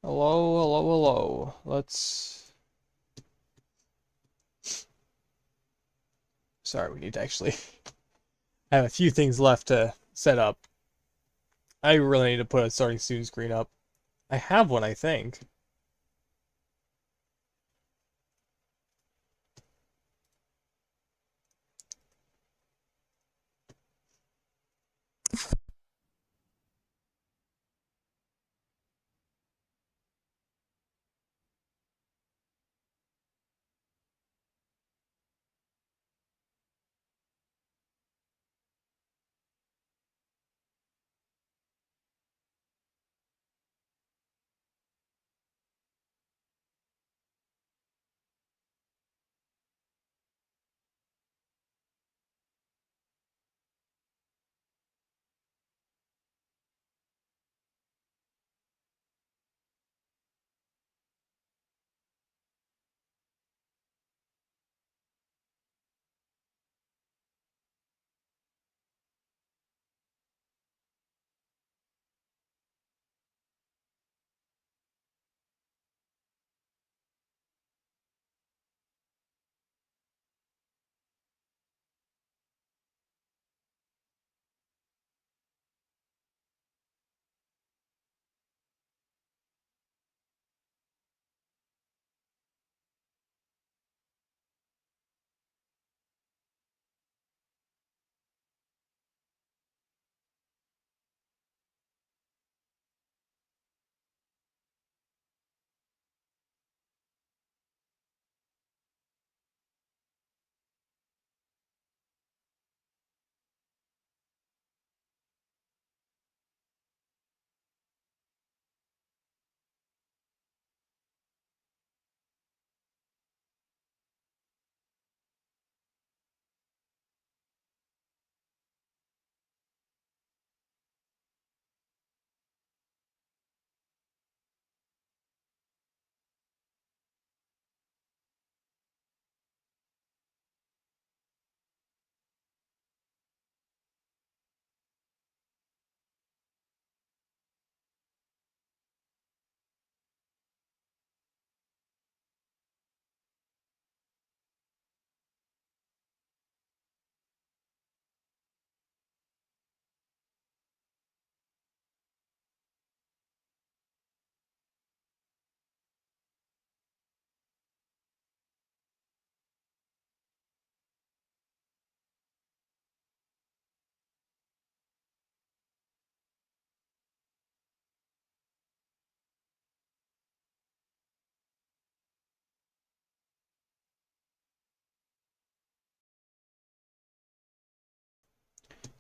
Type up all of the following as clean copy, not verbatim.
Hello, hello, hello. Let's... Sorry, we need to actually... I have a few things left to set up. I really need to put a starting student screen up. I have one, I think.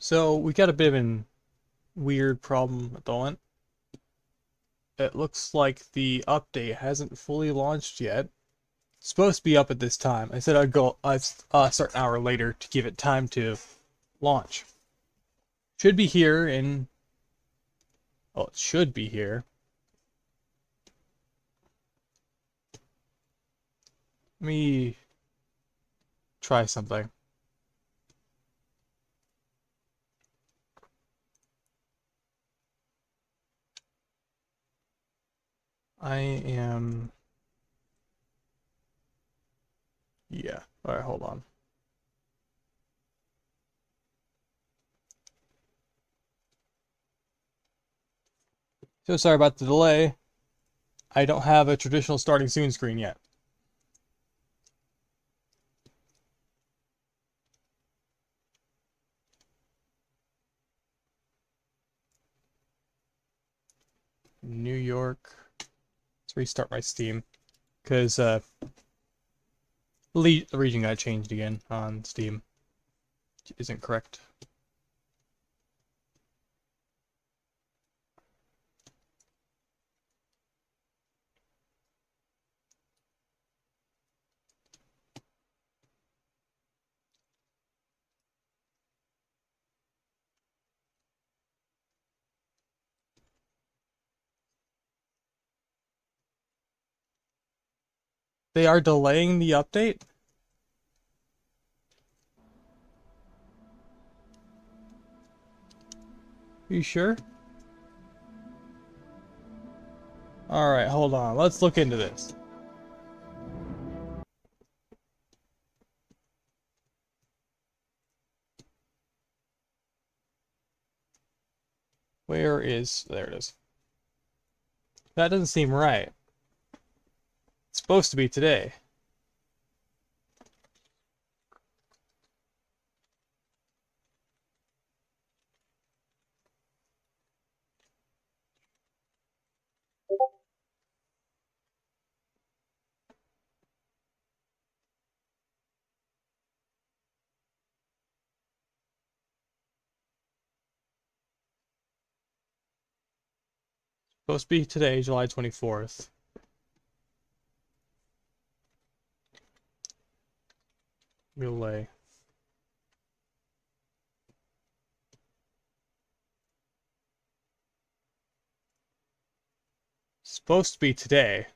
So, we got a bit of a weird problem at the moment. It looks like the update hasn't fully launched yet. It's supposed to be up at this time. I said I'd start an hour later to give it time to launch. Should be here in... Oh, it should be here. Let me try something. I am... Yeah. Alright, hold on. So sorry about the delay. I don't have a traditional starting soon screen yet. New York. Let's restart my Steam. Because the region got changed again on Steam. Which isn't correct. They are delaying the update? Are you sure? Alright, hold on. Let's look into this. Where is... There it is. That doesn't seem right. It's supposed to be today. Supposed to be today, July 24th. Relay. Supposed to be today.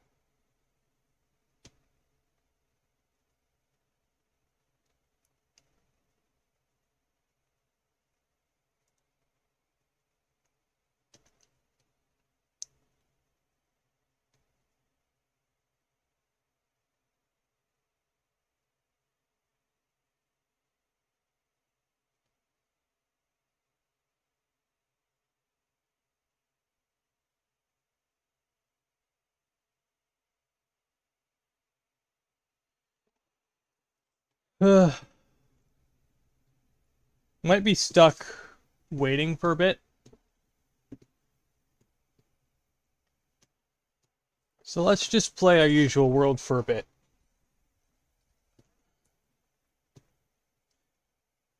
Might be stuck waiting for a bit. So let's just play our usual world for a bit.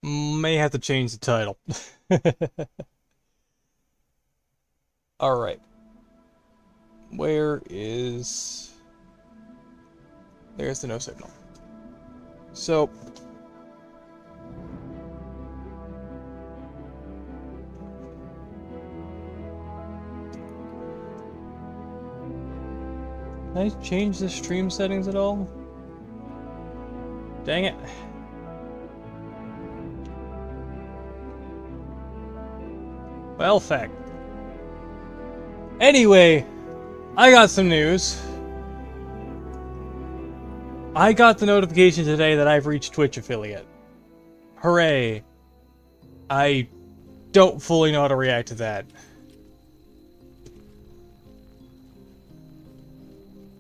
May have to change the title. Alright. Where is... There's the no signal. So... Can I change the stream settings at all? Dang it. Well, fact. Anyway, I got some news. I got the notification today that I've reached Twitch affiliate. Hooray. I don't fully know how to react to that.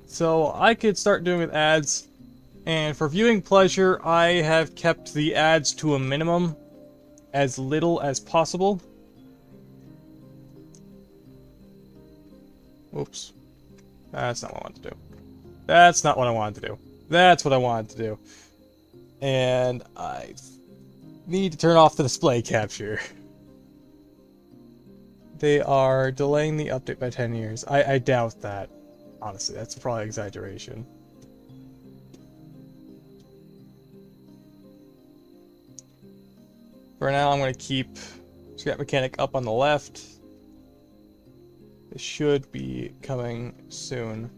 So I could start doing with ads, and for viewing pleasure, I have kept the ads to a minimum, as little as possible. Oops. That's not what I wanted to do. That's not what I wanted to do. That's what I wanted to do. And I need to turn off the display capture. They are delaying the update by 10 years. I doubt that. Honestly, that's probably exaggeration. For now, I'm going to keep ScrapMechanic up on the left. It should be coming soon.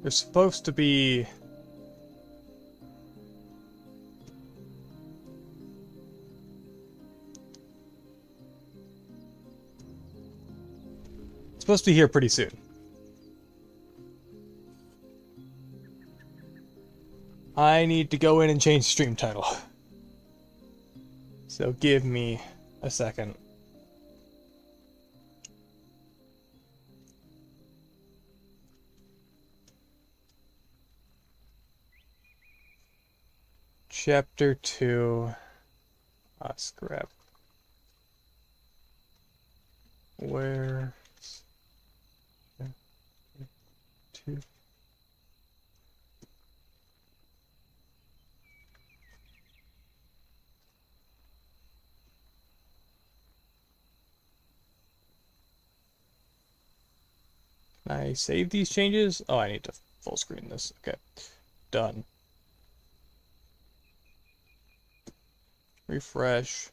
There's supposed to be... It's supposed to be here pretty soon. I need to go in and change the stream title. So give me a second. Chapter 2. Scrap. Where? 2. Can I save these changes? Oh, I need to full screen this. Okay. Done. Refresh.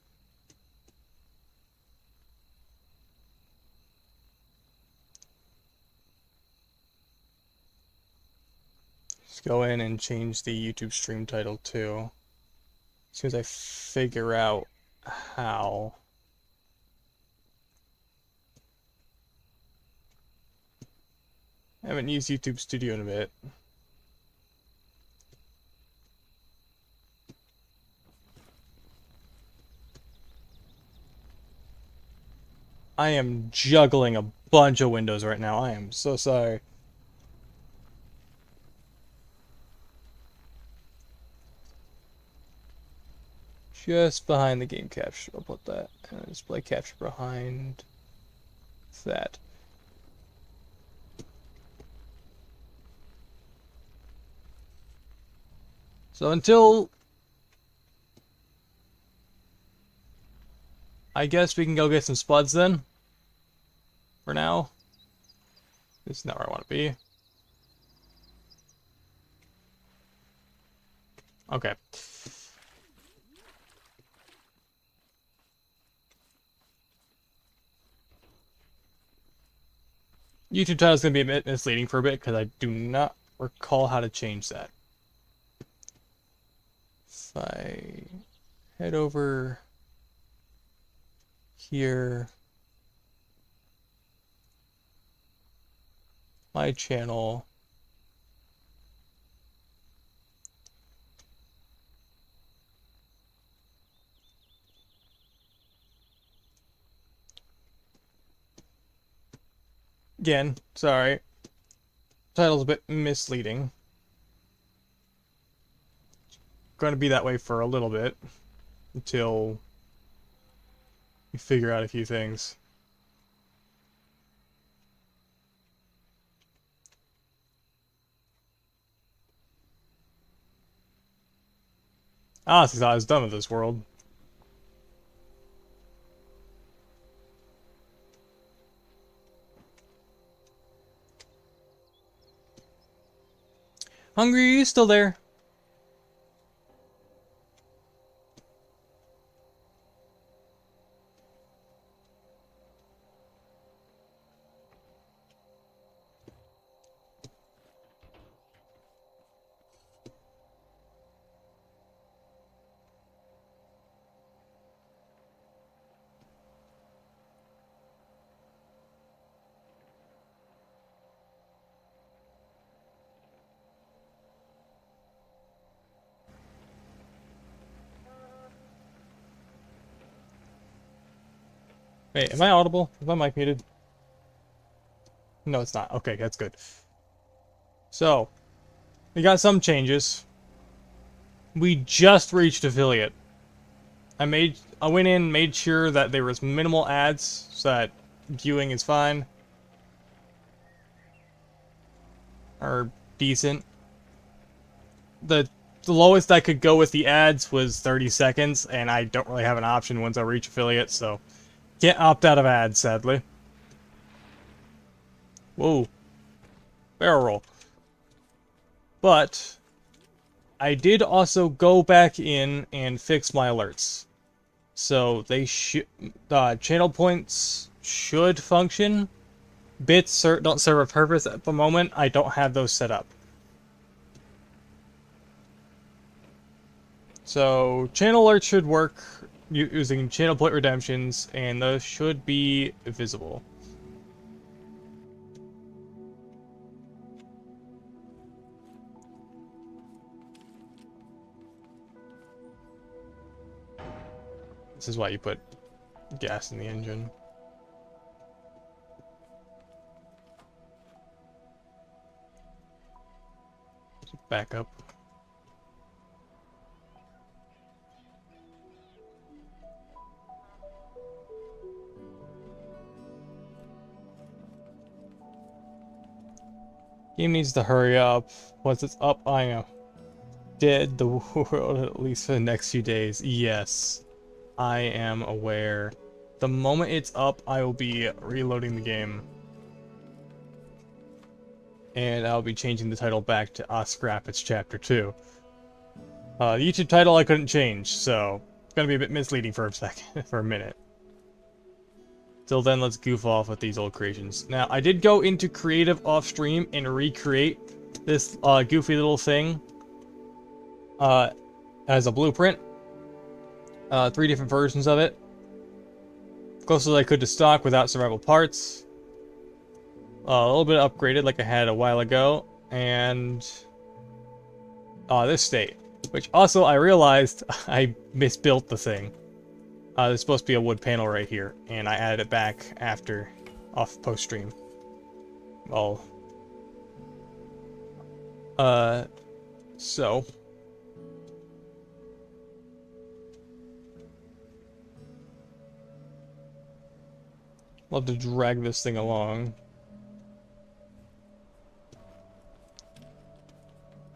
Just go in and change the YouTube stream title too. As soon as I figure out how. I haven't used YouTube Studio in a bit. I am juggling a bunch of windows right now. I am so sorry. Just behind the game capture. I'll put that. And display capture behind that. So until... I guess we can go get some spuds then. For now. This is not where I want to be. Okay. YouTube title is going to be a bit misleading for a bit because I do not recall how to change that. If I head over here, my channel, again, sorry, title's a bit misleading. Going to be that way for a little bit until we figure out a few things. Honestly, thought I was done with this world. Hungry, are you still there? Wait, am I audible? Is my mic muted? No, it's not. Okay, that's good. So, we got some changes. We just reached affiliate. I went in, made sure that there was minimal ads, so that viewing is fine. Or decent. The lowest I could go with the ads was 30 seconds, and I don't really have an option once I reach affiliate, so can't opt out of ads, sadly. Whoa. Barrel roll. But I did also go back in and fix my alerts. So they should channel points should function. Bits don't serve a purpose at the moment. I don't have those set up. So channel alerts should work using channel point redemptions, and those should be visible. This is why you put gas in the engine. Back up. Game needs to hurry up. Once it's up, I am dead the world at least for the next few days. Yes, I am aware. The moment it's up, I will be reloading the game. And I'll be changing the title back to Scrap It's Chapter 2. The YouTube title I couldn't change, so it's gonna be a bit misleading for a second, for a minute. Till then, let's goof off with these old creations. Now, I did go into creative off stream and recreate this goofy little thing as a blueprint. 3 different versions of it. Close as I could to stock without survival parts. a little bit upgraded like I had a while ago, and this state. Which also I realized I misbuilt the thing. There's supposed to be a wood panel right here, and I added it back after, off post-stream. Well, so... Love to drag this thing along.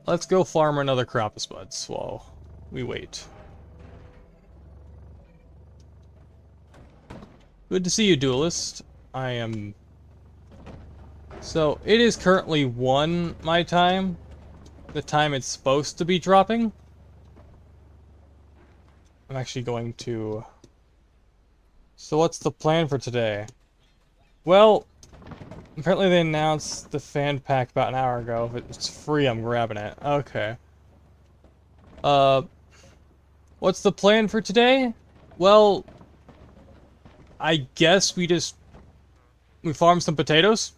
Let's go farm another crop of spuds while we wait. Good to see you, Duelist. I am... So, it is currently 1 my time. The time it's supposed to be dropping. I'm actually going to... So what's the plan for today? Well, apparently they announced the fan pack about an hour ago. If it's free, I'm grabbing it. Okay. What's the plan for today? Well, I guess we farm some potatoes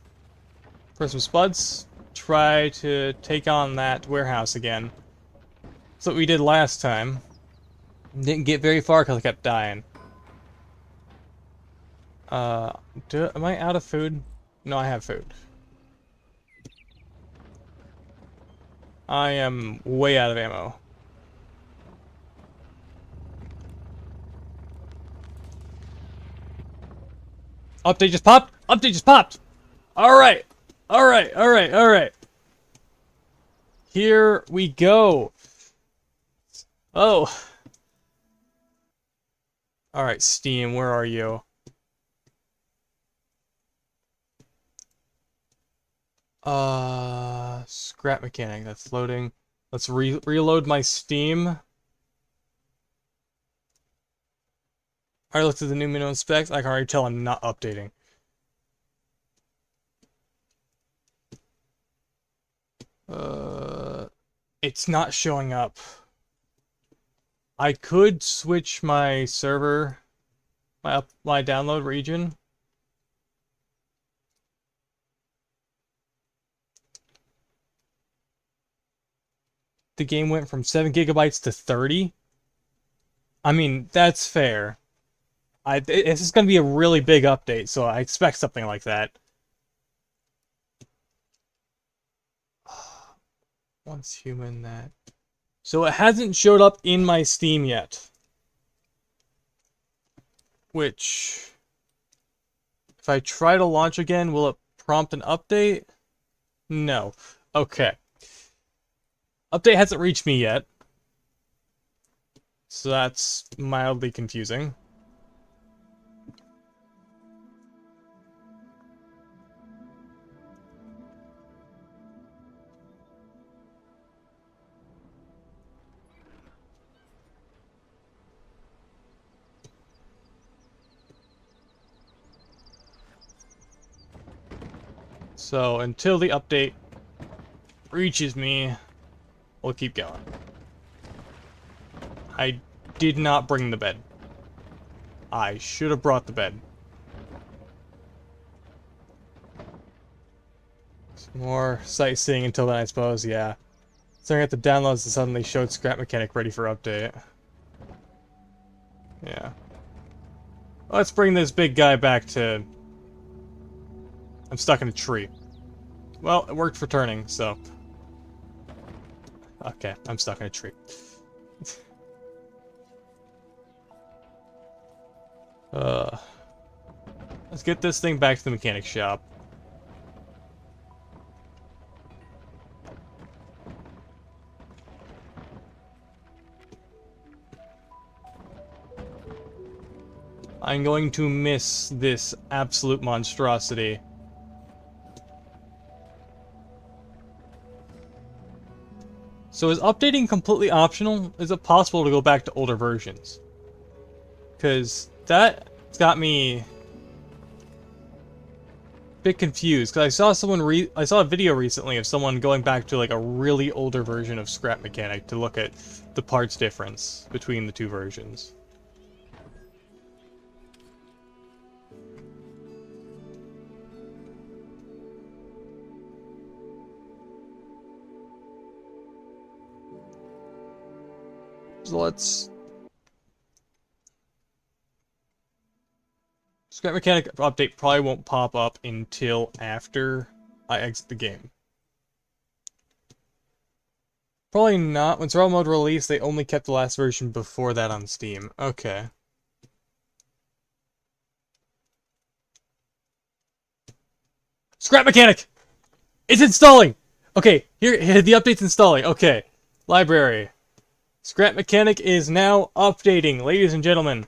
for some spuds. Try to take on that warehouse again. That's what we did last time. Didn't get very far because I kept dying. Am I out of food? No, I have food. I am way out of ammo. Update just popped? Update just popped! Alright! Alright, alright, alright. Here we go. Oh. Alright, Steam, where are you? ScrapMechanic, that's loading. Let's reload my Steam. I looked at the new minimum specs. I can already tell I'm not updating. It's not showing up. I could switch my server, my download region. The game went from 7 gigabytes to 30. I mean, that's fair. This is going to be a really big update, so I expect something like that. Once human that. So it hasn't showed up in my Steam yet. Which, if I try to launch again, will it prompt an update? No. Okay. Update hasn't reached me yet. So that's mildly confusing. So until the update reaches me, we'll keep going. I did not bring the bed. I should have brought the bed. Some more sightseeing until then, I suppose, yeah. Staring at the downloads and suddenly showed ScrapMechanic ready for update. Yeah. Let's bring this big guy back to... I'm stuck in a tree. Well, it worked for turning, so... Okay, I'm stuck in a tree. Let's get this thing back to the mechanic shop. I'm going to miss this absolute monstrosity. So is updating completely optional? Is it possible to go back to older versions? Because that got me a bit confused. Because I saw a video recently of someone going back to like a really older version of ScrapMechanic to look at the parts difference between the two versions. So let's... ScrapMechanic update probably won't pop up until after I exit the game. Probably not. When survival mode released, they only kept the last version before that on Steam. Okay. ScrapMechanic! It's installing! Okay, here, the update's installing. Okay. Library. ScrapMechanic is now updating, ladies and gentlemen.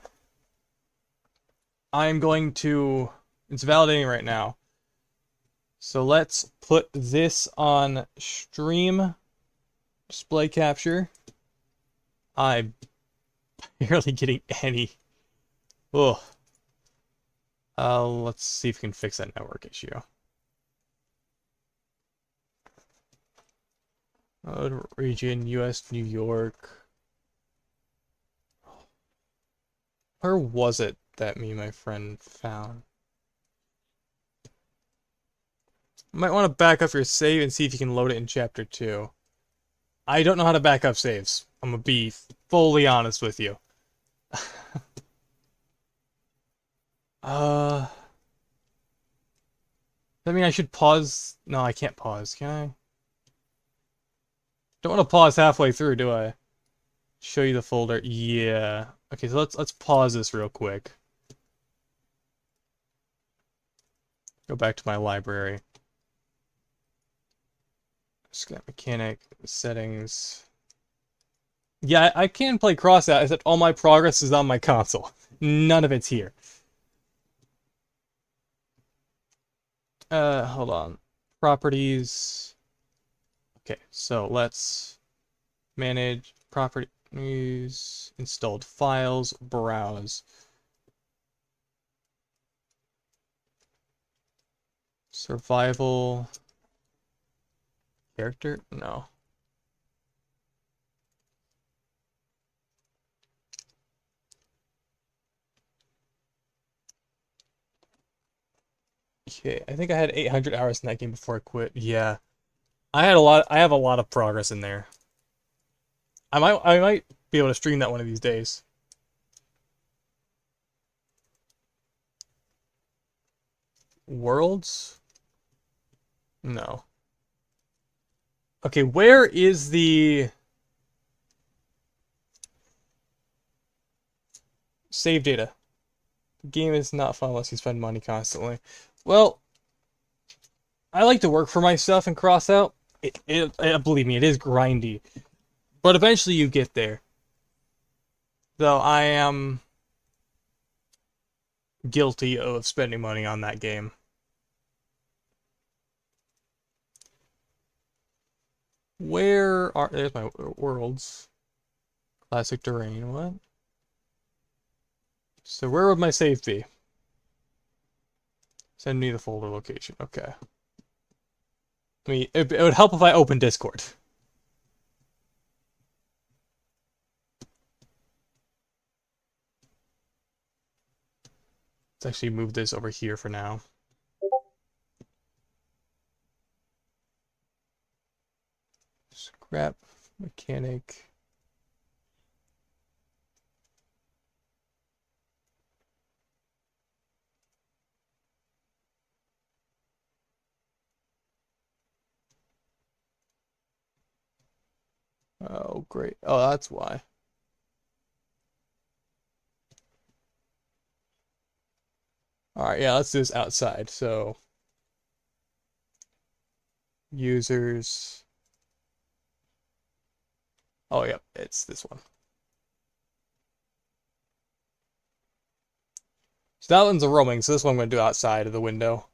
I'm going to... It's validating right now. So let's put this on stream display capture. I'm barely getting any. Oh. Let's see if we can fix that network issue. Region, US, New York. Where was it that me and my friend found? You might want to back up your save and see if you can load it in Chapter 2. I don't know how to back up saves. I'm gonna be fully honest with you. I mean, I should pause. No, I can't pause, can I? Don't want to pause halfway through, do I? Show you the folder. Yeah. Okay, so let's pause this real quick. Go back to my library. ScrapMechanic settings. Yeah, I can play crossout, except all my progress is on my console. None of it's here. Hold on. Properties. Okay, so let's manage properties, installed files, browse. Survival. Character? No. Okay, I think I had 800 hours in that game before I quit. Yeah. I have a lot of progress in there. I might be able to stream that one of these days. Worlds? No. Okay, where is the save data? The game is not fun unless you spend money constantly. Well, I like to work for my stuff and cross out. Believe me, it is grindy. But eventually you get there. Though I am guilty of spending money on that game. Where are... There's my worlds. Classic terrain, what? So where would my save be? Send me the folder location, okay. I mean, it would help if I open Discord. Let's actually move this over here for now. Scrap mechanic. Oh, great. Oh, that's why. Alright, yeah, let's do this outside. So, users. Oh, yep, it's this one. So that one's a roaming, so this one I'm going to do outside of the window.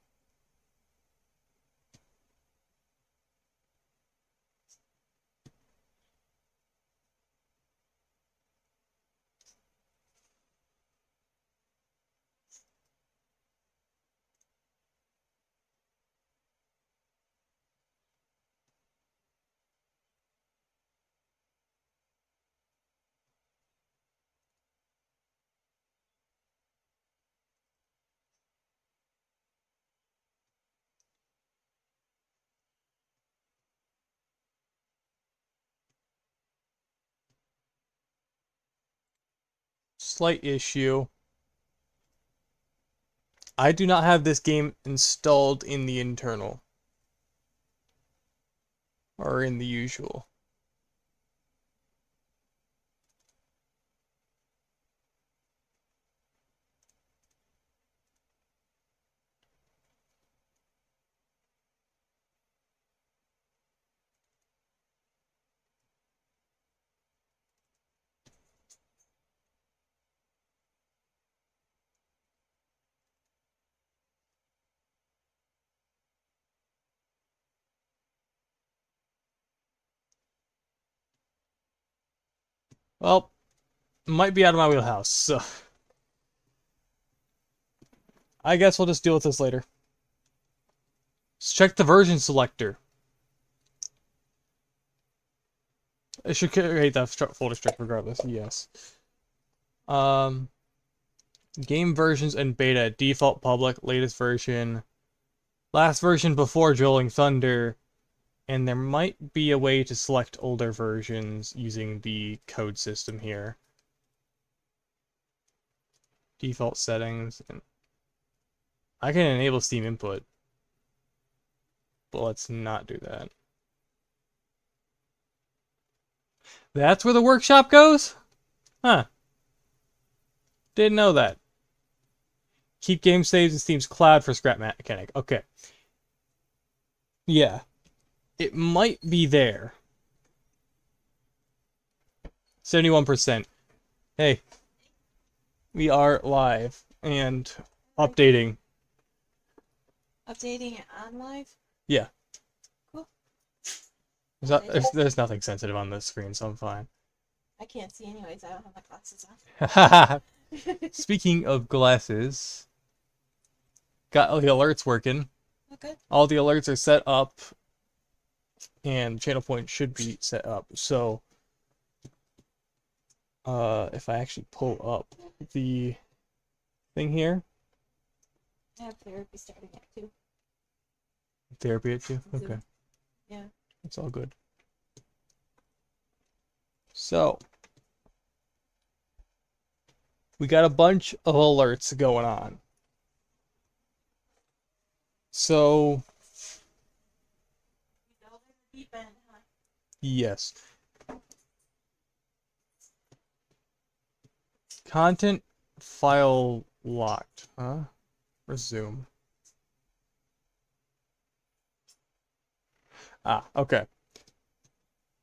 slight issue. I do not have this game installed in the internal. Or in the usual. Well, might be out of my wheelhouse, so I guess we'll just deal with this later. Let's check the version selector. It should create that folder struct regardless, yes. Game versions and beta, default public, latest version, last version before Rolling Thunder, and there might be a way to select older versions using the code system here. Default settings, and I can enable Steam input, but let's not do that. That's where the workshop goes? Huh. Didn't know that. Keep game saves in Steam's cloud for ScrapMechanic. Okay. Yeah. It might be there. 71%. Hey. We are live and updating. Updating it on live? Yeah. Cool. There's nothing sensitive on this screen, so I'm fine. I can't see anyways, I don't have my glasses on. Speaking of glasses, got all the alerts working. Okay. All the alerts are set up, and channel point should be set up. So, if I actually pull up the thing here. I have therapy starting at 2. Therapy at 2? Zoom. Okay. Yeah. It's all good. So, we got a bunch of alerts going on. So, yes. Content file locked. Huh? Resume. Ah, okay.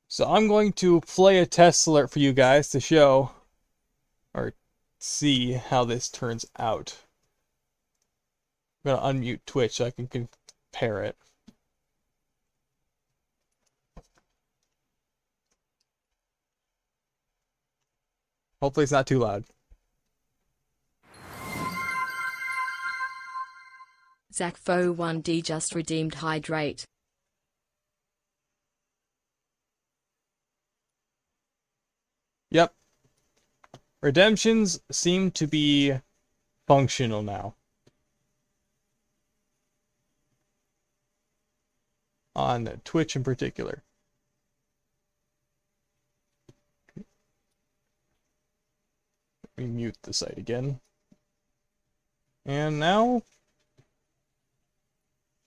So I'm going to play a test alert for you guys to show or see how this turns out. I'm going to unmute Twitch so I can compare it. Hopefully it's not too loud. Zach1D just redeemed hydrate. Yep. Redemptions seem to be functional now. On Twitch in particular. Let me mute the site again. And now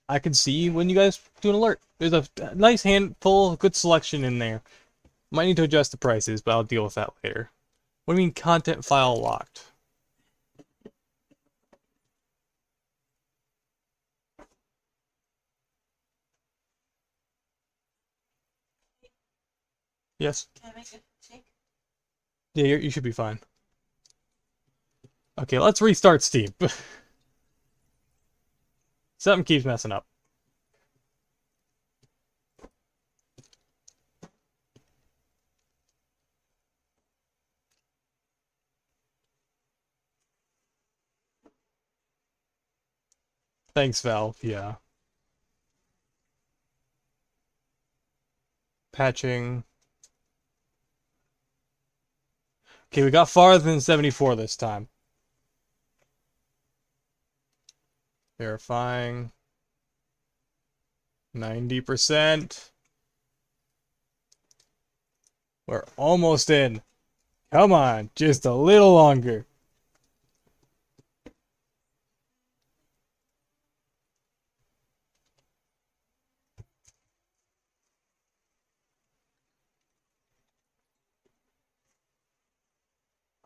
I can see when you guys do an alert. There's a nice handful, good selection in there. Might need to adjust the prices, but I'll deal with that later. What do you mean content file locked? Yes? Can I make a shake? Yeah, you should be fine. Okay, let's restart Steam. Something keeps messing up. Thanks, Valve. Yeah. Patching. Okay, we got farther than 74 this time. Verifying. 90%. We're almost in. Come on, just a little longer.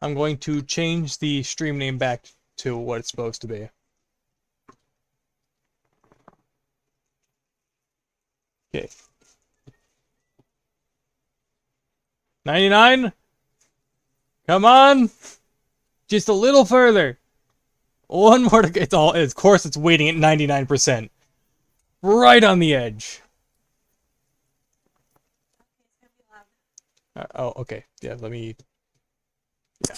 I'm going to change the stream name back to what it's supposed to be. Okay. 99? Come on! Just a little further. One more to it's all of course it's waiting at 99%. Right on the edge. Oh, okay. Yeah, let me yeah.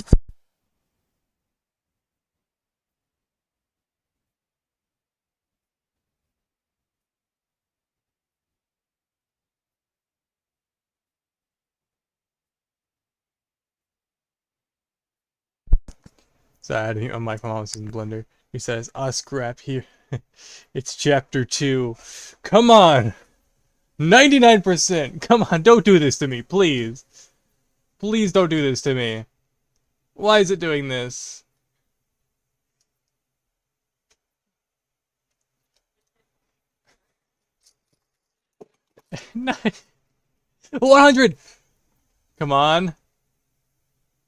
So I had to on my mom's in Blender. He says, scrap here. It's chapter 2. Come on! 99%! Come on, don't do this to me, please. Please don't do this to me. Why is it doing this? Nine. 100! Come on.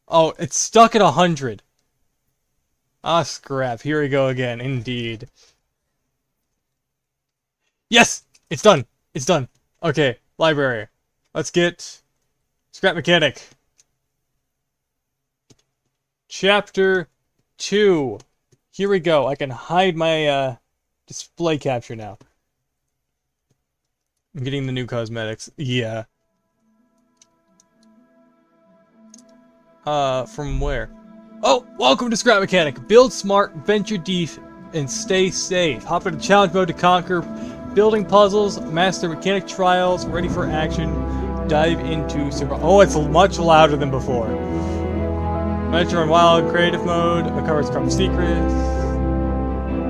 Oh, it's stuck at 100. Scrap. Here we go again. Indeed. Yes! It's done. It's done. Okay, library. Let's get ScrapMechanic. Chapter 2. Here we go. I can hide my display capture now. I'm getting the new cosmetics. Yeah. From where? Oh, welcome to ScrapMechanic. Build smart, venture deep, and stay safe. Hop into challenge mode to conquer building puzzles, master mechanic trials, ready for action, dive into survival. Oh, it's much louder than before. Venture in wild creative mode, uncovers crop secrets.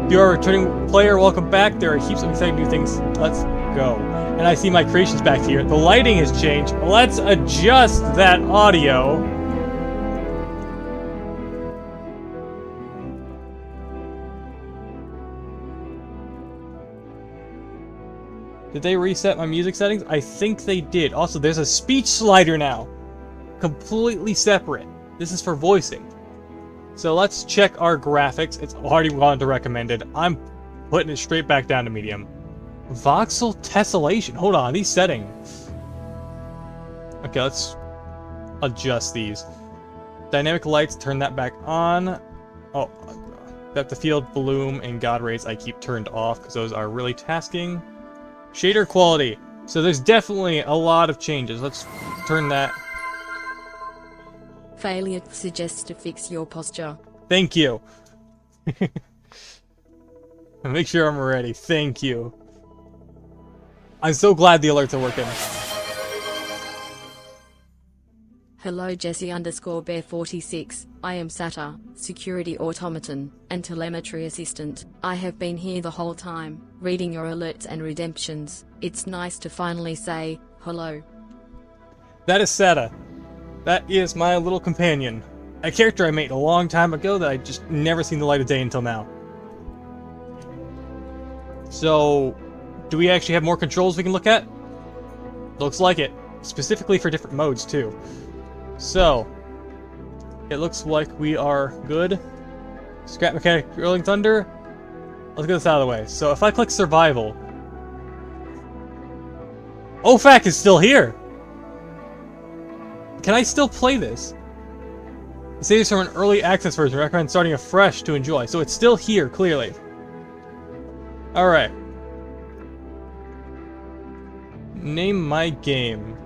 If you're a returning player, welcome back. There are heaps of exciting new things. Let's go. And I see my creations back here. The lighting has changed. Let's adjust that audio. Did they reset my music settings? I think they did. Also, there's a speech slider now. Completely separate. This is for voicing. So let's check our graphics. It's already gone to recommended. I'm putting it straight back down to medium. Voxel tessellation. Hold on, these settings. Okay, let's adjust these. Dynamic lights, turn that back on. Oh, depth of field, bloom, and God rays I keep turned off because those are really tasking. Shader quality. So there's definitely a lot of changes. Let's turn that. Failure suggests to fix your posture. Thank you. Make sure I'm ready. Thank you. I'm so glad the alerts are working. Hello Jesse_Bear46, I am SATA, security automaton, and telemetry assistant. I have been here the whole time, reading your alerts and redemptions. It's nice to finally say, hello. That is Seta. That is my little companion. A character I made a long time ago that I just never seen the light of day until now. So, do we actually have more controls we can look at? Looks like it. Specifically for different modes, too. So, it looks like we are good. ScrapMechanic Rolling Thunder. Let's get this out of the way. So if I click Survival, OFAC is still here! Can I still play this? It saves from an early access version. I recommend starting afresh to enjoy. So it's still here, clearly. Alright. Name my game.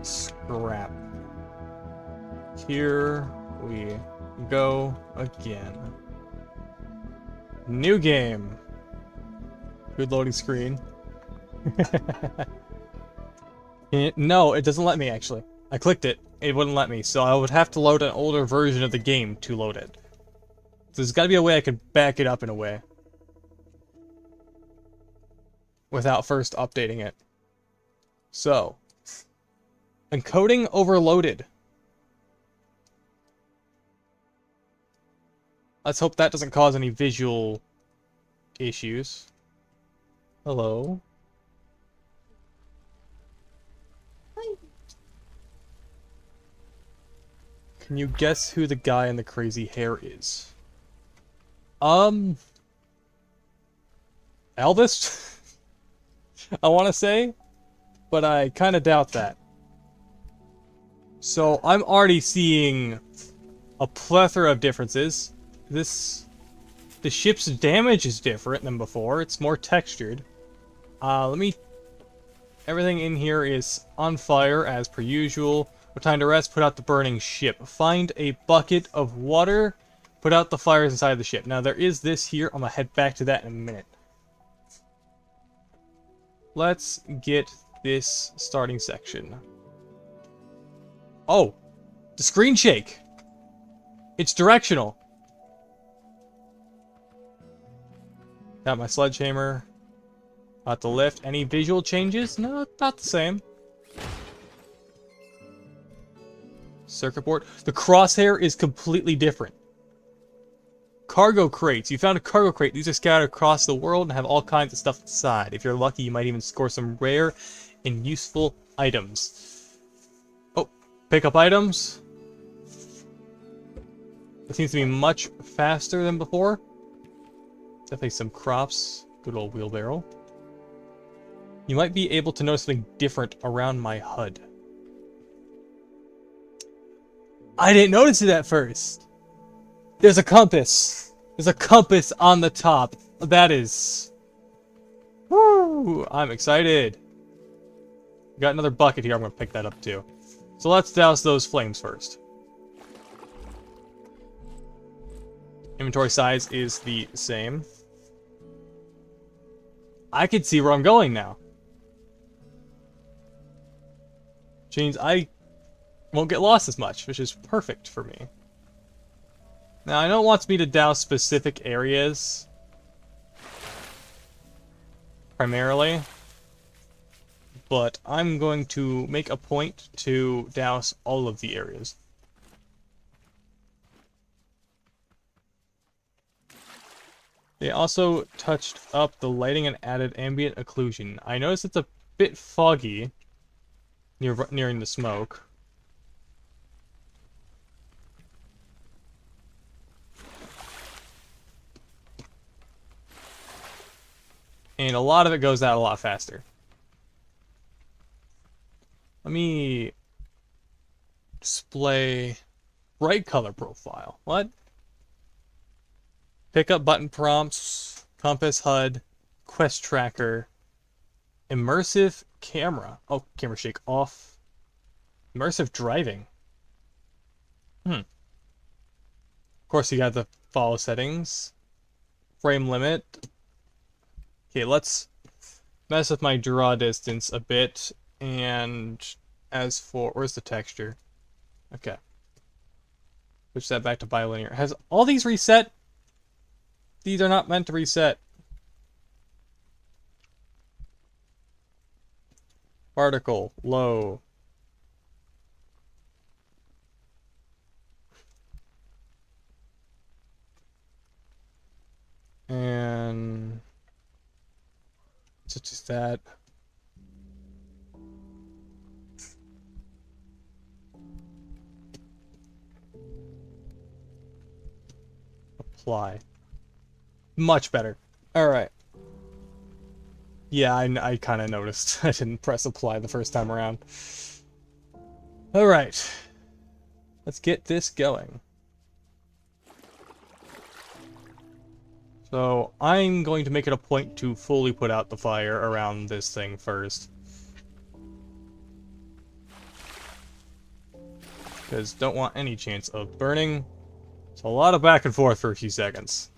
Scrap. Here we go again. New game. Good loading screen. No, it doesn't let me actually. I clicked it, it wouldn't let me, so I would have to load an older version of the game to load it. So there's gotta be a way I could back it up in a way. Without first updating it. So, Encoding overloaded. Let's hope that doesn't cause any visual issues. Hello? Can you guess who the guy in the crazy hair is? Elvis? I want to say, but I kind of doubt that. So I'm already seeing a plethora of differences. The ship's damage is different than before. It's more textured. Everything in here is on fire as per usual. No time to rest. Put out the burning ship. Find a bucket of water. Put out the fires inside the ship. Now there is this here. I'm gonna head back to that in a minute. Let's get this starting section. Oh, the screen shake. It's directional. Got my sledgehammer. Got the lift. Any visual changes? No, not the same. Circuit board. The crosshair is completely different. Cargo crates. You found a cargo crate. These are scattered across the world and have all kinds of stuff inside. If you're lucky, you might even score some rare and useful items. Oh, pick up items. It seems to be much faster than before. Definitely some crops. Good old wheelbarrow. You might be able to notice something different around my HUD. I didn't notice it at first. There's a compass. There's a compass on the top. That is... Woo! I'm excited. Got another bucket here. I'm going to pick that up too. So let's douse those flames first. Inventory size is the same. I can see where I'm going now. Which means I won't get lost as much, which is perfect for me. Now, I know it wants me to douse specific areas. Primarily. But I'm going to make a point to douse all of the areas. They also touched up the lighting and added ambient occlusion. I noticed it's a bit foggy nearing the smoke. And a lot of it goes out a lot faster. Let me display bright color profile. What? Pickup button prompts, compass HUD, quest tracker, immersive camera. Oh, camera shake off. Immersive driving. Of course, you got the follow settings. Frame limit. Okay, let's mess with my draw distance a bit. And as for... Where's the texture? Okay. Switch that back to bilinear. Has all these reset? These are not meant to reset. Particle, low. And such as that. Apply. Much better. Alright. Yeah, I kind of noticed. I didn't press apply the first time around. Alright. Let's get this going. So, I'm going to make it a point to fully put out the fire around this thing first. Because don't want any chance of burning. It's a lot of back and forth for a few seconds.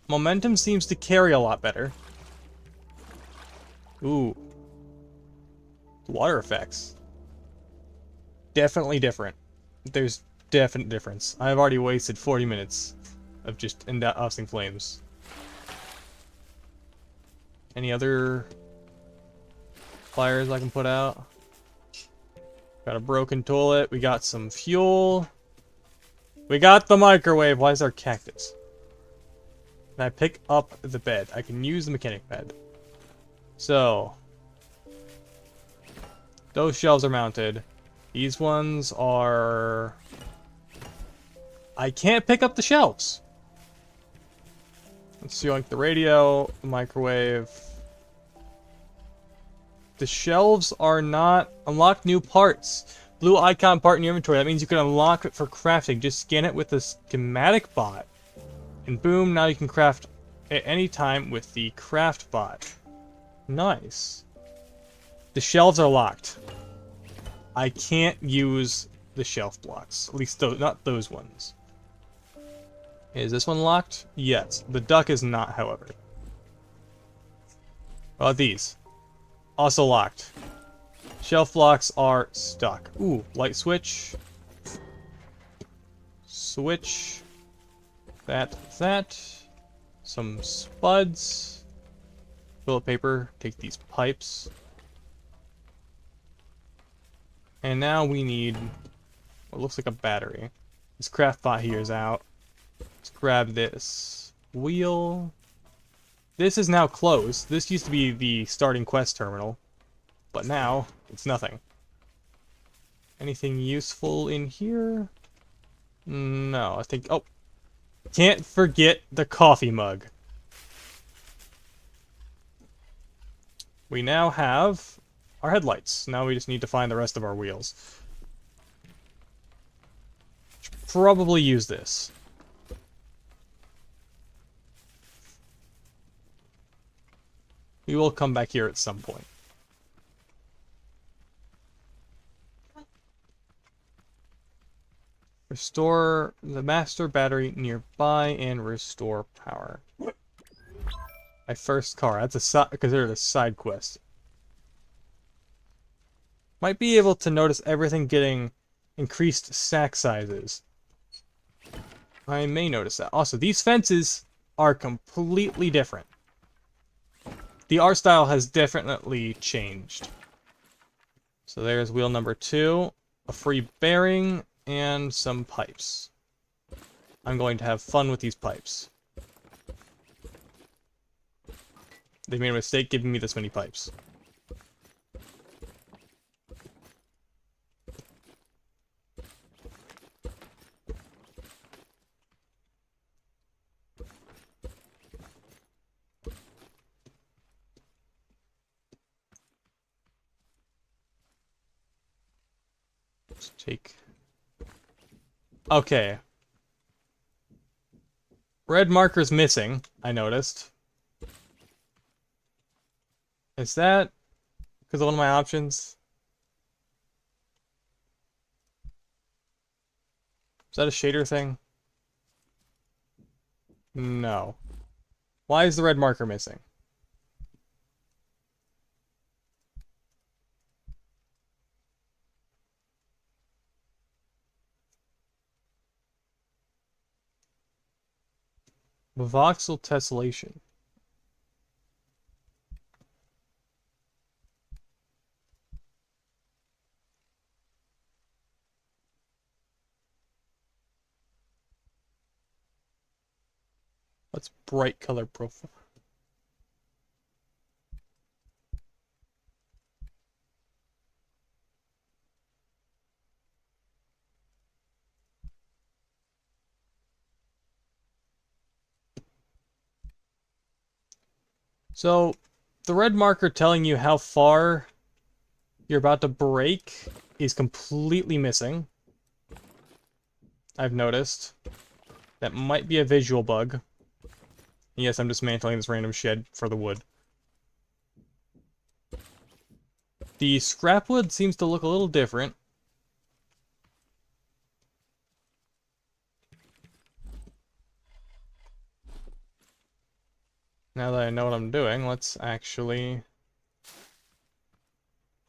Momentum seems to carry a lot better. Ooh. Water effects. Definitely different. There's definite difference. I've already wasted 40 minutes of just dousing flames. Any other fires I can put out? Got a broken toilet. We got some fuel. We got the microwave. Why is there cactus? Can I pick up the bed? I can use the mechanic bed. So, those shelves are mounted. These ones are... I can't pick up the shelves. Let's see, like the radio, the microwave. The shelves are not... Unlock new parts. Blue icon part in your inventory. That means you can unlock it for crafting. Just scan it with the schematic bot. And boom, now you can craft at any time with the craft bot. Nice. The shelves are locked. I can't use the shelf blocks. At least not those ones. Is this one locked? Yes. The duck is not, however. What about these? Also locked. Shelf blocks are stuck. Ooh, light switch. Switch. That. Some spuds. Toilet paper. Take these pipes. And now we need what looks like a battery. This craft bot here is out. Let's grab this wheel. This is now closed. This used to be the starting quest terminal, but now it's nothing. Anything useful in here? No, I think... Oh! Can't forget the coffee mug. We now have our headlights. Now we just need to find the rest of our wheels. Should probably use this. We will come back here at some point. Restore the master battery nearby and restore power. My first car. That's considered a side quest. Might be able to notice everything getting increased sack sizes. I may notice that. Also, these fences are completely different. The art style has definitely changed. So there's wheel number 2, a free bearing, and some pipes. I'm going to have fun with these pipes. They made a mistake giving me this many pipes. Let's take... Okay. Red marker's missing, I noticed. Is that because of one of my options? Is that a shader thing? No. Why is the red marker missing? Voxel tessellation. What's bright color profile? So, the red marker telling you how far you're about to break is completely missing. I've noticed. That might be a visual bug. Yes, I'm dismantling this random shed for the wood. The scrap wood seems to look a little different. Now that I know what I'm doing, let's actually...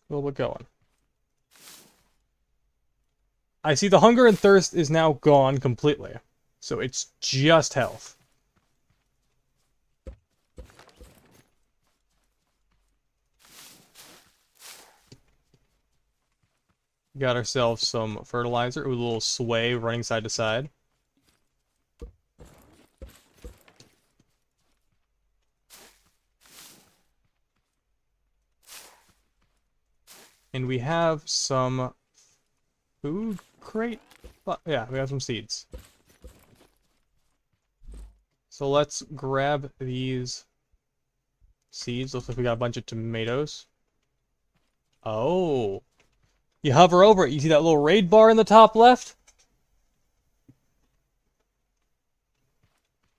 We'll get going. I see the hunger and thirst is now gone completely. So it's just health. We got ourselves some fertilizer with a little sway running side to side. And we have some food crate. But yeah, we have some seeds. So let's grab these seeds. Looks like we got a bunch of tomatoes. Oh. You hover over it, you see that little raid bar in the top left?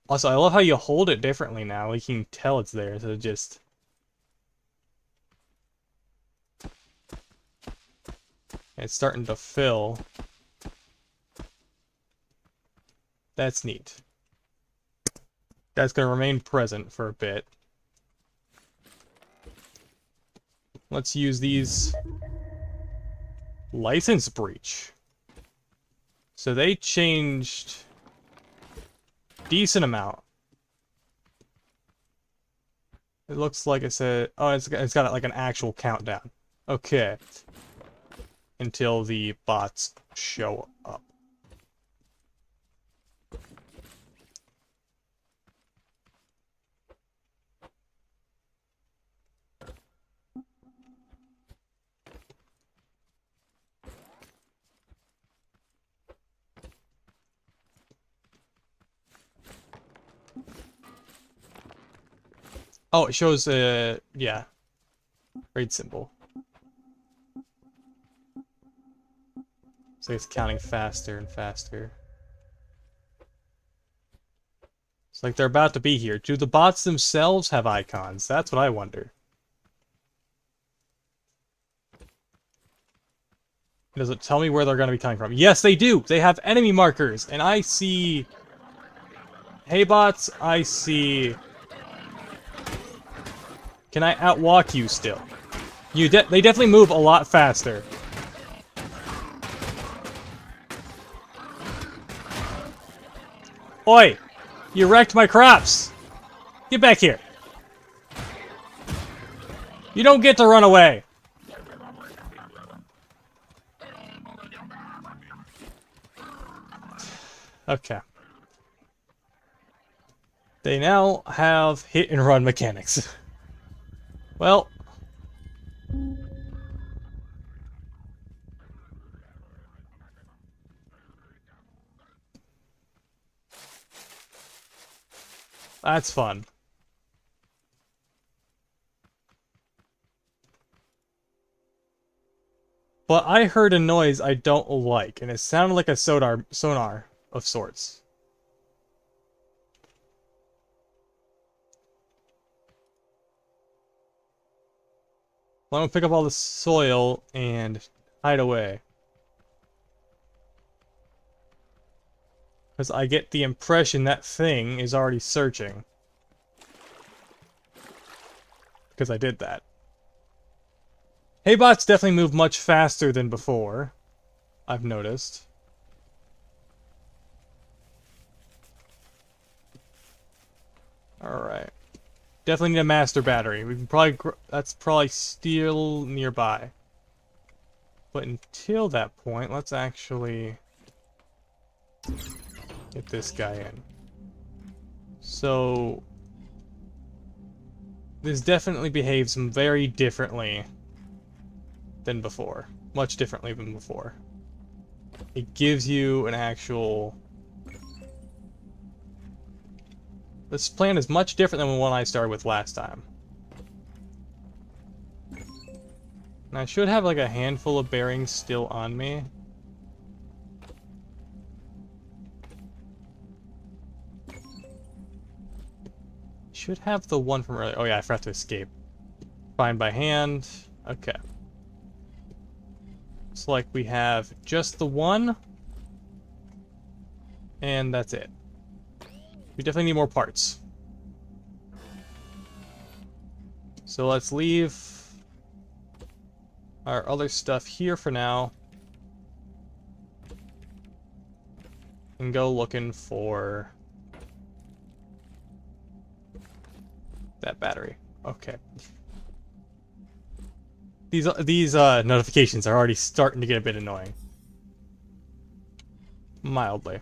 Also, I love how you hold it differently now. You can tell it's there, so just... It's starting to fill. That's neat. That's going to remain present for a bit. Let's use these... License breach. So they changed... decent amount. It looks like it said... Oh, it's got like an actual countdown. Okay. Until the bots show up. Oh, it shows, yeah. Raid symbol. So it's counting faster and faster. It's like they're about to be here. Do the bots themselves have icons? That's what I wonder. Does it tell me where they're going to be coming from? Yes, they do! They have enemy markers! And I see... Hey bots, I see... Can I outwalk you still? They definitely move a lot faster. Oi! You wrecked my crops! Get back here! You don't get to run away! Okay. They now have hit and run mechanics. Well... That's fun. But I heard a noise I don't like, and it sounded like a sonar of sorts. Well, I'm gonna pick up all the soil and hide away. Because I get the impression that thing is already searching. Because I did that. Hey bots definitely move much faster than before. I've noticed. Alright. Definitely need a master battery. We can probably... That's probably still nearby. But until that point, let's actually... get this guy in. So... This definitely behaves very differently than before. Much differently than before. It gives you an actual... This plan is much different than the one I started with last time. And I should have like a handful of bearings still on me. Should have the one from earlier. Oh yeah, I forgot to escape. Find by hand. Okay. Looks like we have just the one. And that's it. We definitely need more parts. So let's leave our other stuff here for now. And go looking for that battery. Okay. These notifications are already starting to get a bit annoying. Mildly.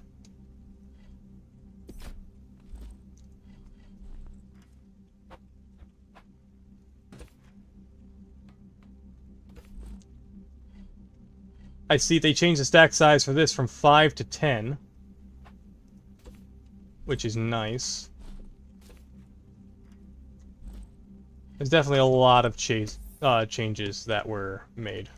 I see they changed the stack size for this from 5 to 10. Which is nice. There's definitely a lot of changes that were made.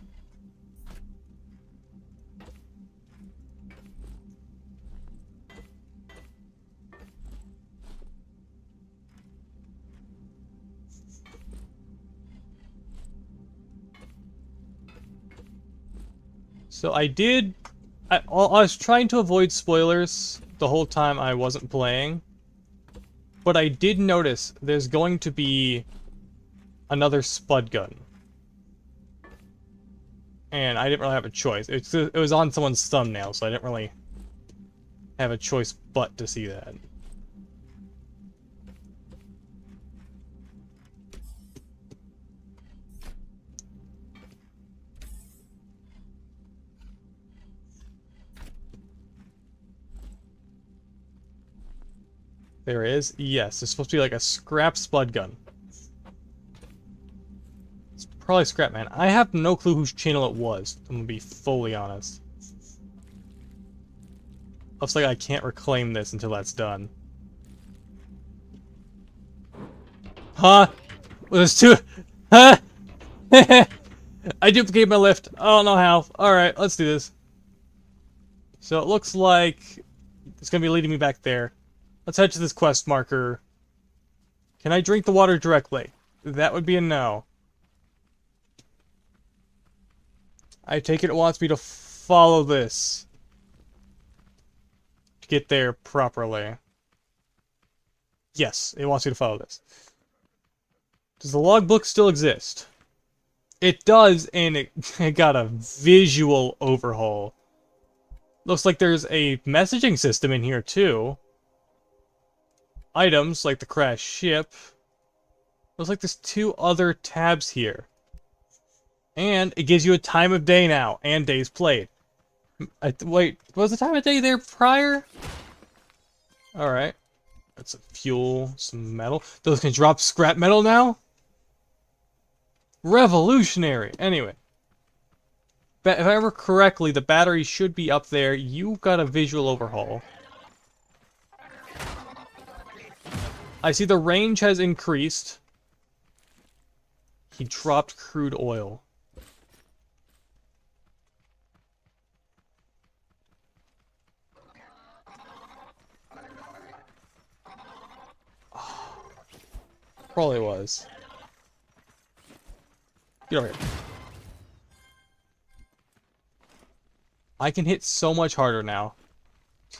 So I was trying to avoid spoilers the whole time I wasn't playing, but I did notice there's going to be another spud gun. And I didn't really have a choice. It was on someone's thumbnail, so I didn't really have a choice but to see that. There is? Yes, there's supposed to be like a scrap spud gun. It's probably Scrap Man. I have no clue whose channel it was, I'm gonna be fully honest. Looks like I can't reclaim this until that's done. Huh? Well, there's two. Huh? I duplicated my lift. I don't know how. Alright, let's do this. So it looks like it's gonna be leading me back there. Let's head to this quest marker. Can I drink the water directly? That would be a no. I take it wants me to follow this to get there properly. Yes, it wants me to follow this. Does the logbook still exist? It does, and it got a visual overhaul. Looks like there's a messaging system in here too. Items, like the crashed ship. Looks like there's 2 other tabs here. And it gives you a time of day now, and days played. Wait, was the time of day there prior? Alright. That's some fuel, some metal. Those can drop scrap metal now? Revolutionary! Anyway. If I remember correctly, the battery should be up there. You got a visual overhaul. I see the range has increased. He dropped crude oil. Probably was. Get over here. I can hit so much harder now.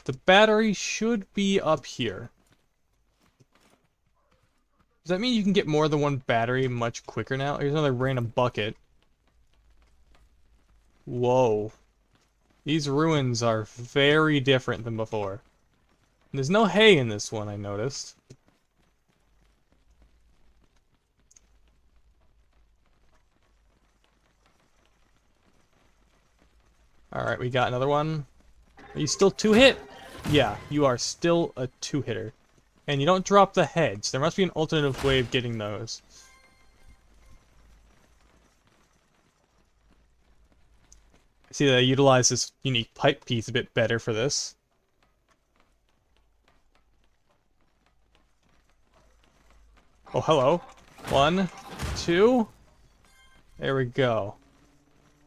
The battery should be up here. Does that mean you can get more than one battery much quicker now? Here's another random bucket. Whoa. These ruins are very different than before. There's no hay in this one, I noticed. Alright, we got another one. Are you still 2-hit? Yeah, you are still a 2-hitter. And you don't drop the heads. There must be an alternative way of getting those. I see that I utilize this unique pipe piece a bit better for this. Oh, hello. 1, 2. There we go.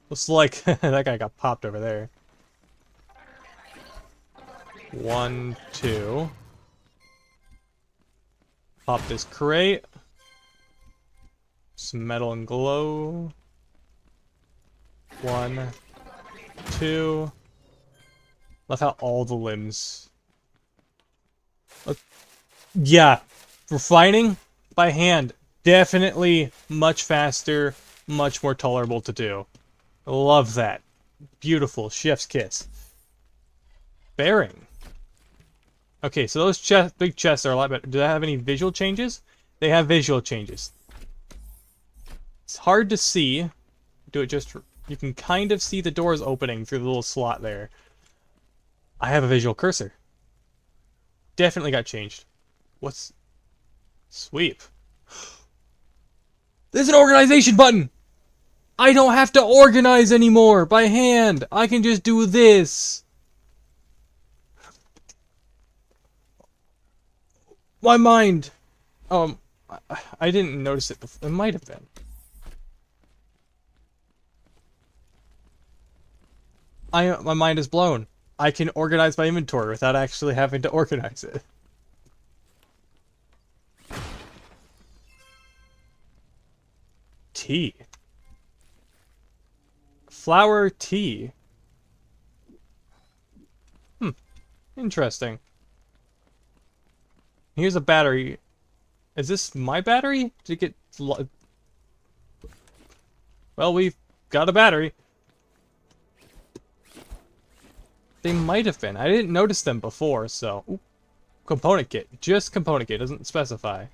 Looks like that guy got popped over there. 1, 2. Pop this crate. Some metal and glow. 1, 2. Love how all the limbs. Yeah, refining by hand. Definitely much faster, much more tolerable to do. Love that. Beautiful. Chef's kiss. Bearing. Okay, so those big chests are a lot better. Do they have any visual changes? They have visual changes. It's hard to see, do it just... You can kind of see the doors opening through the little slot there. I have a visual cursor. Definitely got changed. What's... Sweep. There's an organization button! I don't have to organize anymore by hand. I can just do this. My mind. I didn't notice it before. It might have been. My mind is blown. I can organize my inventory without actually having to organize it. Tea. Flower tea. Interesting. Here's a battery. Is this my battery? Did it get... Well, we've got a battery. They might have been. I didn't notice them before, so... Ooh. Component kit. Just component kit. Doesn't specify.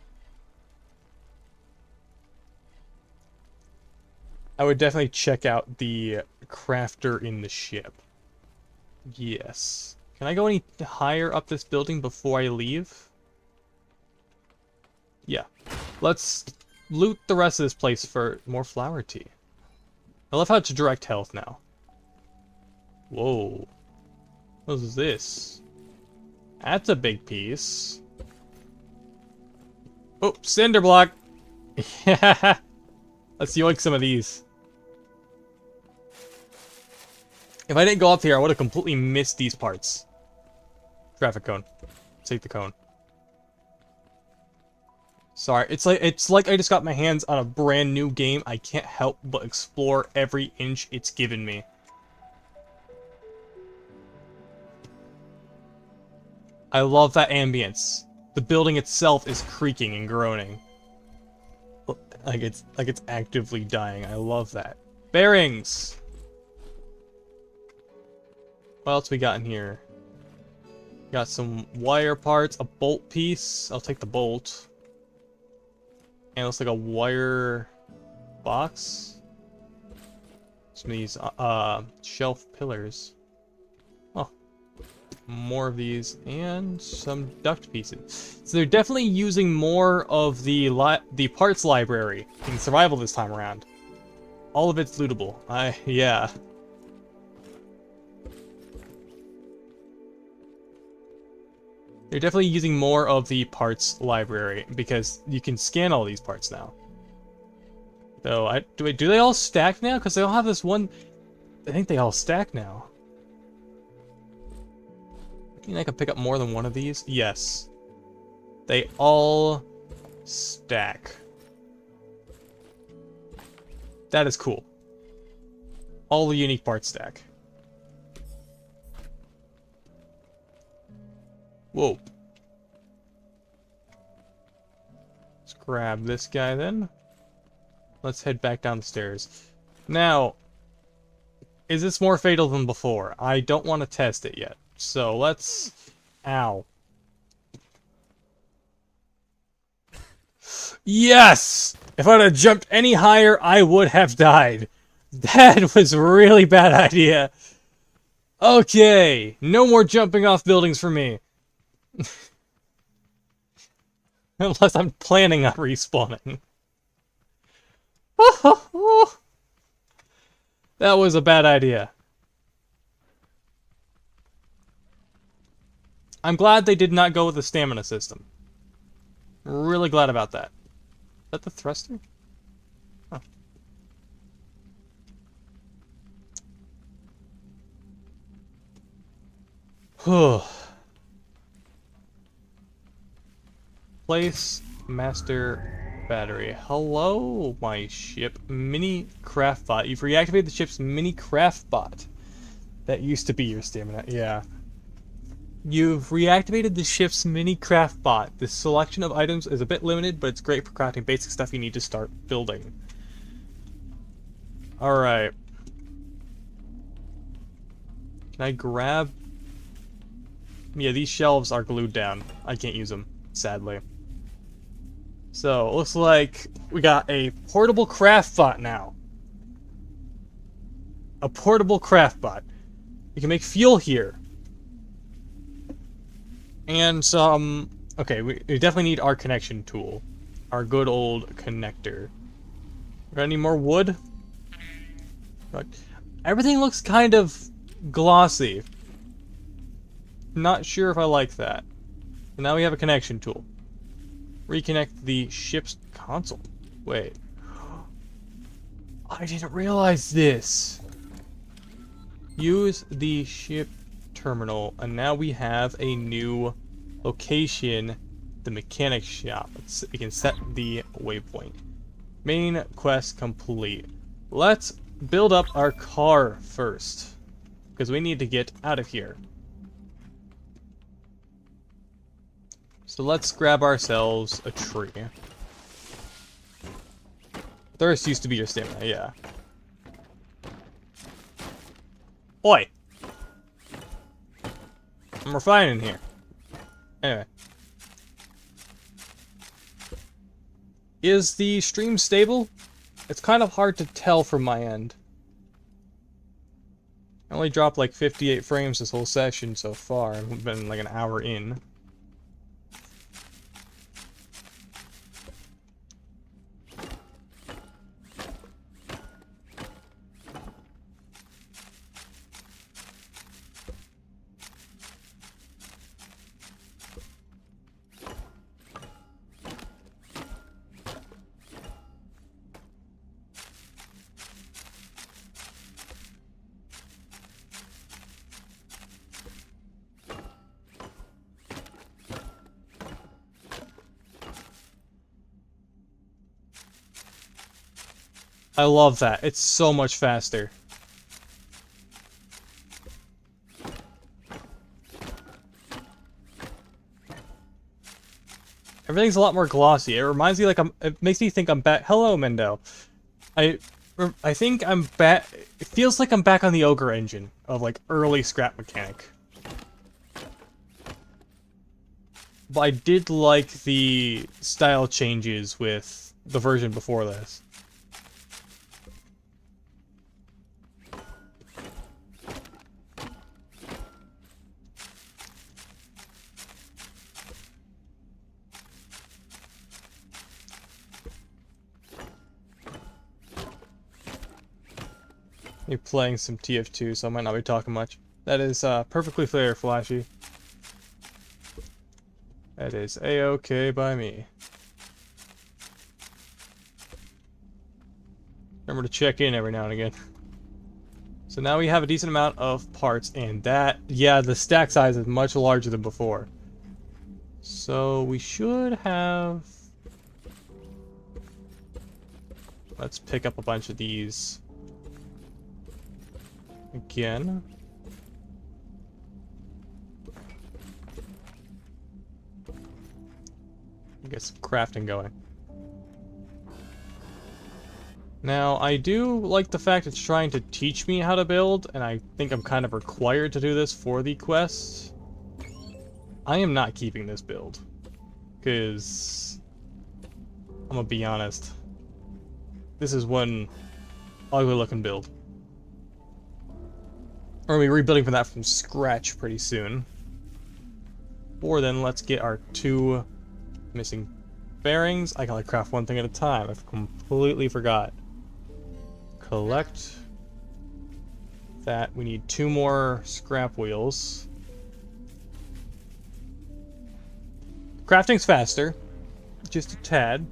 I would definitely check out the crafter in the ship. Yes. Can I go any higher up this building before I leave? Yeah. Let's loot the rest of this place for more flower tea. I love how it's direct health now. Whoa. What is this? That's a big piece. Oh, cinder block! Yeah. Let's yoink some of these. If I didn't go up here, I would have completely missed these parts. Traffic cone. Take the cone. Sorry, it's like I just got my hands on a brand new game. I can't help but explore every inch it's given me. I love that ambience. The building itself is creaking and groaning. Like it's actively dying. I love that. Bearings! What else we got in here? Got some wire parts, a bolt piece. I'll take the bolt. And it looks like a wire box. Some of these shelf pillars. Oh, more of these and some duct pieces. So they're definitely using more of the parts library in survival this time around. All of it's lootable. Yeah. They're definitely using more of the parts library because you can scan all these parts now. Though, do they all stack now? Because they all have this one... I think they all stack now. You think I can pick up more than one of these? Yes. They all stack. That is cool. All the unique parts stack. Whoa. Let's grab this guy then. Let's head back down the stairs. Now, is this more fatal than before? I don't want to test it yet. So let's... Ow. Yes! If I'd have jumped any higher, I would have died. That was a really bad idea. Okay, no more jumping off buildings for me. Unless I'm planning on respawning. That was a bad idea. I'm glad they did not go with the stamina system. Really glad about that. Is that the thruster? Huh. Place master battery. Hello, my ship. Mini craft bot. You've reactivated the ship's mini craft bot. That used to be your stamina. Yeah. You've reactivated the ship's mini craft bot. The selection of items is a bit limited, but it's great for crafting basic stuff you need to start building. Alright. Can I grab... Yeah, these shelves are glued down. I can't use them, sadly. So, it looks like we got a portable craft bot now. a portable craft bot. We can make fuel here. And some... Okay, we definitely need our connection tool. Our good old connector. Got any more wood? Everything looks kind of glossy. Not sure if I like that. And now we have a connection tool. Reconnect the ship's console. Wait. I didn't realize this. Use the ship terminal, and now we have a new location, the mechanic shop. We can set the waypoint. Main quest complete. Let's build up our car first, because we need to get out of here. So let's grab ourselves a tree. Thirst used to be your stamina, yeah. Oi! I'm refining here. Anyway. Is the stream stable? It's kind of hard to tell from my end. I only dropped like 58 frames this whole session so far. I've been like an hour in. I love that. It's so much faster. Everything's a lot more glossy. It reminds me like it makes me think I'm back. Hello, Mendo. I think I'm back. It feels like I'm back on the Ogre engine of like early ScrapMechanic. But I did like the style changes with the version before this. You're playing some TF2, so I might not be talking much. That is perfectly fair, Flashy. That is A-okay by me. Remember to check in every now and again. So now we have a decent amount of parts, and that, yeah, the stack size is much larger than before. So we should have... Let's pick up a bunch of these. Again. Get some crafting going. Now, I do like the fact it's trying to teach me how to build, and I think I'm kind of required to do this for the quest. I am not keeping this build, because I'm gonna be honest. This is one ugly looking build. We're gonna be rebuilding from that from scratch pretty soon. Or then let's get our 2 missing bearings. I can only craft one thing at a time. I've completely forgot. Collect that. We need 2 more scrap wheels. Crafting's faster, just a tad.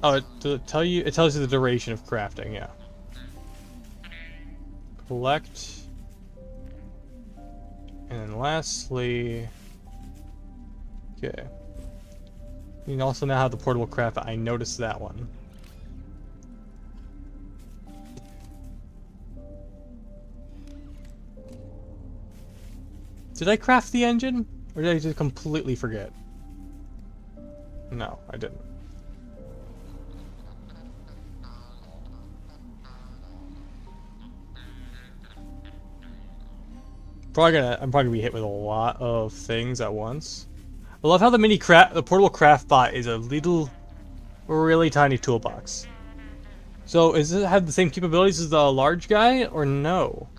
Oh, it tells you the duration of crafting, yeah. Collect. And then lastly... Okay. You can also now have the portable craft. I noticed that one. Did I craft the engine? Or did I just completely forget? No, I didn't. I'm probably gonna be hit with a lot of things at once. I love how the portable craft bot is a little, really tiny toolbox. So, does it have the same capabilities as the large guy, or no?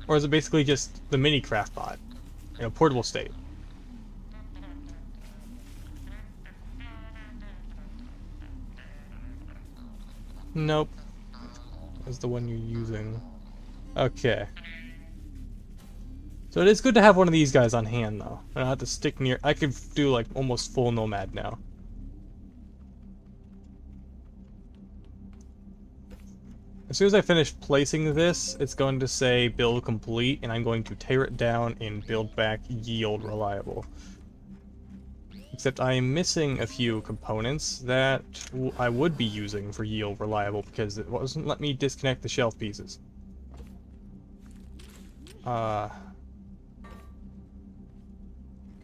Or is it basically just the mini craft bot in a portable state? Nope. That's the one you're using. Okay. So it is good to have one of these guys on hand, though. I don't have to stick near. I could do like almost full nomad now. As soon as I finish placing this, it's going to say build complete, and I'm going to tear it down and build back yield reliable. Except I am missing a few components that I would be using for yield reliable because it wasn't letting me disconnect the shelf pieces.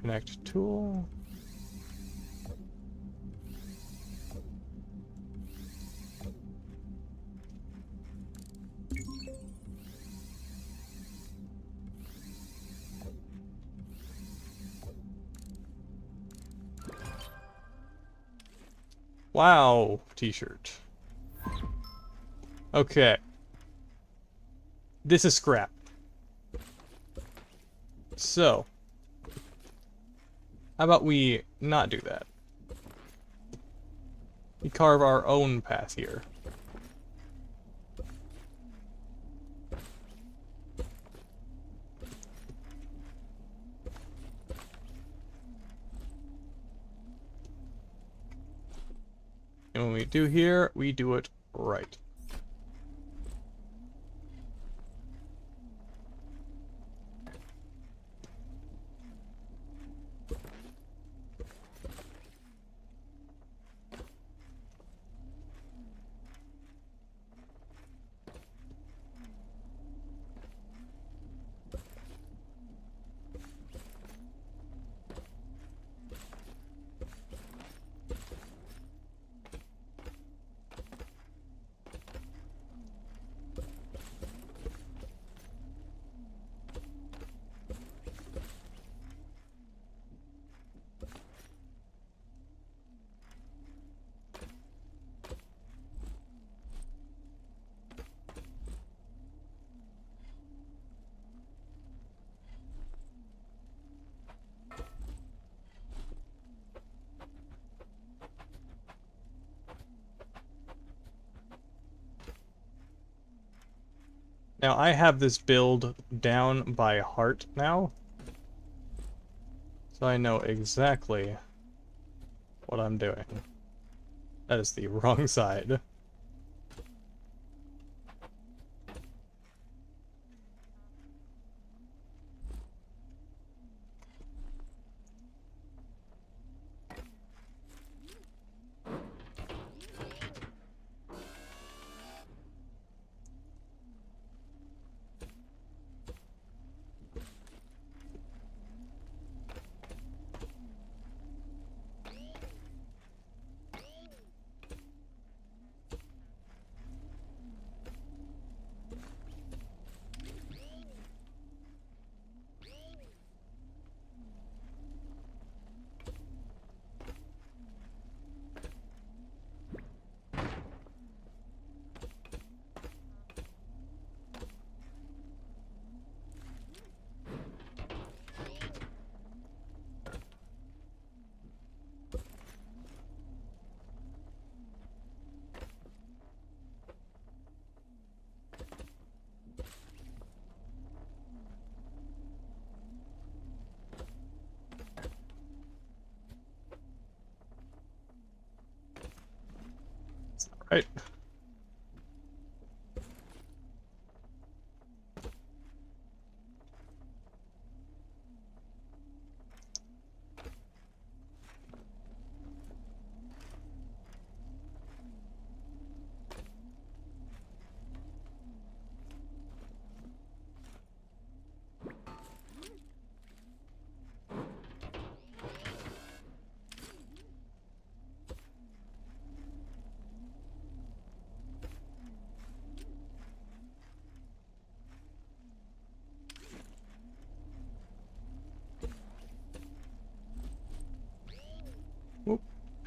Connect tool. Wow, t-shirt. Okay. This is scrap. So, how about we not do that? We carve our own path here. And when we do here, we do it right. Now I have this build down by heart now. So I know exactly what I'm doing. That is the wrong side. Right.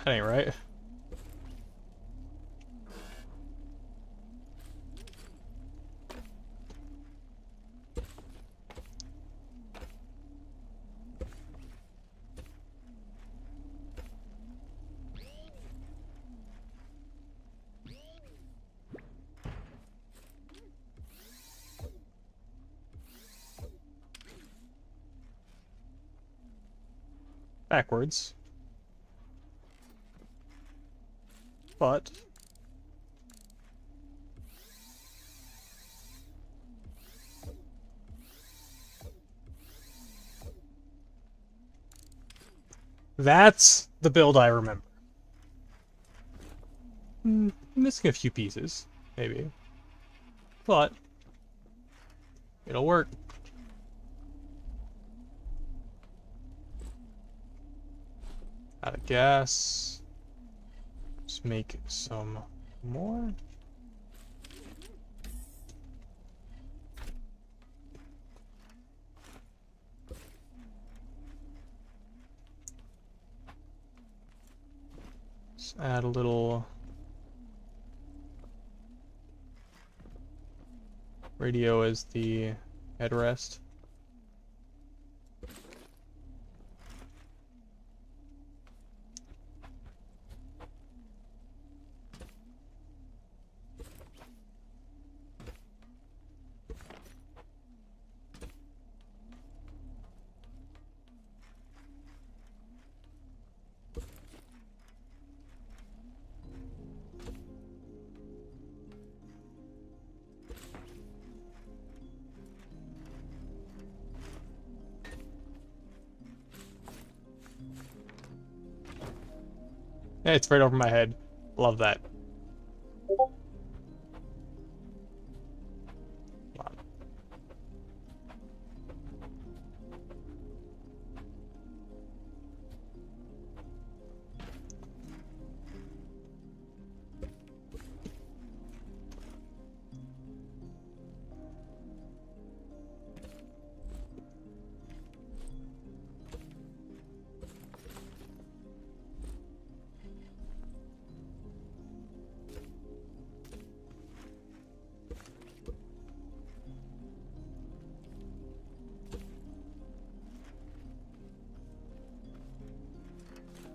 That ain't right. Backwards. But that's the build I remember. Missing a few pieces, maybe. But it'll work. Out of gas. Let's make some more. Let's add a little radio as the headrest. Yeah, it's right over my head. Love that. Come on.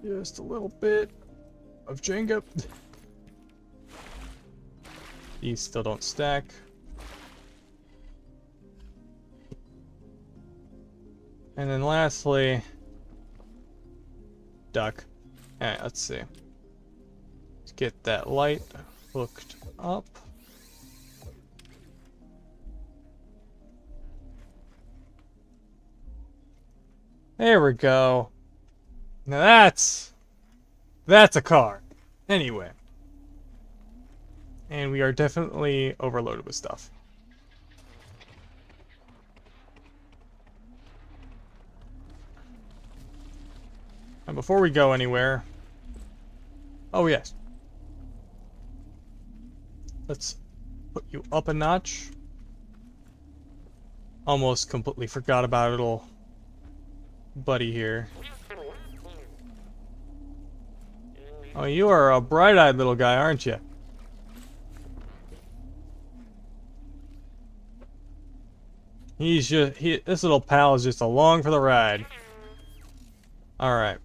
Just a little bit of Jenga. These still don't stack. And then lastly, duck. Alright, let's see. Let's get that light hooked up. There we go. Now that's a car. Anyway. And we are definitely overloaded with stuff. And before we go anywhere... Oh yes. Let's put you up a notch. Almost completely forgot about little buddy here. Oh, you are a bright-eyed little guy, aren't you? This little pal is just along for the ride. Alright.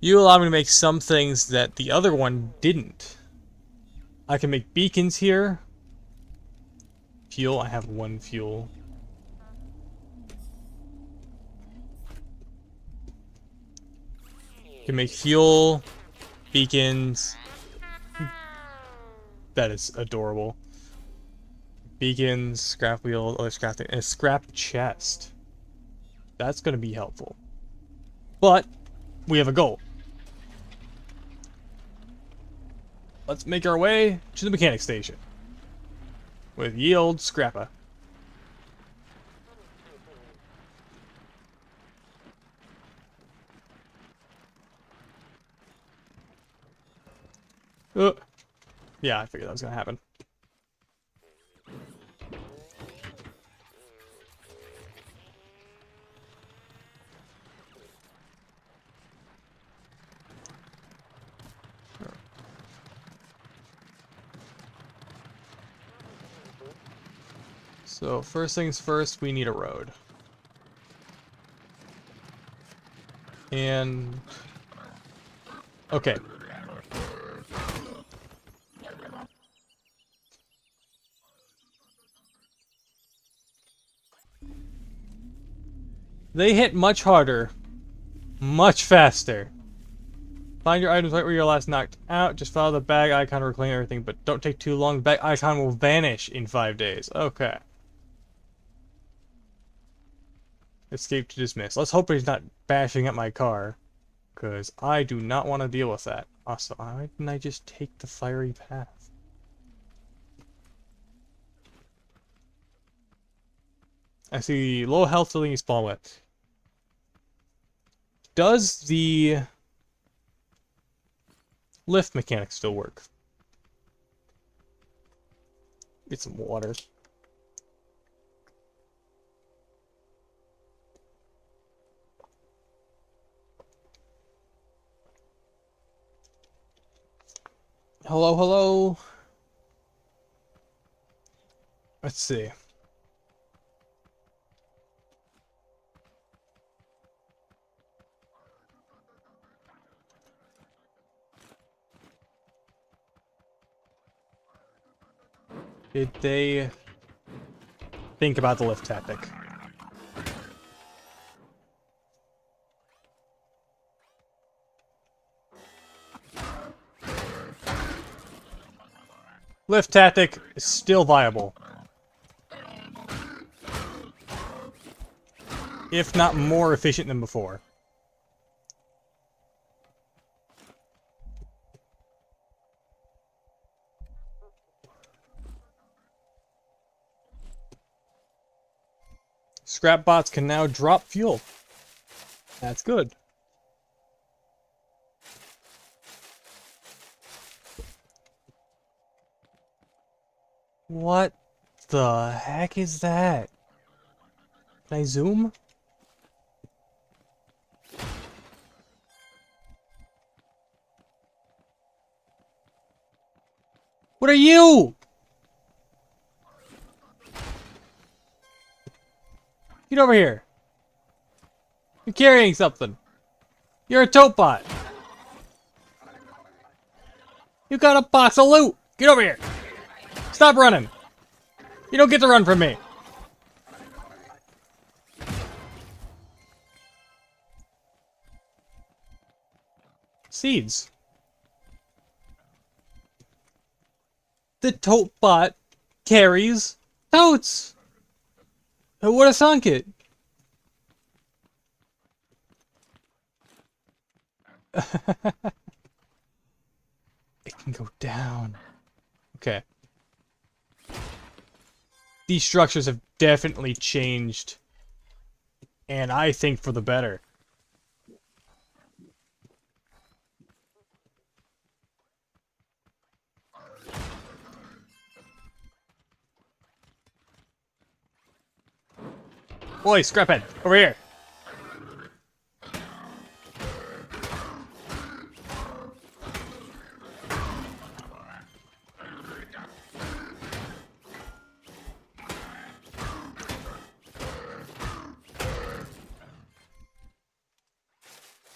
You allow me to make some things that the other one didn't. I can make beacons here. Fuel, I have one fuel. You can make fuel, beacons. That is adorable. Beacons, scrap wheel, other scrap thing, and a scrap chest. That's going to be helpful. But we have a goal. Let's make our way to the mechanic station with ye old Scrappa. Yeah, I figured that was gonna happen. So first things first, we need a road. And... okay. They hit much harder. Much faster. Find your items right where you're last knocked out. Just follow the bag icon to reclaim everything, but don't take too long. The bag icon will vanish in 5 days. Okay. Escape to dismiss. Let's hope he's not bashing at my car, because I do not want to deal with that. Also, why didn't I just take the fiery path? I see low health filling you spawn with. Does the lift mechanic still work? Get some water. Hello, hello. Let's see. Did they think about the lift tactic? Lift tactic is still viable. If not more efficient than before. Scrap bots can now drop fuel. That's good. What the heck is that? Can I zoom? What are you? Get over here. You're carrying something. You're a tote bot. You got a box of loot. Get over here. Stop running. You don't get to run from me. Seeds. The tote bot carries totes. Who would have sunk it? It can go down. Okay. These structures have definitely changed. And I think for the better. Boy, Scraphead, over here.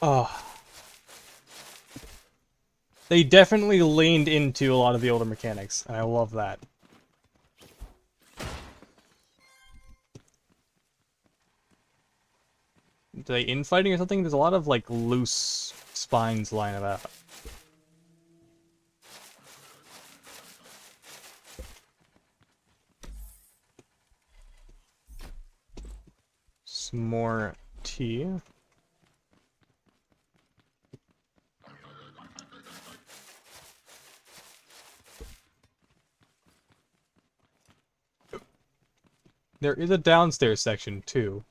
Oh. They definitely leaned into a lot of the older mechanics, and I love that. Are they infighting or something? There's a lot of, like, loose spines lying about. Some more tea. There is a downstairs section, too.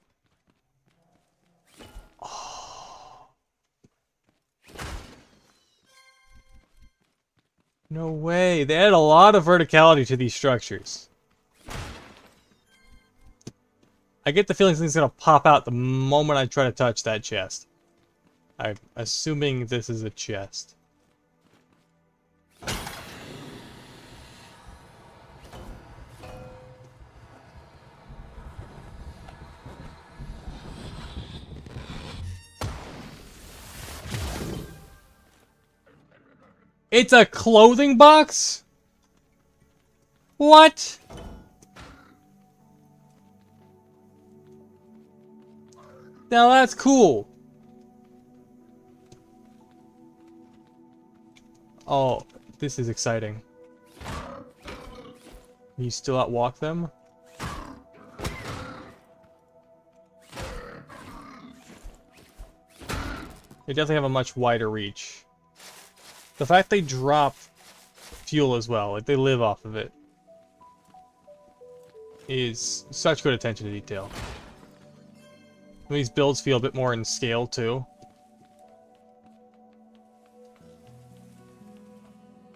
No way. They added a lot of verticality to these structures. I get the feeling something's gonna pop out the moment I try to touch that chest. I'm assuming this is a chest. It's a clothing box? What? Now that's cool. Oh, this is exciting. Can you still outwalk them? They definitely have a much wider reach. The fact they drop fuel as well, like they live off of it, is such good attention to detail. These builds feel a bit more in scale too.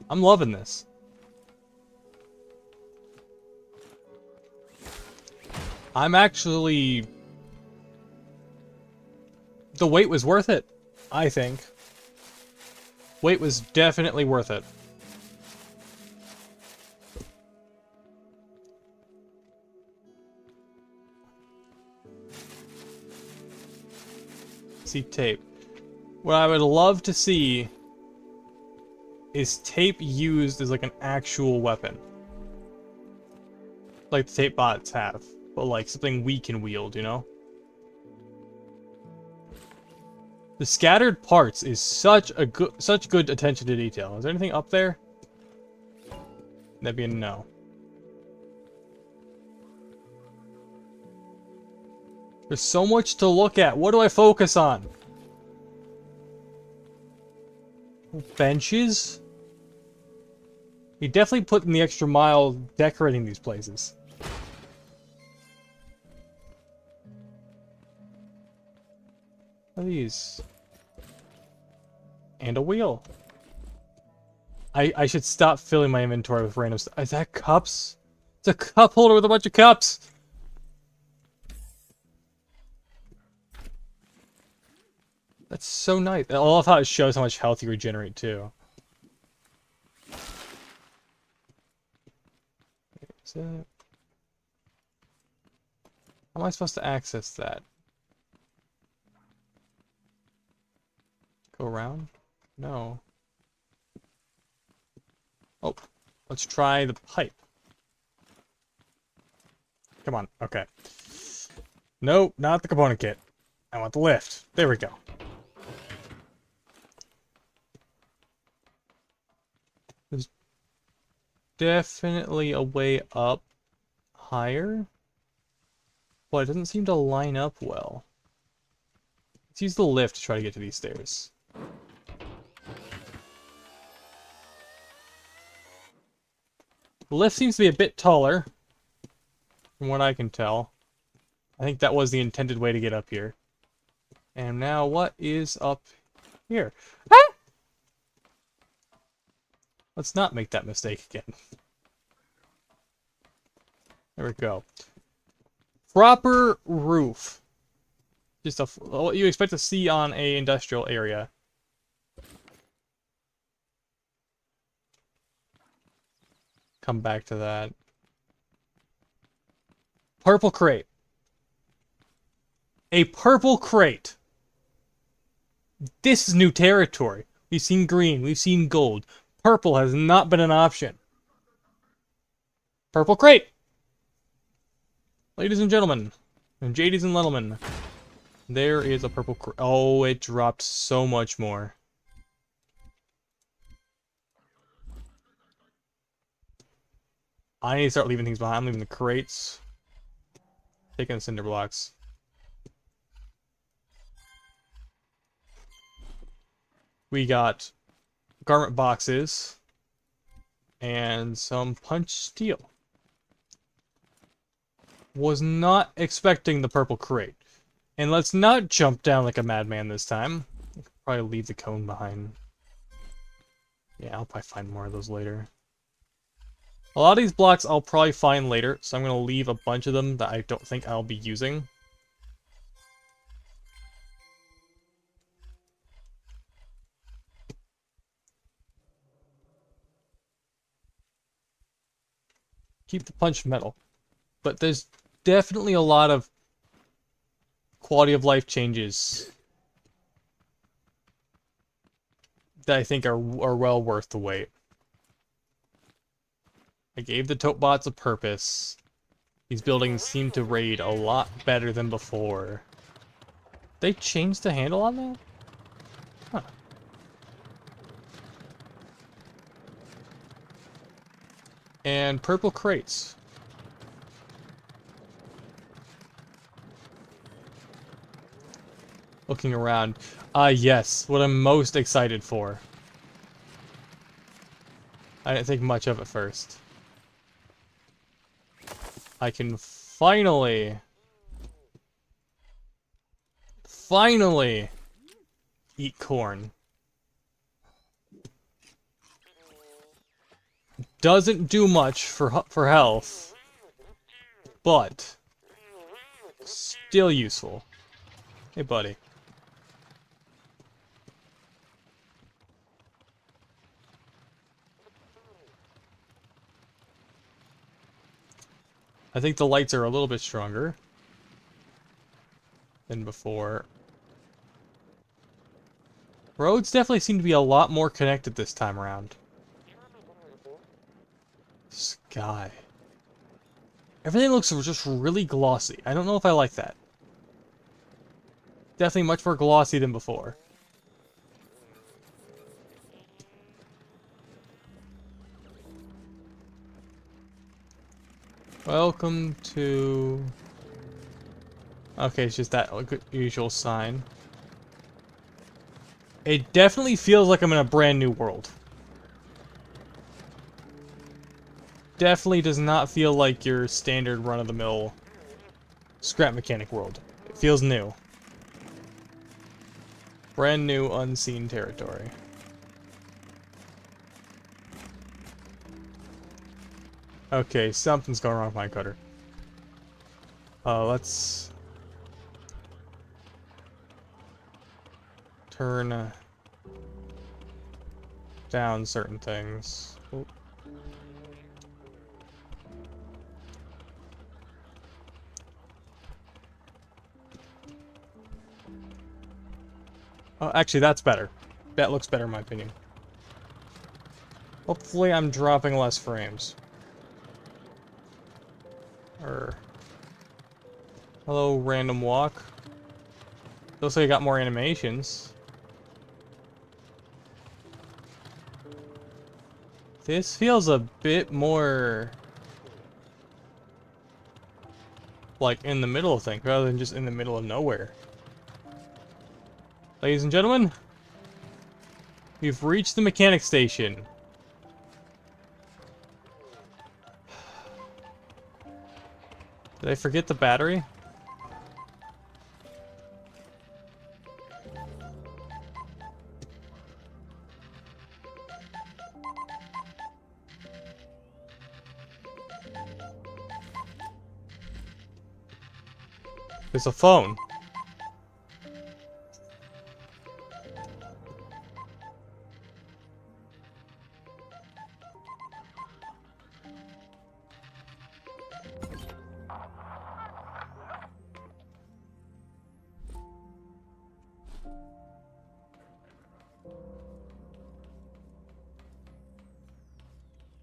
I'm loving this. I'm actually... The wait was worth it, I think. Wait was definitely worth it. See tape. What I would love to see is tape used as like an actual weapon. Like the tape bots have. But like something we can wield, you know? The scattered parts is such good attention to detail. Is there anything up there? That'd be a no. There's so much to look at. What do I focus on? Benches? He definitely put in the extra mile decorating these places. What are these? And a wheel. I should stop filling my inventory with random stuff. Is that cups? It's a cup holder with a bunch of cups! That's so nice. I love how it shows how much health you regenerate too. Is it... How am I supposed to access that? Go around? No. Oh, let's try the pipe. Come on, okay. Nope, not the component kit. I want the lift. There we go. There's definitely a way up higher, but it doesn't seem to line up well. Let's use the lift to try to get to these stairs. The lift seems to be a bit taller, from what I can tell. I think that was the intended way to get up here. And now, what is up here? Ah! Let's not make that mistake again. There we go. Proper roof. Just what you expect to see on a industrial area. Come back to that. Purple crate. A purple crate. This is new territory. We've seen green, we've seen gold. Purple has not been an option. Purple crate. Ladies and gentlemen, and JDs and Littlemen, there is a purple crate. Oh, it dropped so much more. I need to start leaving things behind. I'm leaving the crates. Taking the cinder blocks. We got garment boxes and some punch steel. Was not expecting the purple crate. And let's not jump down like a madman this time. Probably leave the cone behind. Yeah, I'll probably find more of those later. A lot of these blocks I'll probably find later, so I'm going to leave a bunch of them that I don't think I'll be using. Keep the punch metal. But there's definitely a lot of quality of life changes that I think are well worth the wait. I gave the tote bots a purpose. These buildings seem to raid a lot better than before. They changed the handle on that? Huh. And purple crates. Looking around. Yes, what I'm most excited for. I didn't think much of it first. I can finally eat corn. Doesn't do much for health, but still useful. Hey, buddy. I think the lights are a little bit stronger than before. Roads definitely seem to be a lot more connected this time around. Sky. Everything looks just really glossy. I don't know if I like that. Definitely much more glossy than before. Welcome to... Okay, it's just that usual sign. It definitely feels like I'm in a brand new world. Definitely does not feel like your standard run-of-the-mill ScrapMechanic world. It feels new. Brand new, unseen territory. Okay, something's going wrong with my cutter. Let's turn down certain things. Oop. Oh, actually, that's better. That looks better in my opinion. Hopefully I'm dropping less frames. Hello, random walk. Looks like I got more animations. This feels a bit more like in the middle of things rather than just in the middle of nowhere. Ladies and gentlemen, we've reached the mechanic station. Did I forget the battery? There's a phone.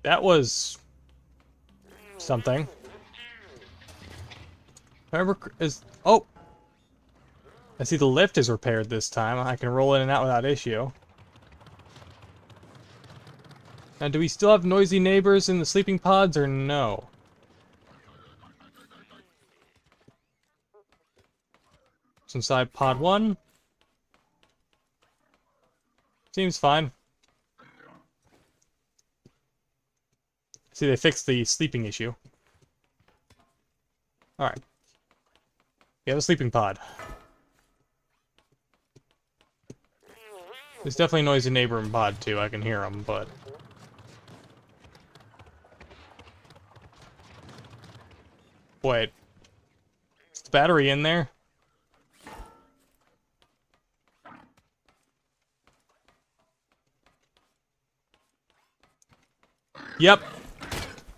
That was something. Whoever is... Oh! I see the lift is repaired this time. I can roll in and out without issue. Now, do we still have noisy neighbors in the sleeping pods or no? It's inside pod 1. Seems fine. See, they fixed the sleeping issue. Alright. We have a sleeping pod. There's definitely a noisy neighbor in pod 2. I can hear them, but... Wait. Is the battery in there? Yep.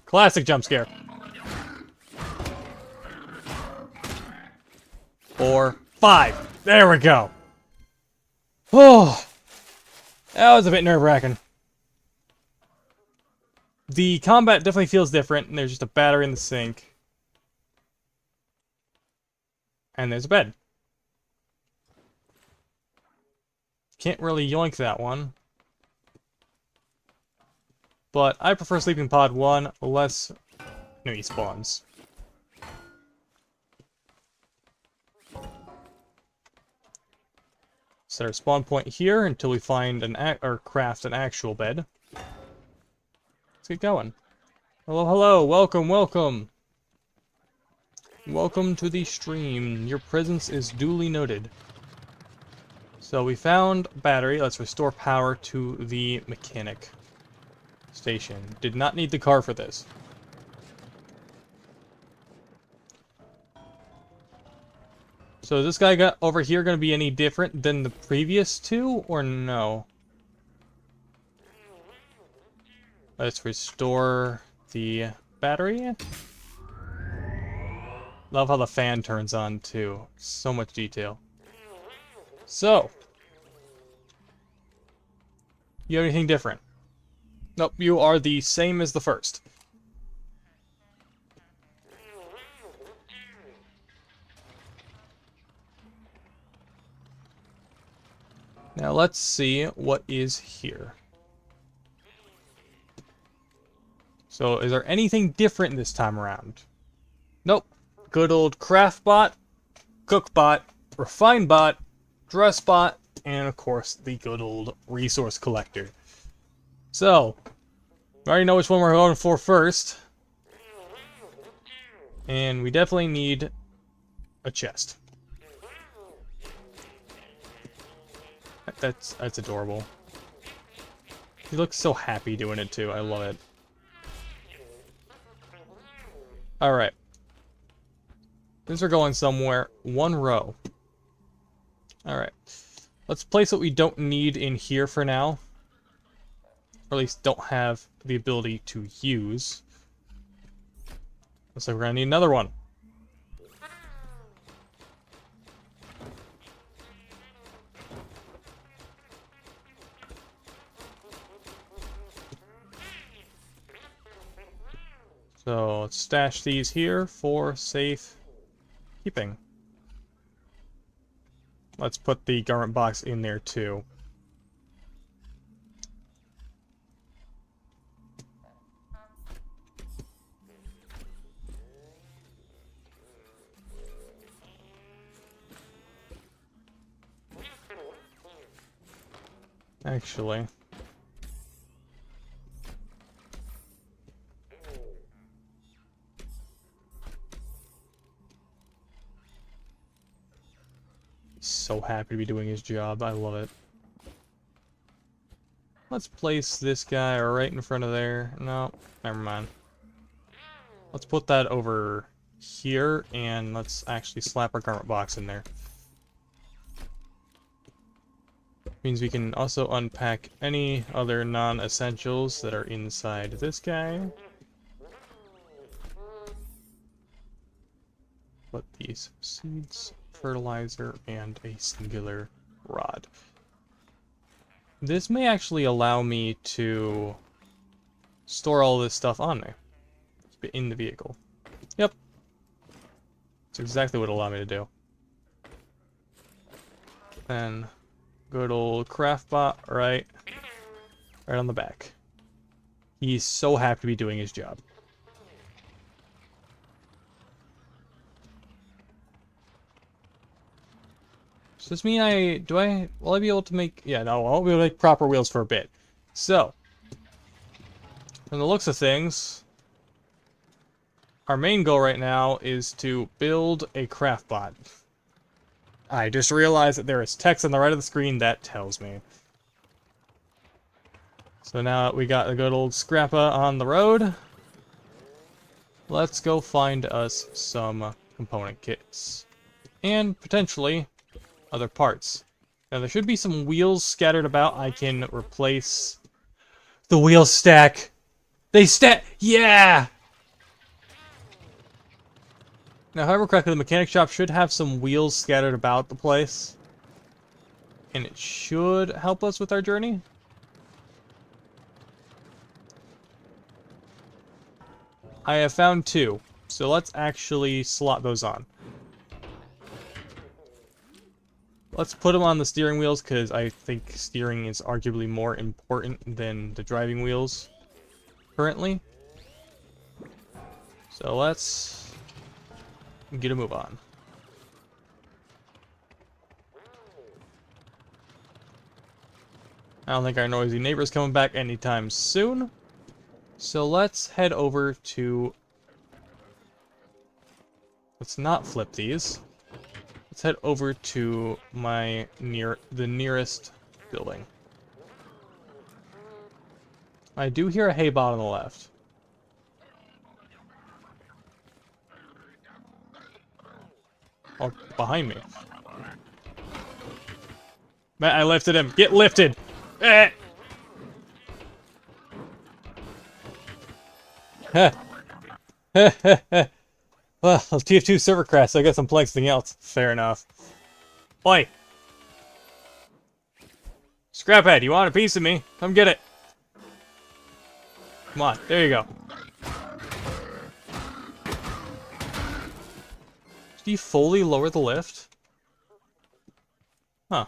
Classic jump scare. 4, 5. There we go. Oh. That was a bit nerve-wracking. The combat definitely feels different, and there's just a battery in the sink. And there's a bed. Can't really yoink that one. But I prefer sleeping pod 1, less enemy spawns. Set our spawn point here until we find or craft an actual bed. Let's get going. Hello, hello, welcome, welcome. Welcome to the stream. Your presence is duly noted. So we found battery. Let's restore power to the mechanic station. Did not need the car for this. So is this guy over here going to be any different than the previous two, or no? Let's restore the battery. Love how the fan turns on too. So much detail. So, you have anything different? Nope, you are the same as the first. Now let's see what is here. So, is there anything different this time around? Nope. Good old craft bot, cook bot, refine bot, dress bot, and of course the good old resource collector. So, we already know which one we're going for first. And we definitely need a chest. That's adorable. He looks so happy doing it too. I love it. Alright. Since we're going somewhere, one row. Alright. Let's place what we don't need in here for now. Or at least don't have the ability to use. Looks like we're gonna need another one. So let's stash these here for safe keeping. Let's put the garment box in there too. Actually, he's so happy to be doing his job. I love it. Let's place this guy right in front of there. No, never mind. Let's put that over here, and let's actually slap our garment box in there. Means we can also unpack any other non-essentials that are inside this guy. Put these seeds, fertilizer, and a singular rod. This may actually allow me to store all this stuff on me. In the vehicle. Yep. That's exactly what it'll allow me to do. Then good old craft bot right on the back. He's so happy to be doing his job. Does this mean will I be able to make, yeah, no, I won't be able to make proper wheels for a bit. So, from the looks of things, our main goal right now is to build a craft bot. I just realized that there is text on the right of the screen that tells me. So now we got a good old Scrappa on the road. Let's go find us some component kits. And potentially other parts. Now there should be some wheels scattered about. I can replace the wheel stack. They stack! Yeah! Now, however correctly, the mechanic shop should have some wheels scattered about the place. And it should help us with our journey. I have found 2. So let's actually slot those on. Let's put them on the steering wheels because I think steering is arguably more important than the driving wheels currently. So let's get a move on. I don't think our noisy neighbor's coming back anytime soon. So let's head over to... Let's not flip these. Let's head over to the nearest building. I do hear a hay bot on the left. Oh, behind me. Man, I lifted him. Get lifted! Eh! Well, TF2 server crash, so I guess I'm playing something else. Fair enough. Oi! Scraphead, you want a piece of me? Come get it. Come on, there you go. Did you fully lower the lift? Huh.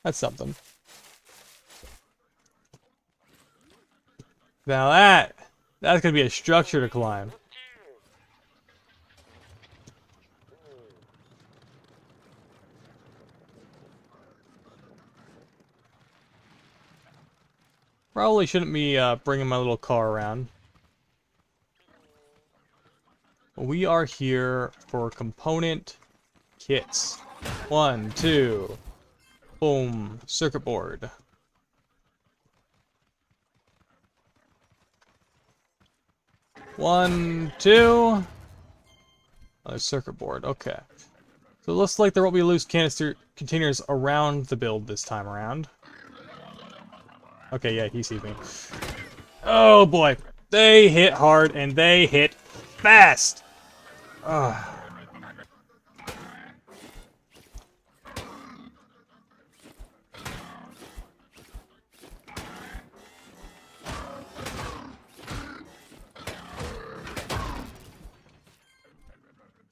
That's something. Now that's gonna be a structure to climb. Probably shouldn't be bringing my little car around. We are here for component kits. 1, 2. Boom. Circuit board. One, 2. Circuit board. Okay. So it looks like there will be loose canister containers around the build this time around. Okay, yeah, he sees me. Oh boy. They hit hard and they hit fast. Ugh.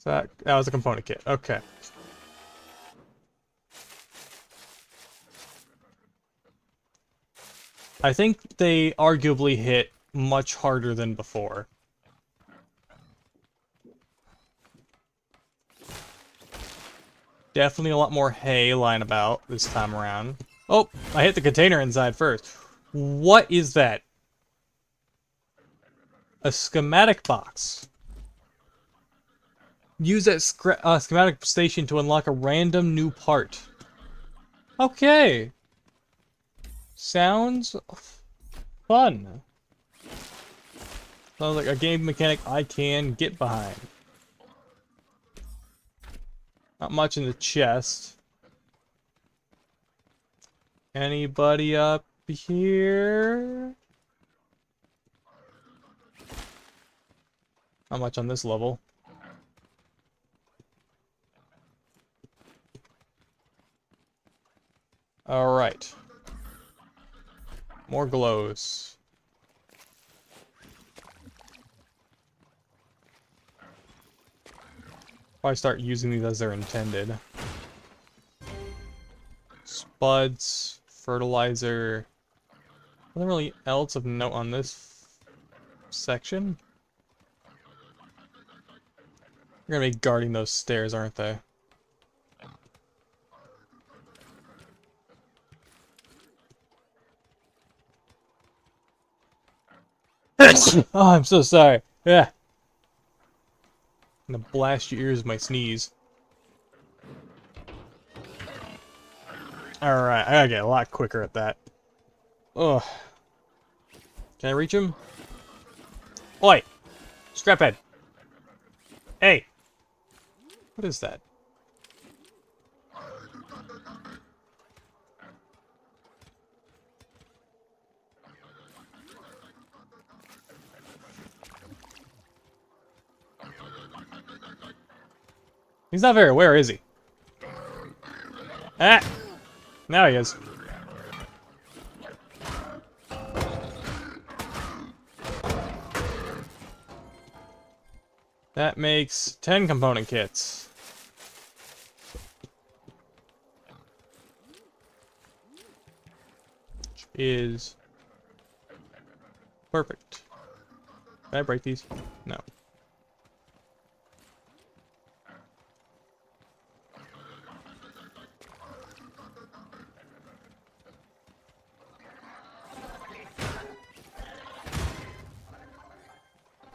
That was a component kit. Okay. I think they arguably hit much harder than before. Definitely a lot more hay lying about this time around. Oh, I hit the container inside first. What is that? A schematic box. Use that schematic station to unlock a random new part. Okay. Sounds fun. Sounds like a game mechanic I can get behind. Not much in the chest. Anybody up here? Not much on this level. Alright. More glows. Probably start using these as they're intended. Spuds, fertilizer. Nothing really else of note on this section. They're gonna be guarding those stairs, aren't they? Oh, I'm so sorry. Yeah. I'm gonna blast your ears with my sneeze. Alright, I gotta get a lot quicker at that. Ugh. Can I reach him? Oi! Scraphead! Hey! What is that? He's not very aware, is he? Ah! Now he is. That makes 10 component kits. Which is perfect. Can I break these? No.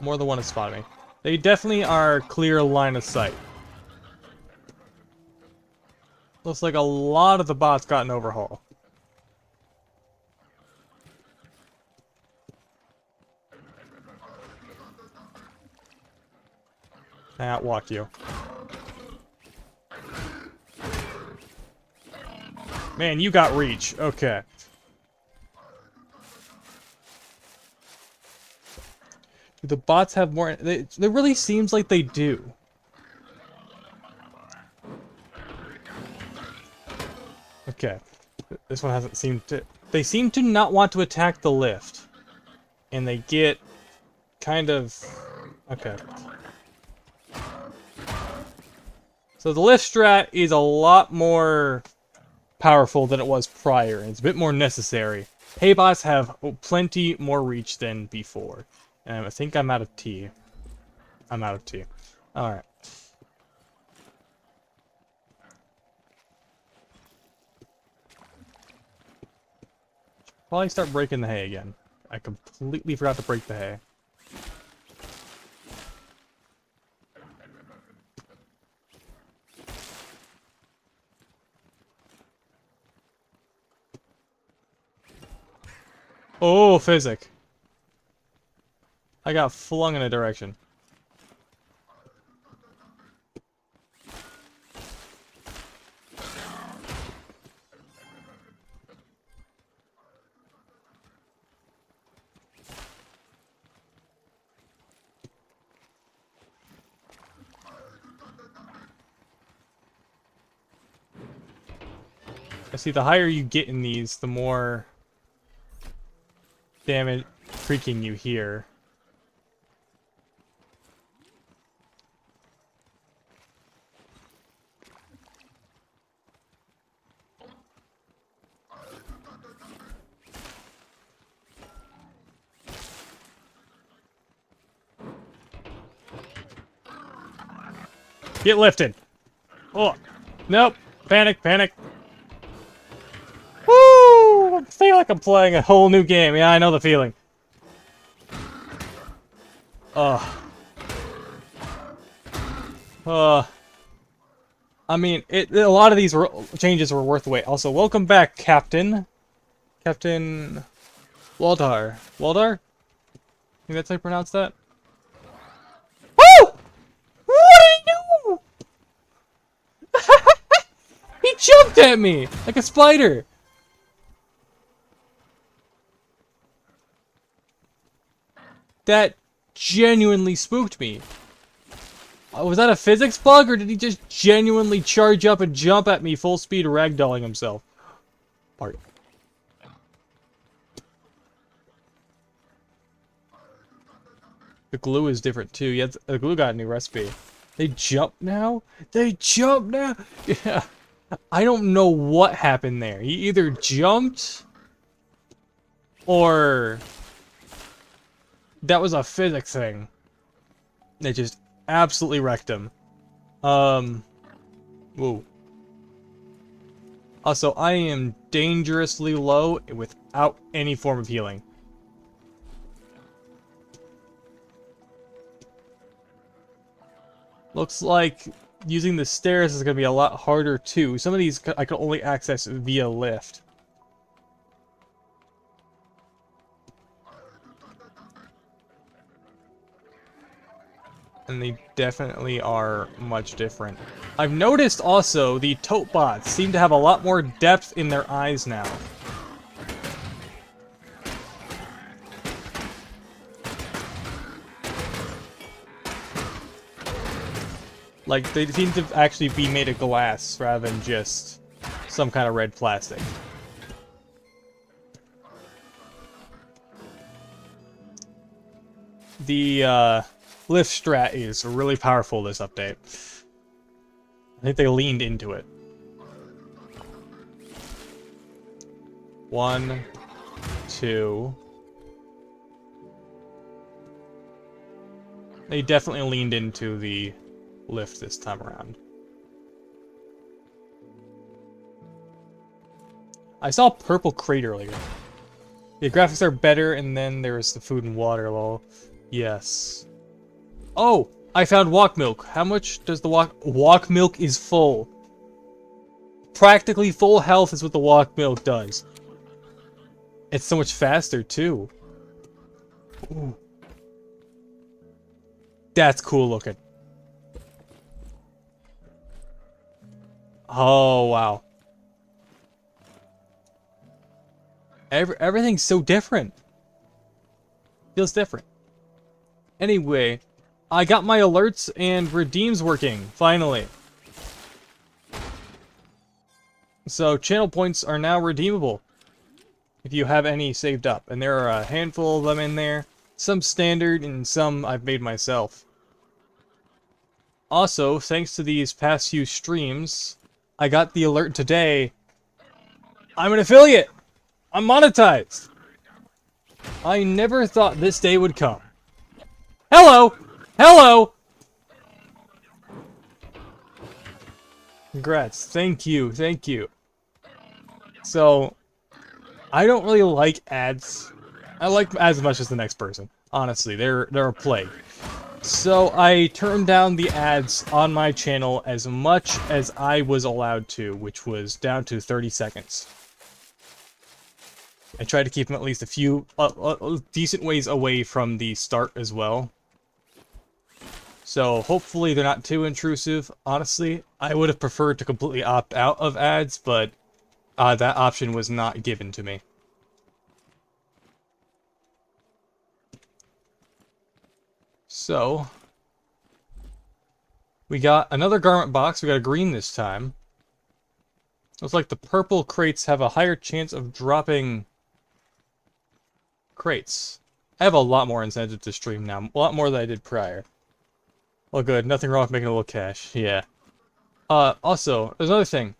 More than one has spotted me. They definitely are clear line of sight. Looks like a lot of the bots got an overhaul. Outwalk you. Man, you got reach. Okay. Do the bots have more? It really seems like they do. Okay. This one hasn't seemed to... They seem to not want to attack the lift. And they get kind of... Okay. So the lift strat is a lot more powerful than it was prior, and it's a bit more necessary. Hay bots have plenty more reach than before. And I think I'm out of tea. I'm out of tea. Alright. Probably start breaking the hay again. I completely forgot to break the hay. Oh, physic. I got flung in a direction. I see the higher you get in these, the more damage freaking you hear. Get lifted. Oh, nope. Panic, panic. Woo! I feel like I'm playing a whole new game. Yeah, I know the feeling. I mean, a lot of these changes were worth the wait. Also, welcome back, Captain. Captain Waldar. Waldar? I think that's how you pronounce that. Woo! What did he do? He jumped at me like a spider. That genuinely spooked me. Was that a physics bug, or did he just genuinely charge up and jump at me full speed ragdolling himself? Part. The glue is different too. Yeah, the glue got a new recipe. They jump now? They jump now? Yeah. I don't know what happened there. He either jumped or that was a physics thing. They just absolutely wrecked him. Whoa. Also, I am dangerously low without any form of healing. Looks like using the stairs is going to be a lot harder too. Some of these I can only access via lift. And they definitely are much different. I've noticed also the tote bots seem to have a lot more depth in their eyes now. Like, they seem to actually be made of glass rather than just some kind of red plastic. The lift strat is really powerful this update. I think they leaned into it. 1, 2. They definitely leaned into the lift this time around. I saw a purple crate earlier. The graphics are better, and then there's the food and water level. Yes. Oh! I found walk milk. How much does the walk milk is full. Practically full health is what the walk milk does. It's so much faster, too. Ooh. That's cool looking. Oh, wow. Everything's so different. Feels different. Anyway, I got my alerts and redeems working, finally. So, channel points are now redeemable. If you have any saved up. And there are a handful of them in there. Some standard and some I've made myself. Also, thanks to these past few streams, I got the alert today. I'm an affiliate! I'm monetized! I never thought this day would come. Hello! Hello! Congrats. Thank you. Thank you. So, I don't really like ads. I like ads as much as the next person. Honestly, they're a plague. So, I turned down the ads on my channel as much as I was allowed to, which was down to 30 seconds. I tried to keep them at least a few decent ways away from the start as well. So hopefully they're not too intrusive. Honestly, I would have preferred to completely opt out of ads, but that option was not given to me. So, we got another garment box. We got a green this time. Looks like the purple crates have a higher chance of dropping crates. I have a lot more incentive to stream now. A lot more than I did prior. Well, good. Nothing wrong with making a little cash. Yeah. Also, there's another thing.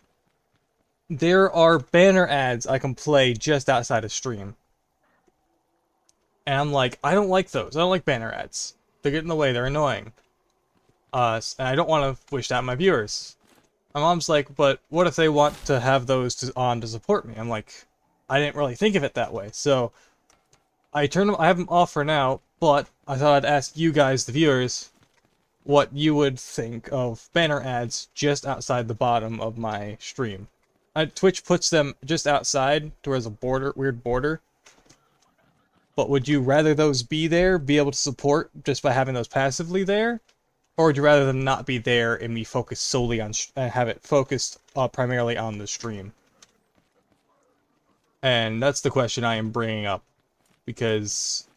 There are banner ads I can play just outside of stream. And I'm like, I don't like those. I don't like banner ads. They get in the way. They're annoying. And I don't want to wish that on my viewers. My mom's like, but what if they want to have those on to support me? I'm like, I didn't really think of it that way. So, I have them off for now, but I thought I'd ask you guys, the viewers, what you would think of banner ads just outside the bottom of my stream. Twitch puts them just outside, towards a weird border. But would you rather those be there, be able to support just by having those passively there? Or would you rather them not be there and me focus solely on, have it focused primarily on the stream? And that's the question I am bringing up. Because,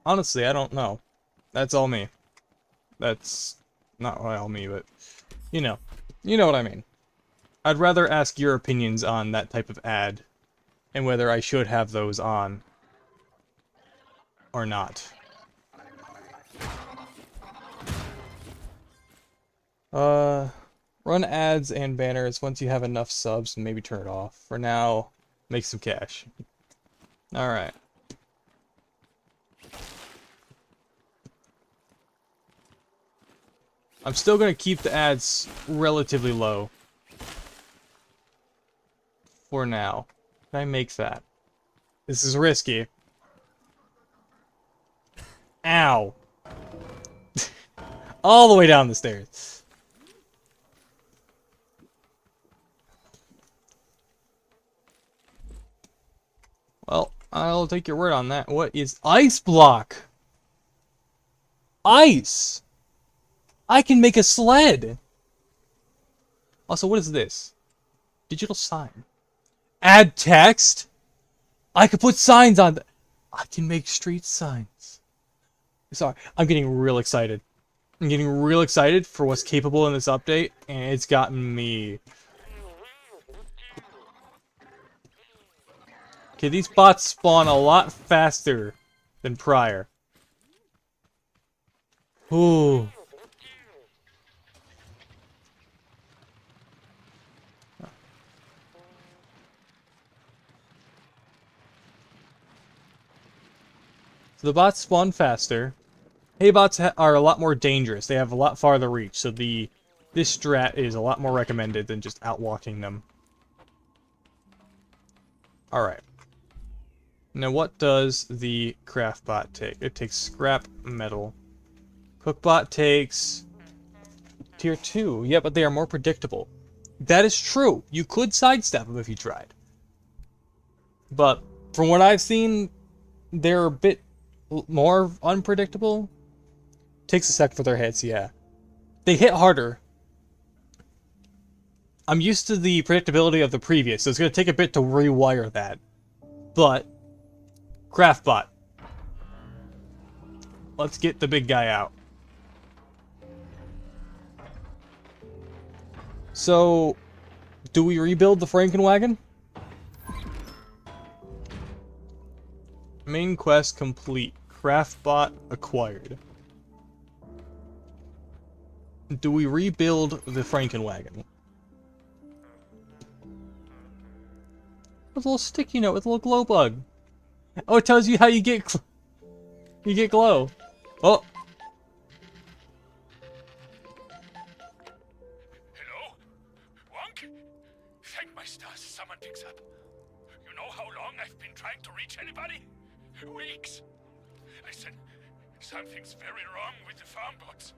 honestly, I don't know. That's all me. That's not all me, but, you know what I mean. I'd rather ask your opinions on that type of ad, and whether I should have those on, or not. Run ads and banners once you have enough subs, and maybe turn it off. For now, make some cash. Alright. I'm still going to keep the ads relatively low. For now. Can I make that? This is risky. Ow. All the way down the stairs. Well, I'll take your word on that. What is ice block? Ice! I can make a sled! Also, what is this? Digital sign. Add text? I could put signs on the... I can make street signs. Sorry, I'm getting real excited. I'm getting real excited for what's capable in this update, and it's gotten me... Okay, these bots spawn a lot faster than prior. Ooh. So the bots spawn faster. Hay bots are a lot more dangerous. They have a lot farther reach, so this strat is a lot more recommended than just outwalking them. Alright. Now what does the craft bot take? It takes scrap metal. Cookbot takes tier 2. Yeah, but they are more predictable. That is true. You could sidestep them if you tried. But from what I've seen, they're a bit more unpredictable. Takes a sec for their hits, yeah. They hit harder. I'm used to the predictability of the previous, so it's going to take a bit to rewire that. But, Craftbot. Let's get the big guy out. So, do we rebuild the Frankenwagon? Main quest complete. Craftbot acquired. Do we rebuild the Frankenwagon? With a little sticky note with a little glow bug. Oh, it tells you how you get glow. Oh. Hello? Wonk? Thank my stars someone picks up. You know how long I've been trying to reach anybody? Weeks. Listen, something's very wrong with the farm bots.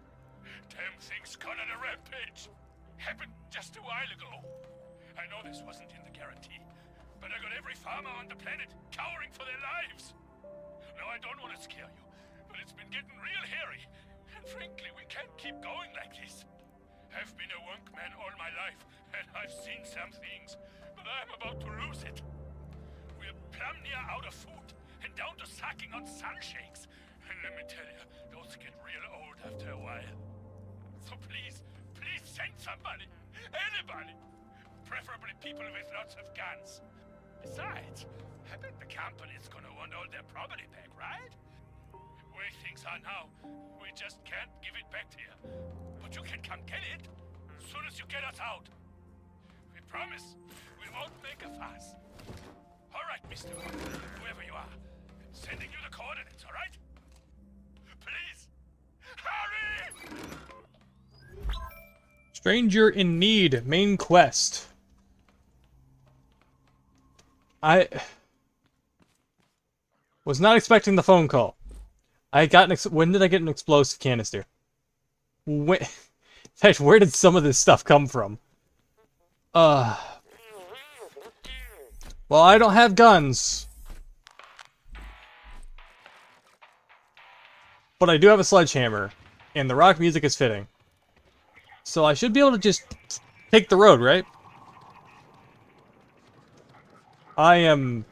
Damn thing's gone on a rampage. Happened just a while ago. I know this wasn't in the guarantee, but I got every farmer on the planet cowering for their lives. No, I don't want to scare you, but it's been getting real hairy. And frankly, we can't keep going like this. I've been a wonk man all my life, and I've seen some things, but I'm about to lose it. We're plumb near out of food, and down to sucking on sunshakes. And let me tell you, those get real old after a while. So please, please send somebody. Anybody. Preferably people with lots of guns. Besides, I bet the company's gonna want all their property back, right? Way things are now, we just can't give it back to you. But you can come get it as soon as you get us out. We promise we won't make a fuss. All right, Mr. Whoever you are, I'm sending you the coordinates, all right? Please, hurry! Stranger in need. Main quest. I was not expecting the phone call. I got when did I get an explosive canister? When, in fact, where did some of this stuff come from? Well, I don't have guns. But I do have a sledgehammer, and the rock music is fitting. So I should be able to just take the road, right? I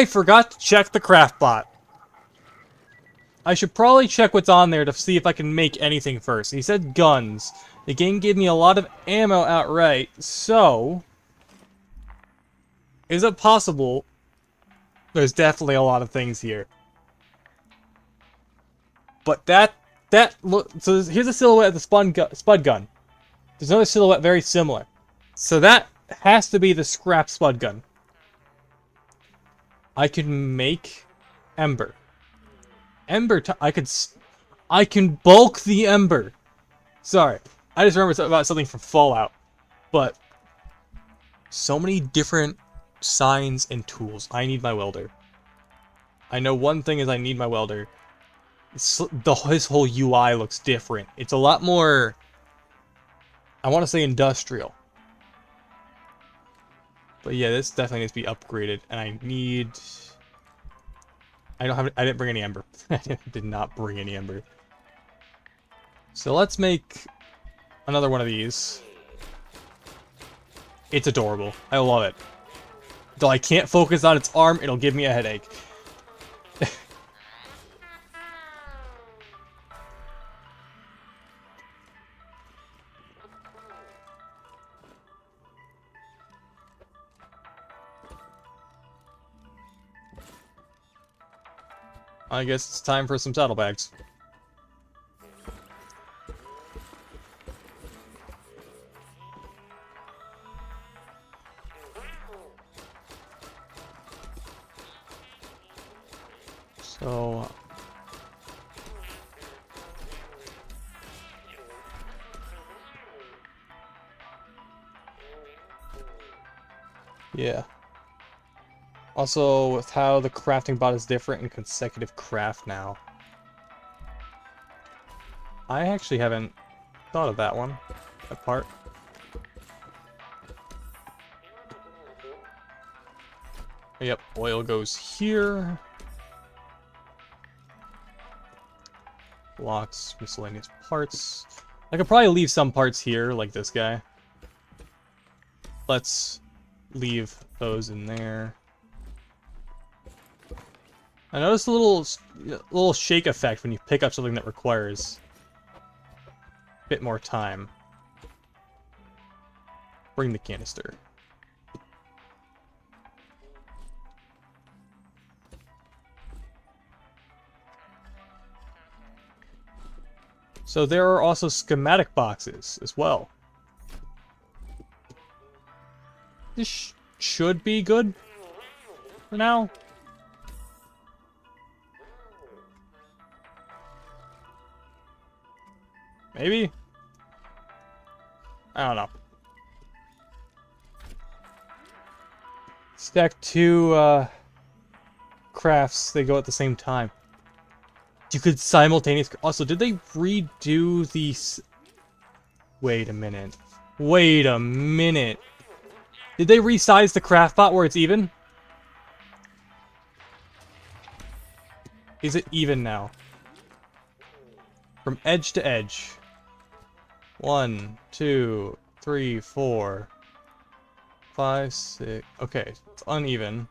forgot to check the craft bot. I should probably check what's on there to see if I can make anything first. He said guns. The game gave me a lot of ammo outright, so... Is it possible? There's definitely a lot of things here. But look, so here's a silhouette of the spud gun. There's another silhouette very similar. So that has to be the scrap spud gun. I can make Ember. I can bulk the Ember. Sorry, I just remembered about something from Fallout. But so many different signs and tools. I need my welder. I know one thing is I need my welder. His whole UI looks different. It's a lot more, I want to say industrial. But yeah, this definitely needs to be upgraded, and I didn't bring any Ember. I did not bring any Ember. So let's make another one of these. It's adorable. I love it. Though I can't focus on its arm, it'll give me a headache. I guess it's time for some saddlebags. So yeah. Also, with how the crafting bot is different in consecutive craft now. I actually haven't thought of that one. That part. Yep, oil goes here. Blocks, miscellaneous parts. I could probably leave some parts here, like this guy. Let's leave those in there. I noticed a little shake effect when you pick up something that requires a bit more time. Bring the canister. So there are also schematic boxes as well. This should be good for now. Maybe? I don't know. Stack two crafts, they go at the same time. You could simultaneously... Also, did they redo these... Wait a minute. Wait a minute. Did they resize the craft bot where it's even? Is it even now? From edge to edge. 1, 2, 3, 4, 5, 6. Okay, it's uneven.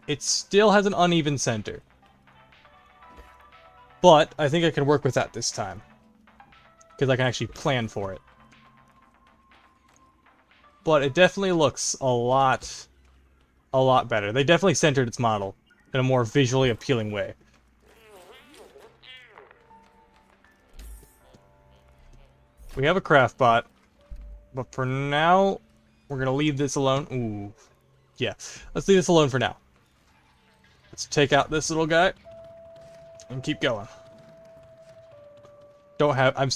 It still has an uneven center. But I think I can work with that this time. Because I can actually plan for it. But it definitely looks a lot better. They definitely centered its model in a more visually appealing way. We have a craft bot, but for now, we're gonna leave this alone. Ooh, yeah, let's leave this alone for now. Let's take out this little guy and keep going. I'm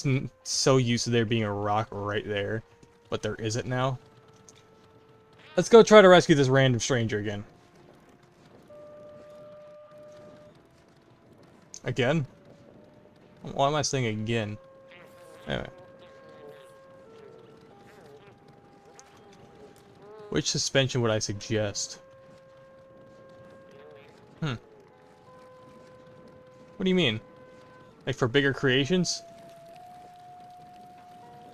so used to there being a rock right there, but there isn't now. Let's go try to rescue this random stranger again. Again? Why am I saying again? Anyway. Which suspension would I suggest? What do you mean? Like for bigger creations?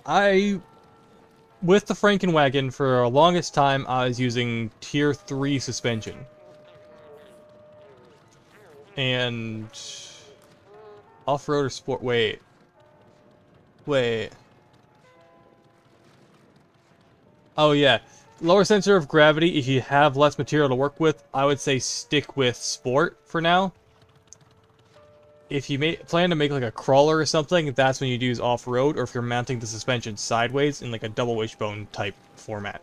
With the Frankenwagon, for the longest time, I was using Tier 3 suspension. And... Off-road or sport... Wait. Oh, yeah. Lower center of gravity, if you have less material to work with, I would say stick with sport for now. If you plan to make like a crawler or something, that's when you'd use off-road, or if you're mounting the suspension sideways in like a double wishbone type format.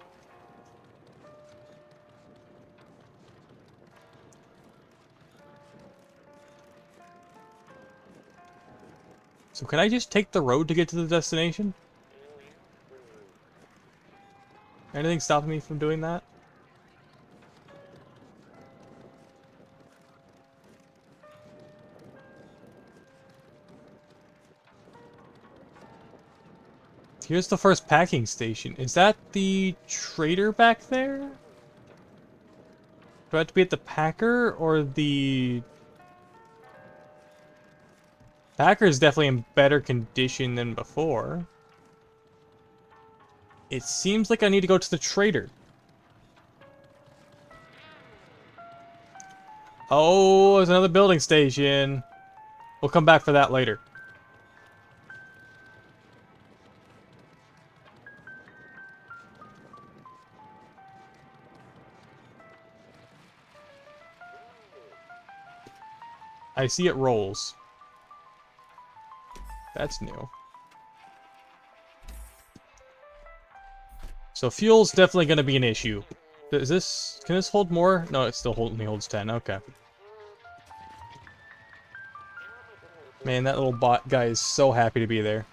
So can I just take the road to get to the destination? Anything stopping me from doing that? Here's the first packing station. Is that the trader back there? Do I have to be at the packer or the... Packer is definitely in better condition than before. It seems like I need to go to the trader. Oh, there's another building station. We'll come back for that later. I see it rolls. That's new. So fuel's definitely going to be an issue Is this... Can this hold more? No, it still only holds 10. Okay. Man, that little bot guy is so happy to be there.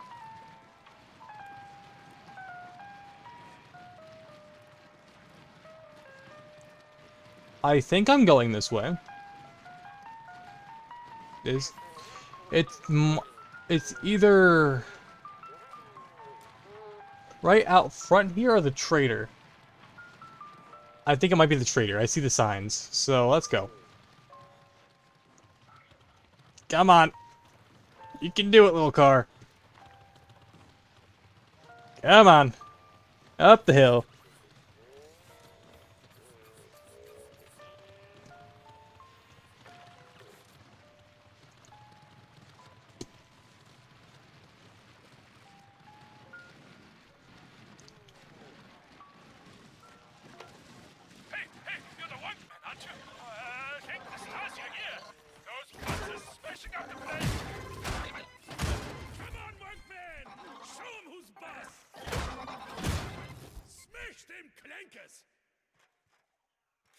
I think I'm going this way. It's either right out front here or the trader. I think it might be the trader. I see the signs. So let's go. Come on. You can do it, little car. Come on. Up the hill. Hey, you're the one man, aren't you? Thank the stars you're here. Those buses are smashing up the place. Come on, Monkman! Show 'em who's boss! Smash them clankers!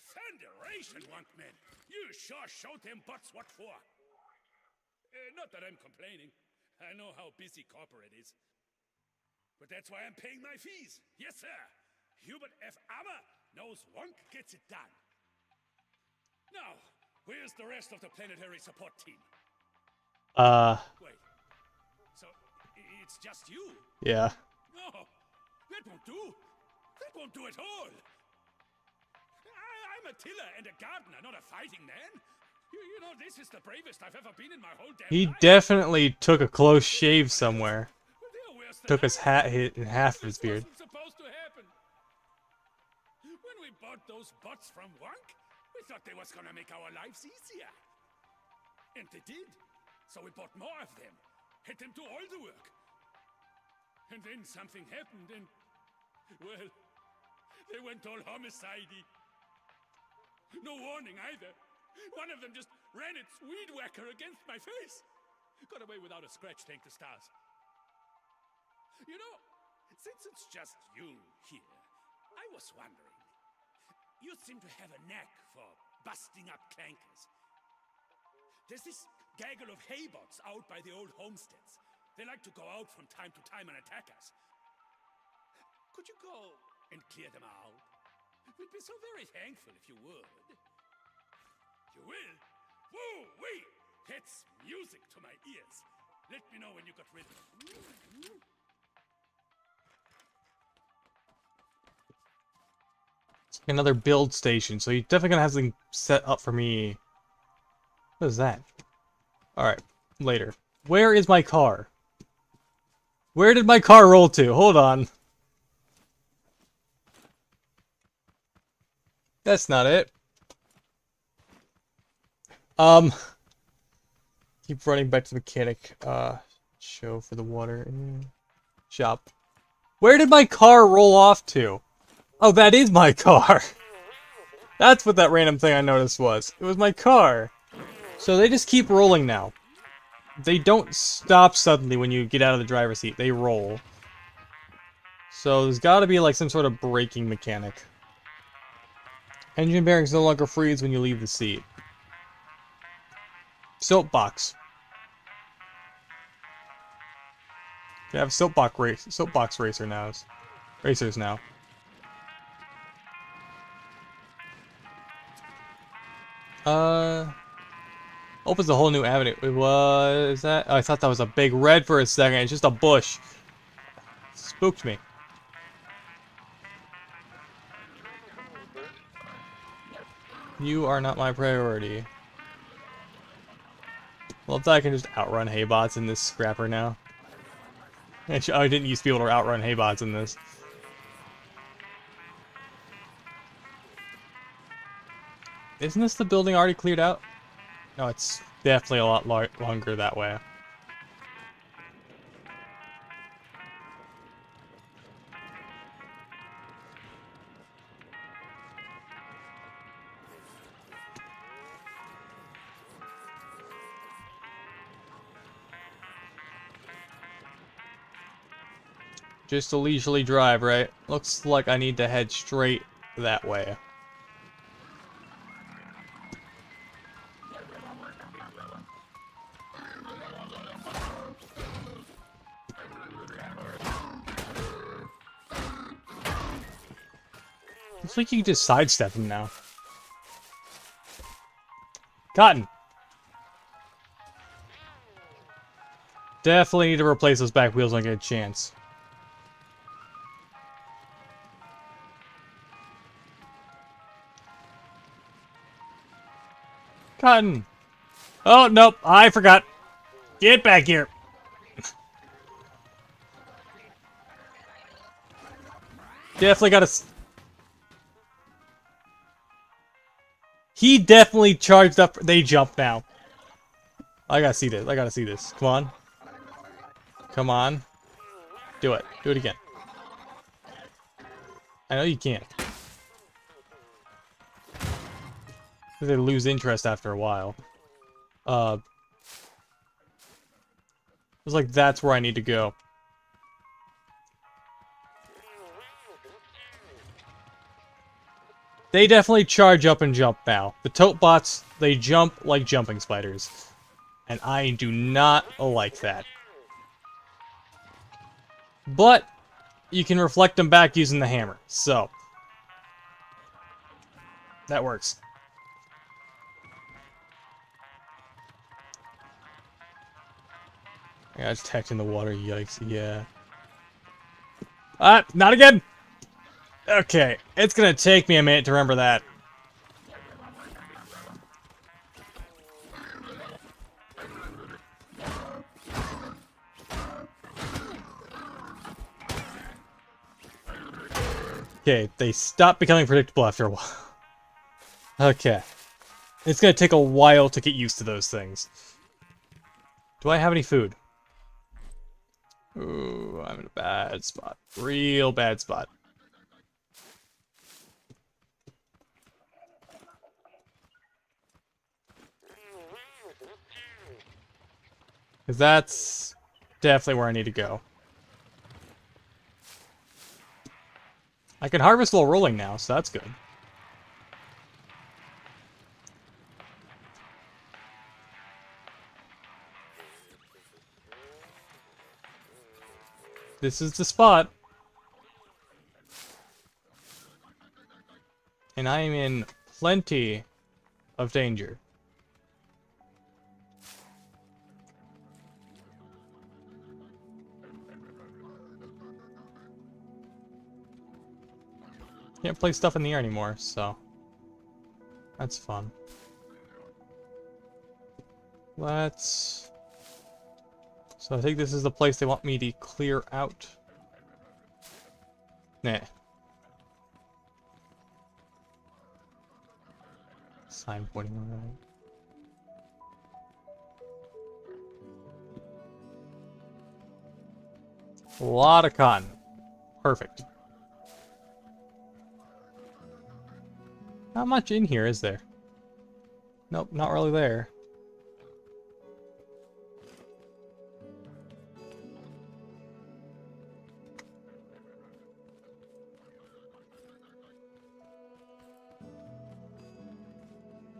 Thunderation, Monkman! You sure showed them butts what for. Not that I'm complaining. I know how busy corporate is. But that's why I'm paying my fees. Yes, sir. Hubert F. Ammer knows Wonk gets it done. Now, where's the rest of the planetary support team? Wait. So, it's just you? Yeah. No, that won't do. That won't do at all. I'm a tiller and a gardener, not a fighting man. You know, this is the bravest I've ever been in my whole damn He life. definitely took a close shave somewhere. They're worse than Took his I hat was. hit in half of his This beard. wasn't supposed to happen. When we bought those bots from Wonk, we thought they was gonna make our lives easier. And they did. So we bought more of them. Had them do all the work. And then something happened and, well, they went all homicide-y. No warning either. One of them just ran its weed whacker against my face. Got away without a scratch, thank the stars. You know, since it's just you here, I was wondering. You seem to have a knack for busting up clankers. There's this gaggle of haybots out by the old homesteads. They like to go out from time to time and attack us. Could you go and clear them out? We'd be so very thankful if you would. You will? Woo-wee! That's music to my ears. Let me know when you got rid of them. It's like another build station, so you're definitely gonna have something set up for me. What is that? Alright, later. Where is my car? Where did my car roll to? Hold on. That's not it. Keep running back to the mechanic. Show for the water. Shop. Where did my car roll off to? Oh, that is my car. That's what that random thing I noticed was. It was my car. So they just keep rolling now. They don't stop suddenly when you get out of the driver's seat. They roll. So there's got to be like some sort of braking mechanic. Engine bearings no longer freeze when you leave the seat. Soapbox. You have soapbox racer now. Racers now. Opens a whole new avenue. What is that? Oh, I thought that was a big red for a second. It's just a bush. Spooked me. You are not my priority. Love that I can just outrun haybots in this scrapper now. Actually, I didn't used to be able to outrun haybots in this. Isn't this the building already cleared out? No, it's definitely a lot longer that way. Just a leisurely drive, right? Looks like I need to head straight that way. Looks like you can just sidestep him now. Cotton! Definitely need to replace those back wheels when I get a chance. Cotton! Oh, nope, I forgot. Get back here! Definitely gotta... He definitely charged up... They jump now. I gotta see this. I gotta see this. Come on. Come on. Do it. Do it again. I know you can't. They lose interest after a while. It's like that's where I need to go. They definitely charge up and jump now. The tote bots, they jump like jumping spiders. And I do not like that. But you can reflect them back using the hammer, so that works. Yeah, it's detecting the water, yikes, yeah. Ah, not again! Okay, it's gonna take me a minute to remember that. Okay, they stop becoming predictable after a while. Okay. It's gonna take a while to get used to those things. Do I have any food? Ooh, I'm in a bad spot. Real bad spot. Because that's definitely where I need to go. I can harvest while rolling now, so that's good. This is the spot. And I am in plenty of danger. Can't place stuff in the air anymore, so that's fun. Let's... So I think this is the place they want me to clear out. Nah. Sign pointing around. A lot of cotton. Perfect. Not much in here, is there? Nope, not really there.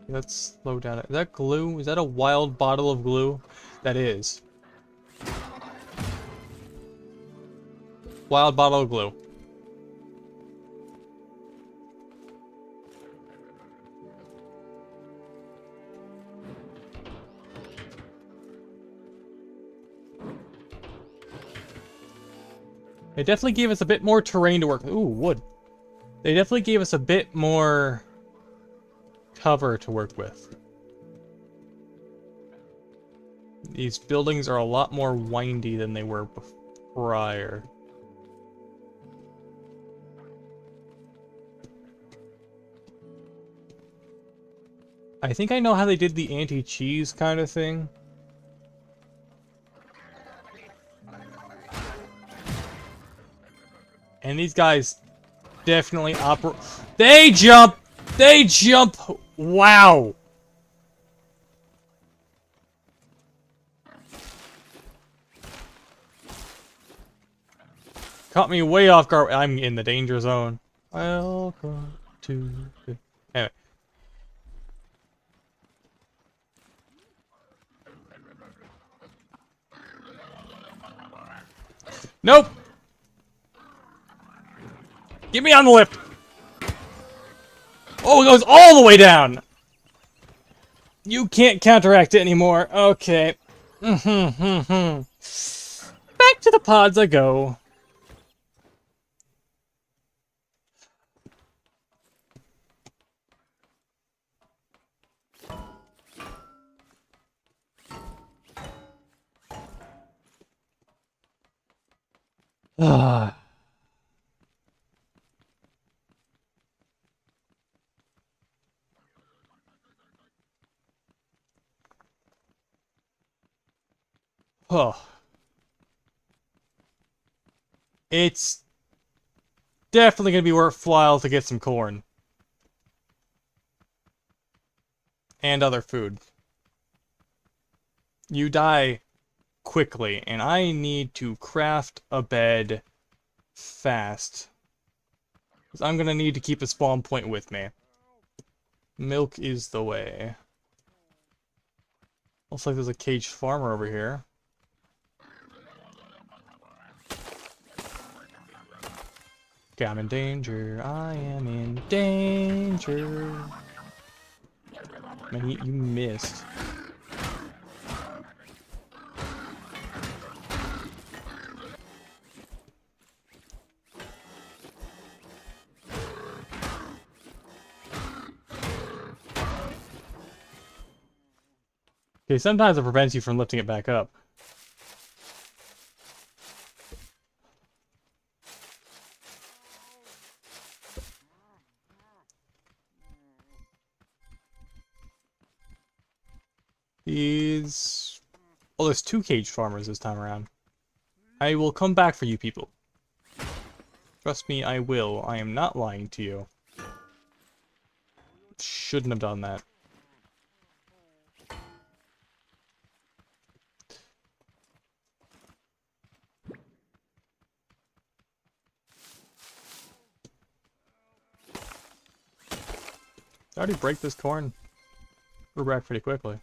Let's slow down. Is that glue? Is that a wild bottle of glue? That is. Wild bottle of glue. They definitely gave us a bit more terrain to work with. Ooh, wood. They definitely gave us a bit more cover to work with. These buildings are a lot more windy than they were prior. I think I know how they did the anti-cheese kind of thing. And these guys definitely operate. They jump! They jump! Wow! Caught me way off guard. I'm in the danger zone. Welcome to the... Anyway. Nope! Get me on the lip! Oh, it goes all the way down! You can't counteract it anymore. Okay. Back to the pods I go. Ah. Oh. It's definitely going to be worthwhile to get some corn. And other food. You die quickly, and I need to craft a bed fast. Because I'm going to need to keep a spawn point with me. Milk is the way. Looks like there's a caged farmer over here. Okay, I'm in danger. I am in danger. Man, you missed. Okay, sometimes it prevents you from lifting it back up. These... Oh, there's 2 caged farmers this time around. I will come back for you people. Trust me, I will. I am not lying to you. Shouldn't have done that. Did I already break this corn? We're back pretty quickly.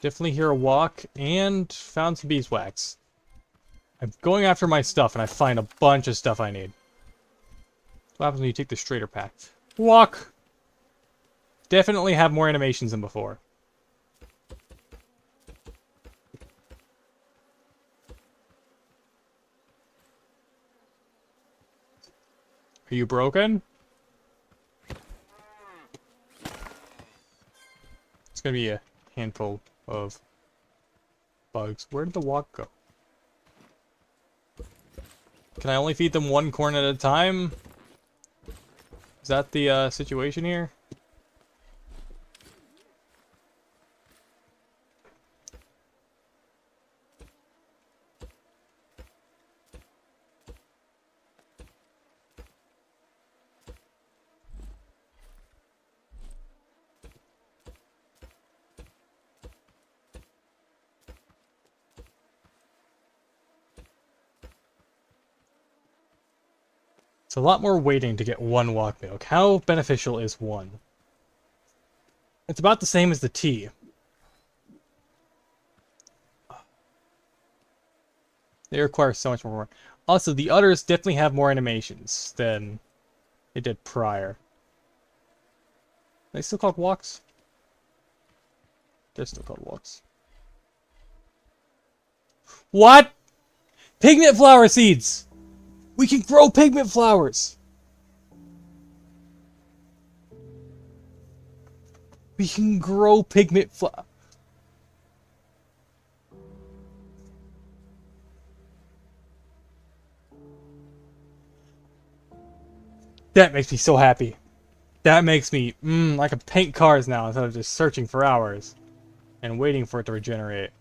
Definitely hear a walk, and found some beeswax. I'm going after my stuff, and I find a bunch of stuff I need. What happens when you take the straighter pack? Walk! Definitely have more animations than before. Are you broken? It's gonna be a handful of bugs. Where did the walk go? Can I only feed them 1 corn at a time? Is that the situation here? It's a lot more waiting to get 1 walk milk. How beneficial is 1? It's about the same as the tea. They require so much more. Also, the udders definitely have more animations than they did prior. Are they still called walks? They're still called walks. What? Pigment flower seeds! We can grow pigment flowers! We can grow pigment flower. That makes me so happy. That makes me, I can paint cars now instead of just searching for hours and waiting for it to regenerate.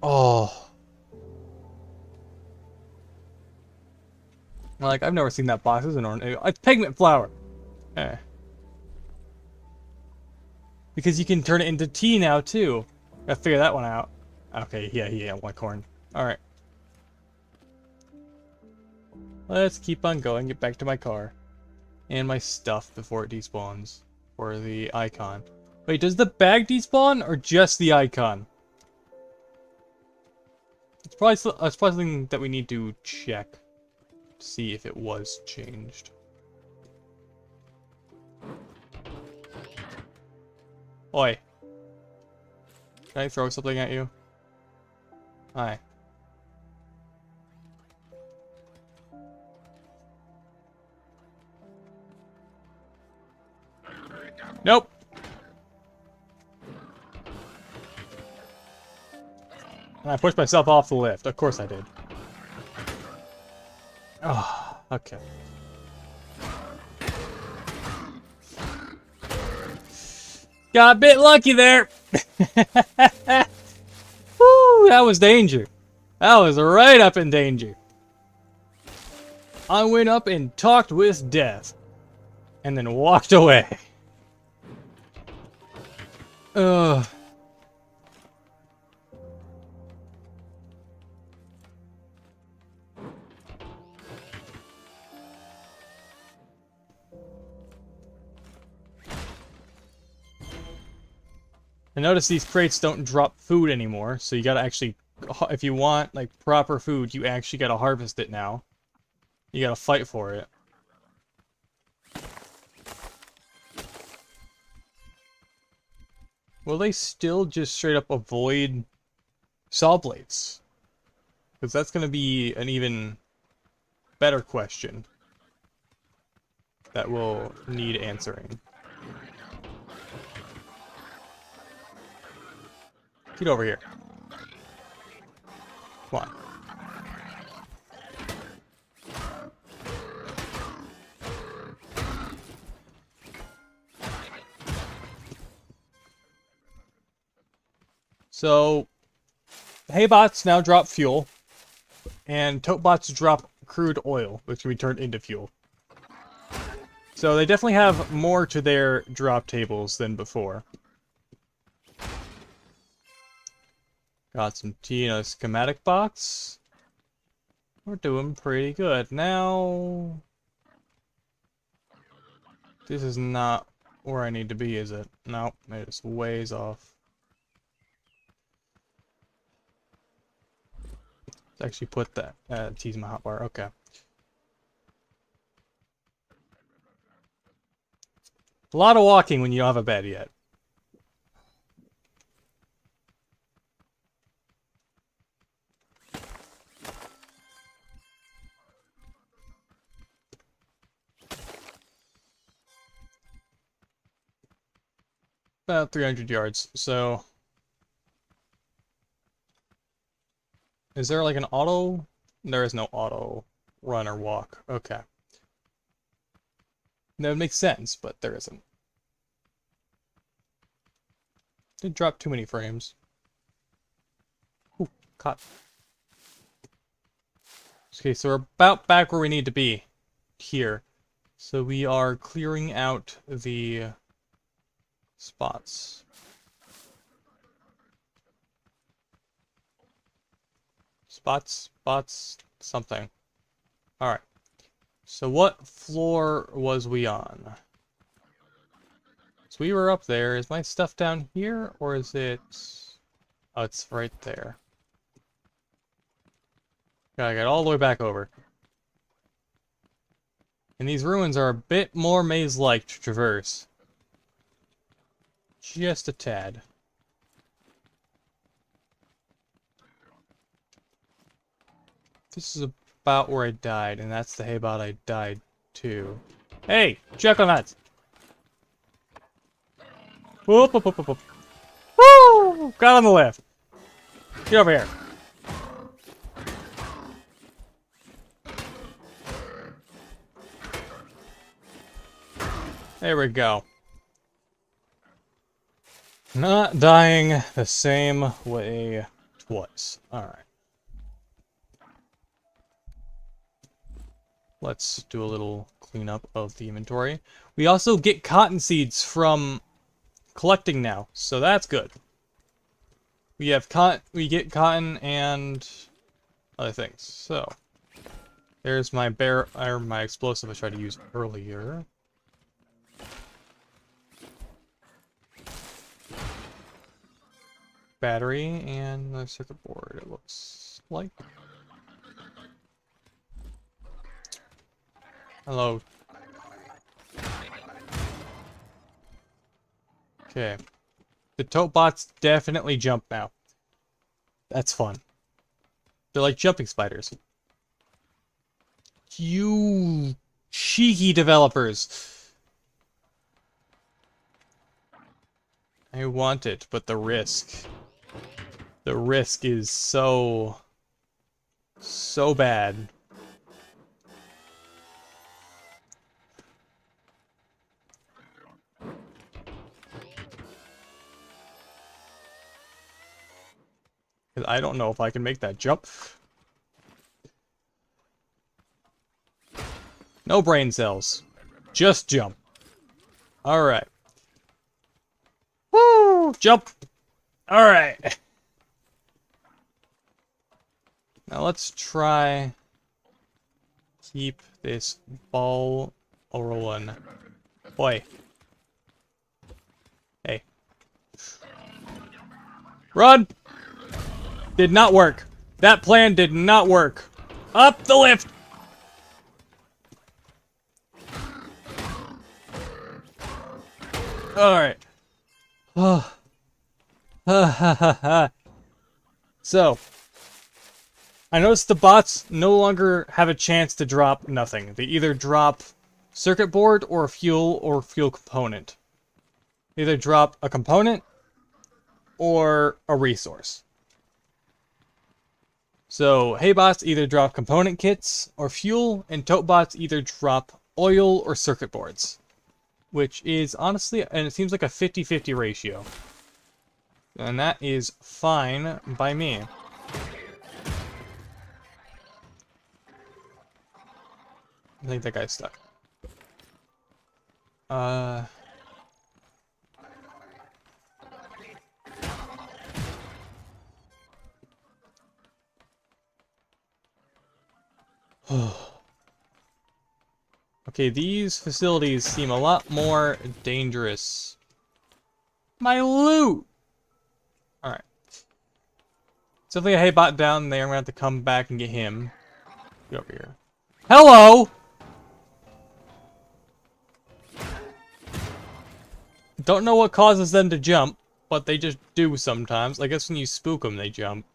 Oh. Like, I've never seen that box. It's an orange. It's pigment flower. Eh. Because you can turn it into tea now, too. Gotta figure that one out. Okay, yeah, 1 corn. Alright. Let's keep on going, get back to my car. And my stuff before it despawns. for the icon. Wait, does the bag despawn or just the icon? It's probably something that we need to check to see if it was changed. Oi. Can I throw something at you? Hi. Nope. And I pushed myself off the lift. Of course I did. Oh, okay. Got a bit lucky there. Woo, that was danger. That was right up in danger. I went up and talked with death. And then walked away. Ugh. I notice these crates don't drop food anymore, so you gotta actually, if you want, like, proper food, you actually gotta harvest it now. You gotta fight for it. Will they still just straight up avoid saw blades? Because that's gonna be an even better question that will need answering. Get over here. Come on. So, haybots now drop fuel, and totebots drop crude oil, which can be turned into fuel. So they definitely have more to their drop tables than before. Got some tea in a schematic box. We're doing pretty good. Now, this is not where I need to be, is it? Nope, it's ways off. Let's actually put that tease in my hotbar. Okay. A lot of walking when you don't have a bed yet. About 300 yards, so... Is there like an auto? There is no auto run or walk. Okay. That would make sense, but there isn't. Did drop too many frames. Ooh, caught. Okay, so we're about back where we need to be. Here. So we are clearing out the spots. Spots, something. Alright. So what floor was we on? So we were up there. Is my stuff down here, or is it... Oh, it's right there. Gotta get all the way back over. And these ruins are a bit more maze-like to traverse. Just a tad. This is about where I died, and that's the haybot I died to. Hey! Check on that! Whoop, whoop, whoop, whoop, whoop. Woo! Got on the left. Get over here. There we go. Not dying the same way twice. Alright. Let's do a little cleanup of the inventory. We also get cotton seeds from collecting now, so that's good. We have we get cotton and other things. So there's my my explosive I tried to use earlier. battery and the circuit board, it looks like. Hello. Okay. The tote bots definitely jump now. That's fun. They're like jumping spiders. You cheeky developers. I want it, but the risk. The risk is so bad. I don't know if I can make that jump. No brain cells. Just jump. Alright. Woo! Jump! Alright. Now let's try... keep this ball rolling. Boy. Hey. Run! Did not work. That plan did not work. Up the lift! Alright. So, I noticed the bots no longer have a chance to drop nothing. They either drop circuit board or fuel component. They either drop a component or a resource. So, hay bots either drop component kits or fuel, and tote bots either drop oil or circuit boards. Which is honestly, and it seems like a 50-50 ratio. And that is fine by me. I think that guy's stuck. Okay, these facilities seem a lot more dangerous. My loot! Alright. Definitely a hay bot down there. I'm gonna have to come back and get him. Get over here. Hello! Don't know what causes them to jump, but they just do sometimes. I guess when you spook them, they jump.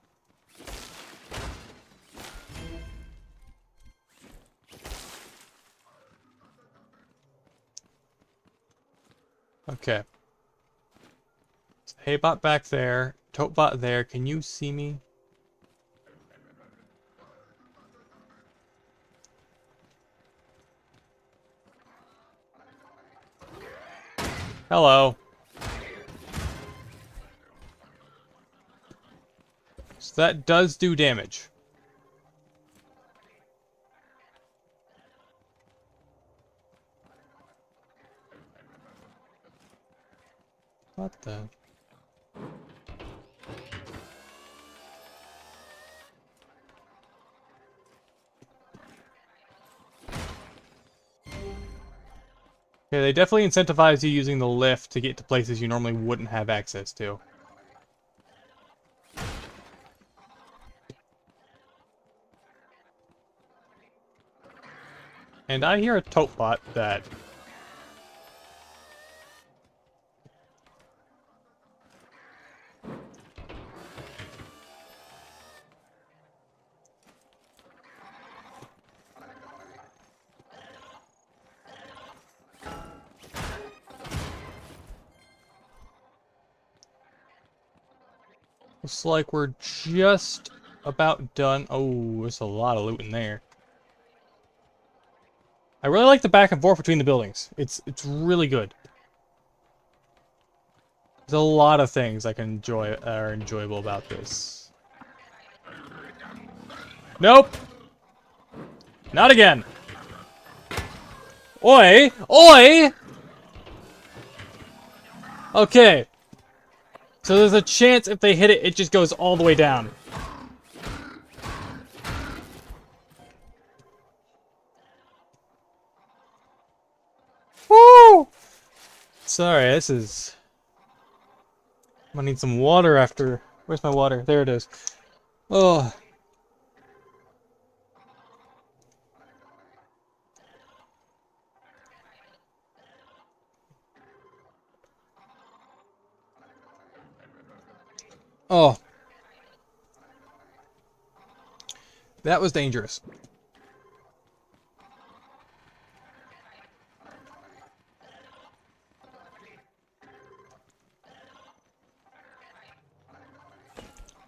Okay. Hey bot back there. Tote bot there. Can you see me? Hello. So that does do damage. What the? Okay, they definitely incentivize you using the lift to get to places you normally wouldn't have access to. And I hear a tote bot that... Looks like we're just about done. Oh, there's a lot of loot in there. I really like the back and forth between the buildings. It's really good. There's a lot of things I can enjoy are enjoyable about this. Nope. Not again. Oi! Oi! Okay. So there's a chance if they hit it, it just goes all the way down. Woo! Sorry, this is... I'm gonna need some water after Where's my water? There it is. Oh. Oh. That was dangerous.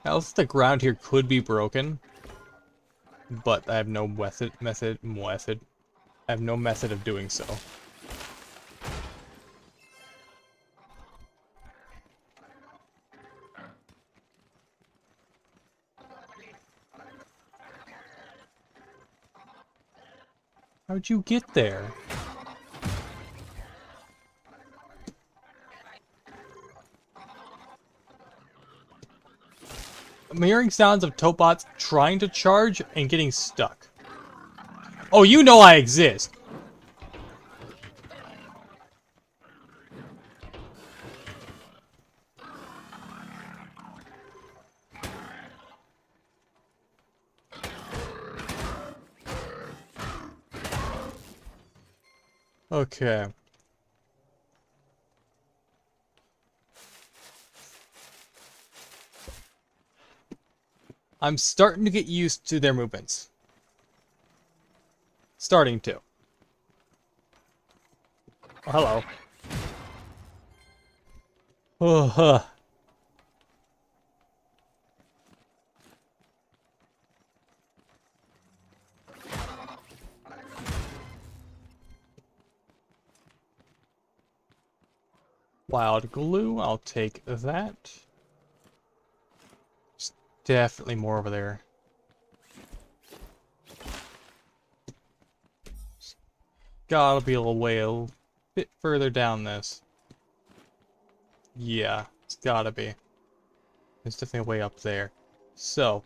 Else the ground here could be broken, but I have no method. I have no method of doing so. How'd you get there? I'm hearing sounds of Topbots trying to charge and getting stuck. Oh, you know I exist! Okay. I'm starting to get used to their movements. Starting to. Oh, hello. Oh, huh. Wild glue, I'll take that. There's definitely more over there. There's gotta be a little way a bit further down this. Yeah, it's gotta be. There's definitely a way up there. So.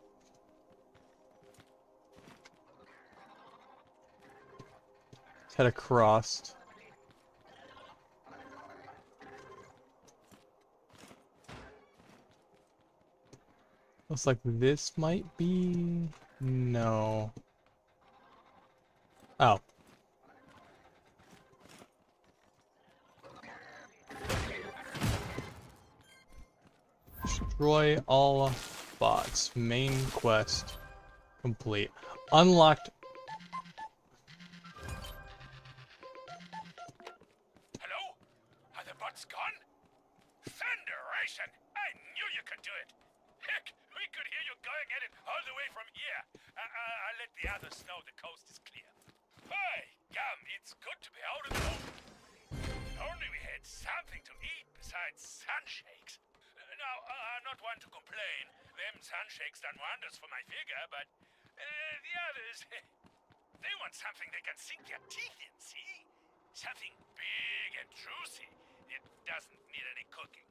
Let's head across. Looks like this might be... No. Oh. Destroy all bots. Main quest complete. Unlocked. Hello? Are the bots gone? Thunderation! I knew you could do it! Heck, we could hear you going at it all the way from here. I'll let the others know the coast is clear. Hey, gum, it's good to be out of the open. Only we had something to eat besides sunshakes. Now, I'm not one to complain. Them sunshakes done wonders for my figure, but the others, they want something they can sink their teeth in, see? Something big and juicy. It doesn't need any cooking.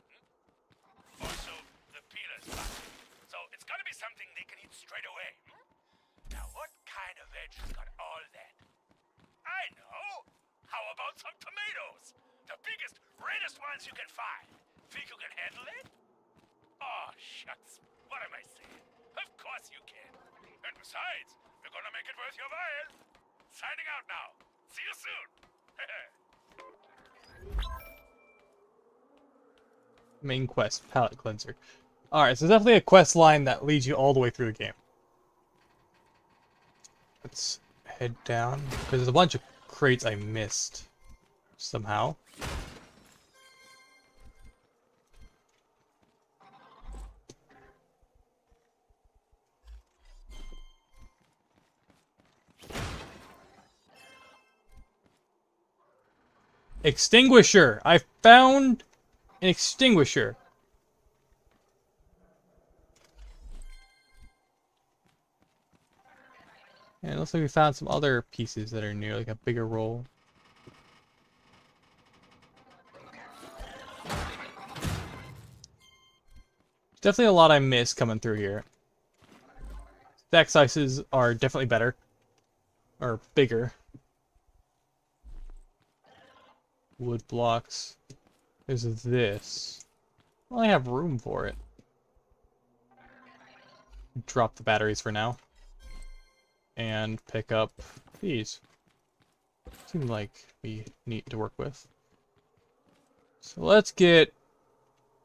Also, the peeler's busted, so it's gotta be something they can eat straight away. Now, what kind of veg has got all that? I know! How about some tomatoes? The biggest, reddest ones you can find. Think you can handle it? Oh, shucks. What am I saying? Of course you can. And besides, we're gonna make it worth your while. Signing out now. See you soon. Main quest, palette cleanser. Alright, so definitely a quest line that leads you all the way through the game. Let's head down, because there's a bunch of crates I missed somehow. Extinguisher! I found an extinguisher. And it looks like we found some other pieces that are new, like a bigger roll. Definitely a lot I missed coming through here. Stack sizes are definitely better. Or bigger. Wood blocks. There's this. Well, I have room for it. drop the batteries for now. And pick up these. Seem like we need to work with. So let's get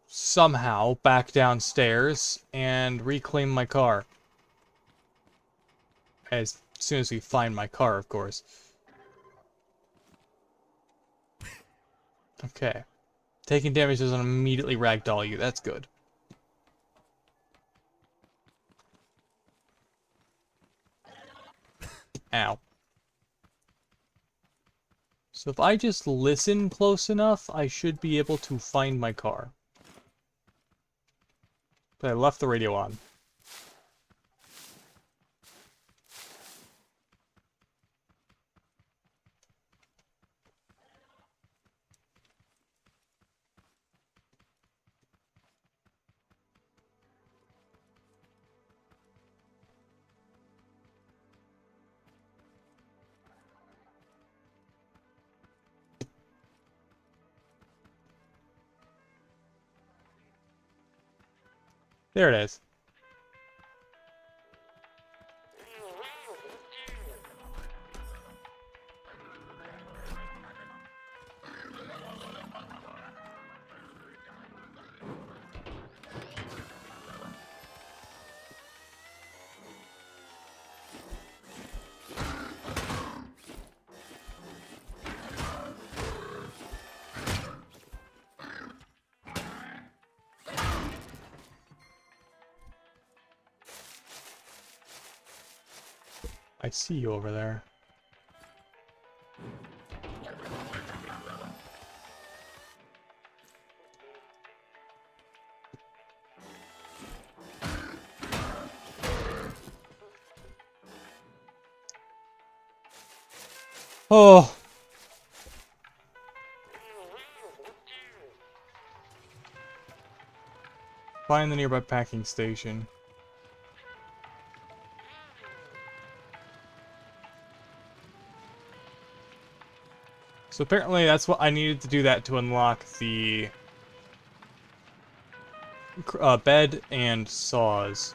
somehow back downstairs and reclaim my car. As soon as we find my car, of course. Okay. Taking damage doesn't immediately ragdoll you. That's good. Ow. So if I just listen close enough, I should be able to find my car. But I left the radio on. There it is. I see you over there. Oh. Find the nearby packing station. So apparently that's what I needed to do that to unlock the bed and saws.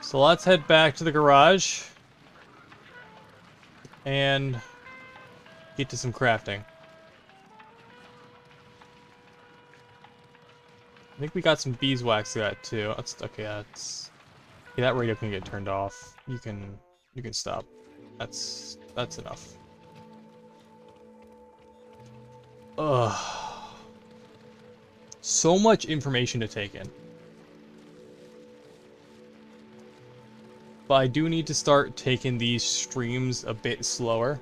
So let's head back to the garage and get to some crafting. I think we got some beeswax to that too. That's okay. That's yeah. That radio can get turned off. You can stop. That's enough. Ugh. So much information to take in. But I do need to start taking these streams a bit slower.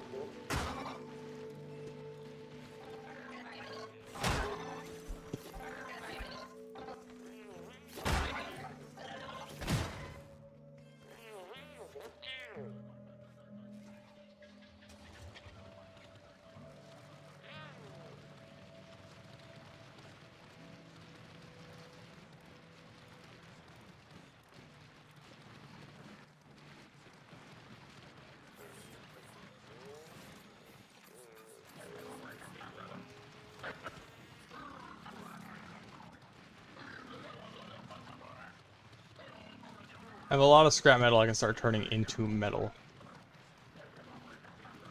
I have a lot of scrap metal I can start turning into metal.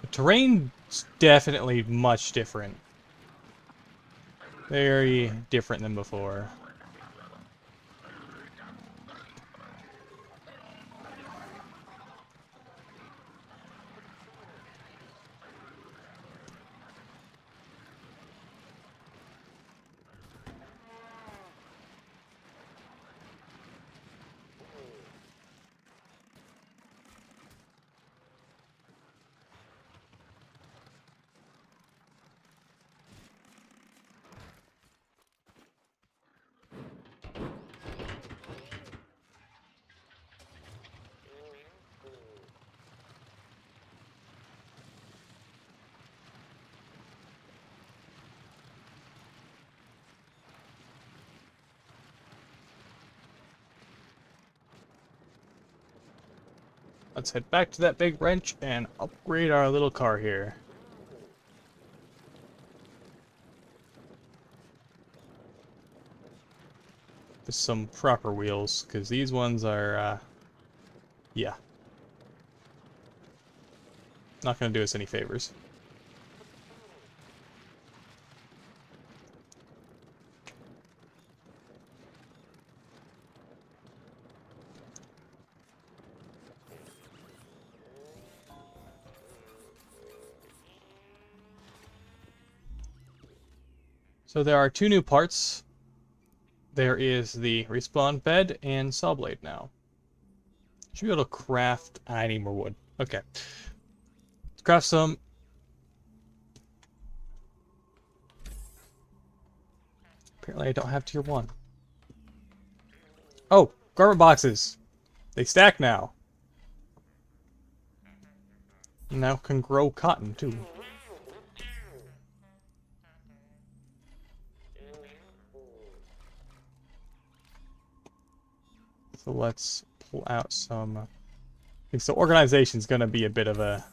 The terrain's definitely much different. Very different than before. Let's head back to that big wrench and upgrade our little car here. with some proper wheels, because these ones are, yeah. Not going to do us any favors. So there are 2 new parts. There is the respawn bed and saw blade now. Should be able to craft... I need more wood. Okay. Let's craft some. Apparently I don't have tier 1. Oh! Garment boxes! They stack now. Now can grow cotton, too. So let's pull out some... So organization's gonna be a bit of a...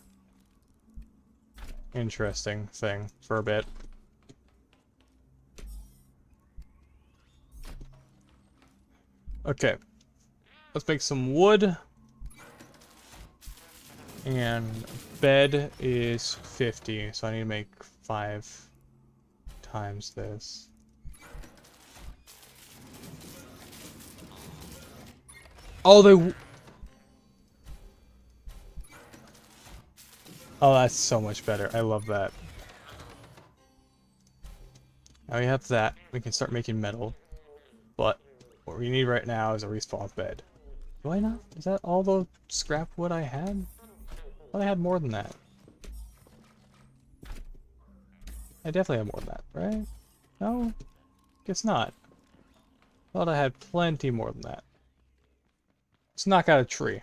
interesting thing for a bit. Okay. Let's make some wood. And bed is 50, so I need to make 5 times this. Oh, oh, that's so much better. I love that. Now we have that. We can start making metal. But what we need right now is a respawn bed. Do I not? Is that all the scrap wood I had? I thought I had more than that. I definitely have more than that, right? No? Guess not. Thought I had plenty more than that. Let's knock out a tree.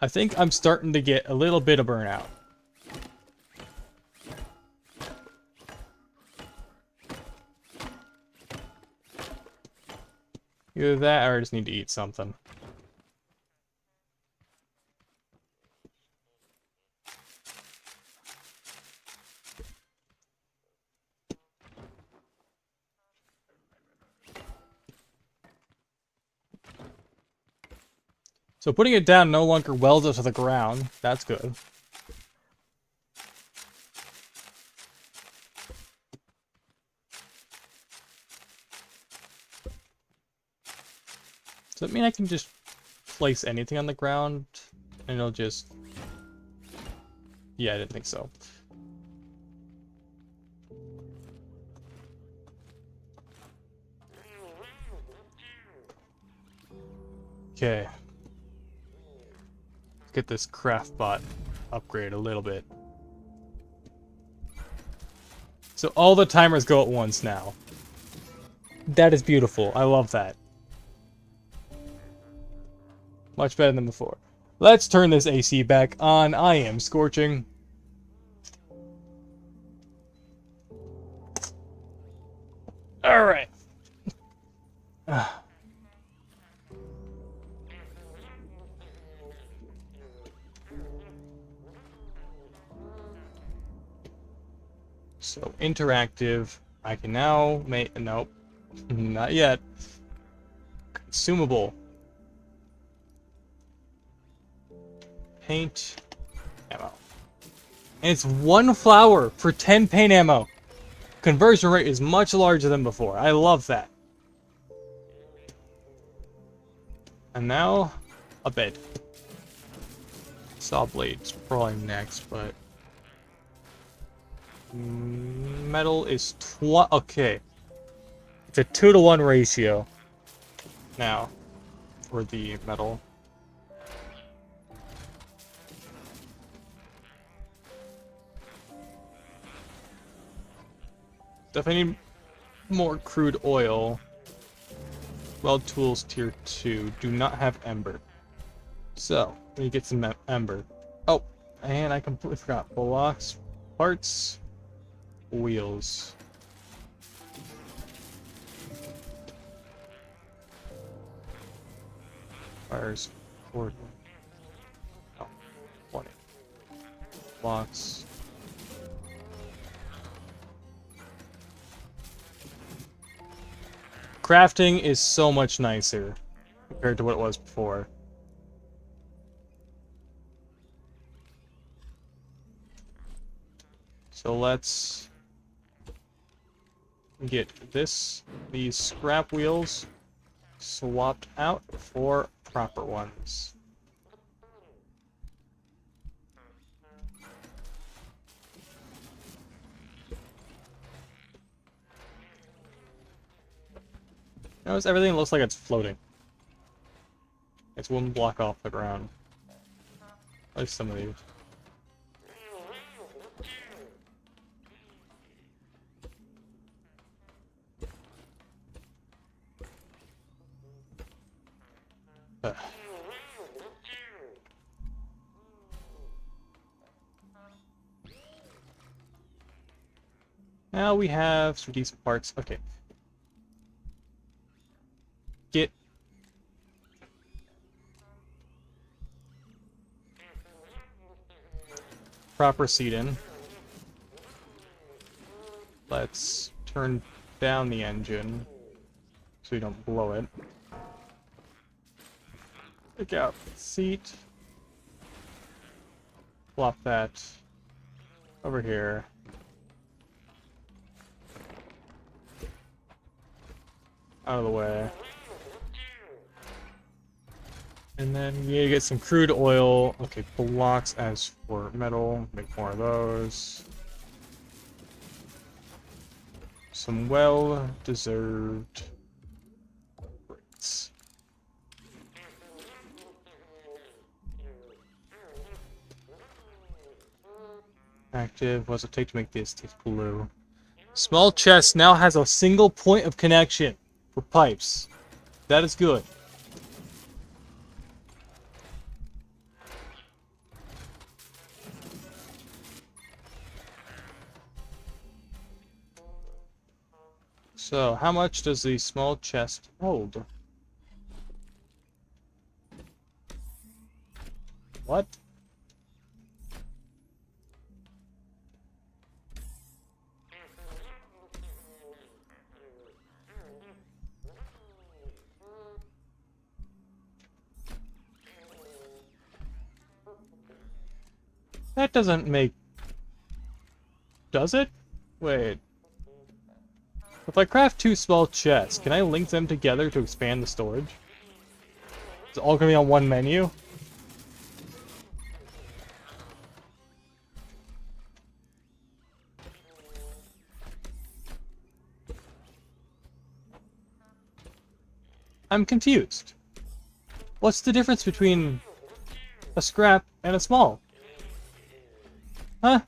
I think I'm starting to get a little bit of burnout. Either that or I just need to eat something. So putting it down no longer welds it to the ground. That's good. Does that mean I can just place anything on the ground and it'll just... Yeah, I didn't think so. Okay. Let's get this craft bot upgrade a little bit. So all the timers go at once now. That is beautiful. I love that. Much better than before. Let's turn this AC back on. I am scorching. Alright. So, interactive. I can now make... Nope. Not yet. Consumable. Paint. Ammo. And it's 1 flower for 10 paint ammo. Conversion rate is much larger than before. I love that. And now, a bed. Saw blades probably next, but... Metal is okay. It's a 2-to-1 ratio. Now, for the metal. Definitely need more crude oil. Weld tools tier 2 do not have ember. So, we get some ember. Oh, and I completely forgot. Blocks, parts, wheels. Fires, 40. Oh, 20. blocks. Crafting is so much nicer compared to what it was before. So let's get these scrap wheels swapped out for proper ones. Notice everything looks like it's floating. It's one block off the ground. At least some of these. Ugh. Now we have some decent parts. Okay. Get proper seat in. Let's turn down the engine so we don't blow it. Pick out the seat. Flop that over here. Out of the way. And then we need to get some crude oil. Okay, blocks as for metal. Make more of those. Some well-deserved breaks. Active. What's it take to make this? Takes blue. Small chest now has a single point of connection for pipes. That is good. So, how much does the small chest hold? What? That doesn't make... Does it? Wait. If I craft 2 small chests, can I link them together to expand the storage? It's all gonna be on one menu? I'm confused. What's the difference between a scrap and a small? Huh?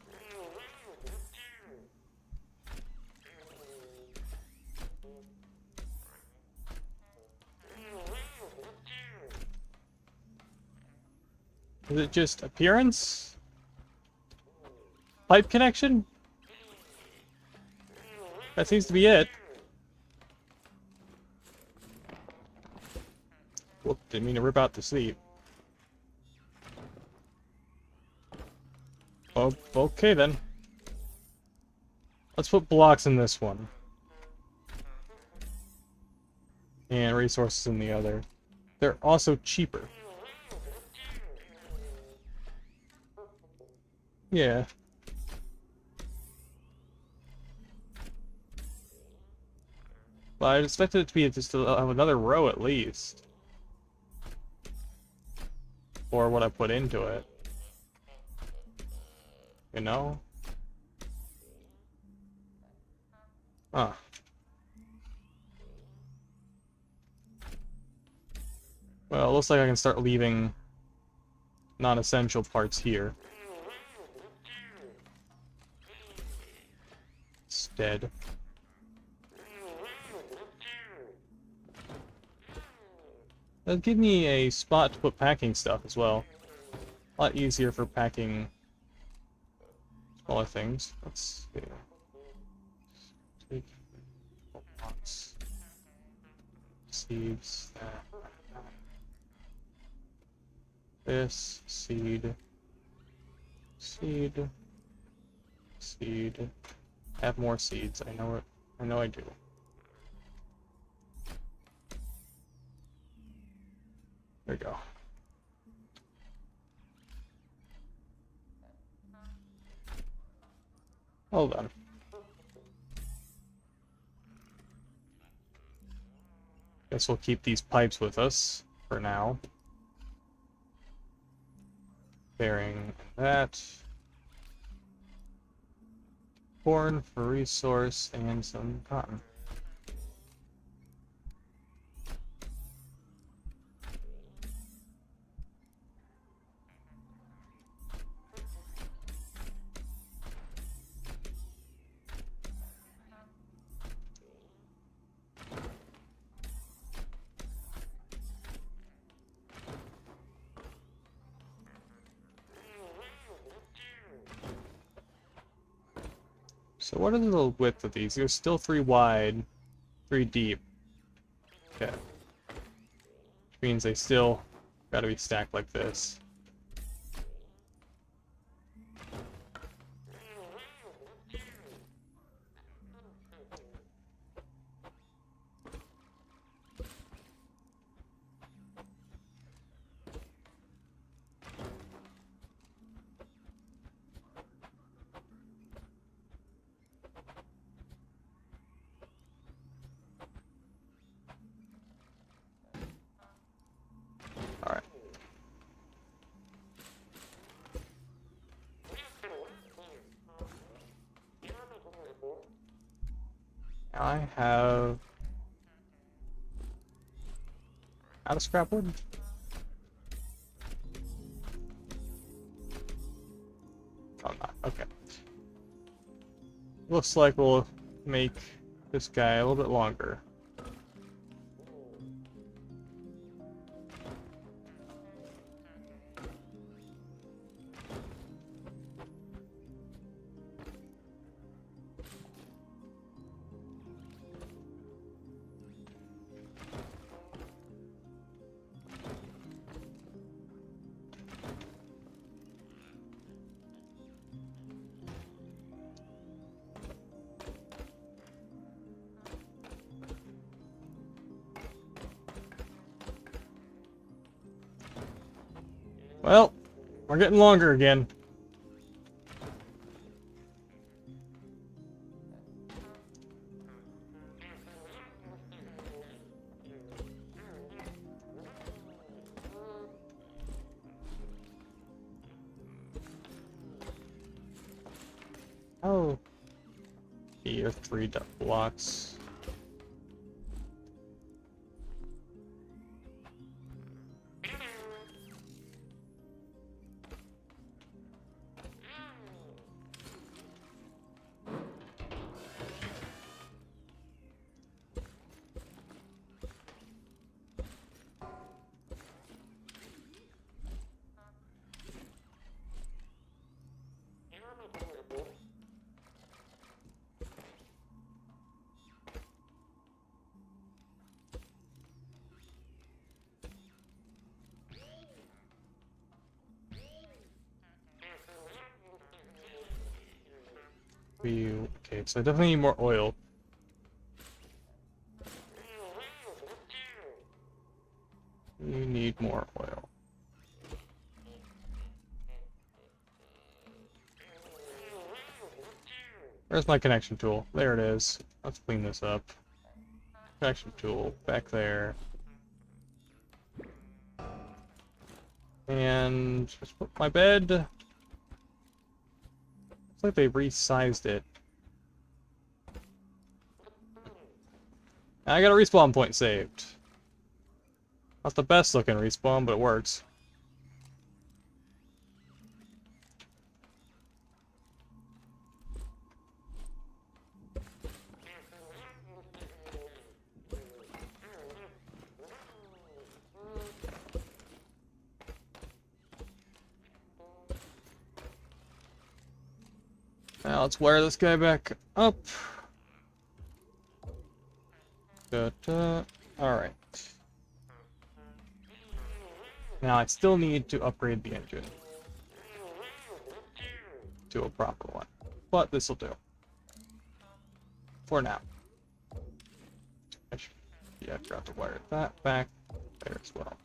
Is it just appearance? Pipe connection? That seems to be it. Whoop, didn't mean to rip out the seat. Oh, okay then. Let's put blocks in this one. And resources in the other. They're also cheaper. Yeah. But I expected it to be just another row at least. For what I put into it. You know? Huh. Well, it looks like I can start leaving non-essential parts here. Instead. That'll give me a spot to put packing stuff as well. A lot easier for packing smaller things. Let's see. Take blocks. Seeds. This seed. Seed. Seed. Have more seeds. I know it. I know I do. There we go. Hold on. Guess we'll keep these pipes with us for now. Bearing that. Corn for resource and some cotton. So what are the width of these? They're still 3 wide, 3 deep. Okay. Which means they still gotta be stacked like this. Alright. I have... out of scrap wood? Oh, not. Okay. Looks like we'll make this guy a little bit longer. Well, we're getting longer again. Oh. Here, 3 blocks. Okay, so I definitely need more oil. We need more oil. Where's my connection tool? There it is. Let's clean this up. Connection tool, back there. And just put my bed. Looks like they resized it. I got a respawn point saved. Not the best looking respawn, but it works. Now let's wire this guy back up. Alright. Now I still need to upgrade the engine. to a proper one. But this'll do. For now. Yeah, I forgot to wire that back there as well.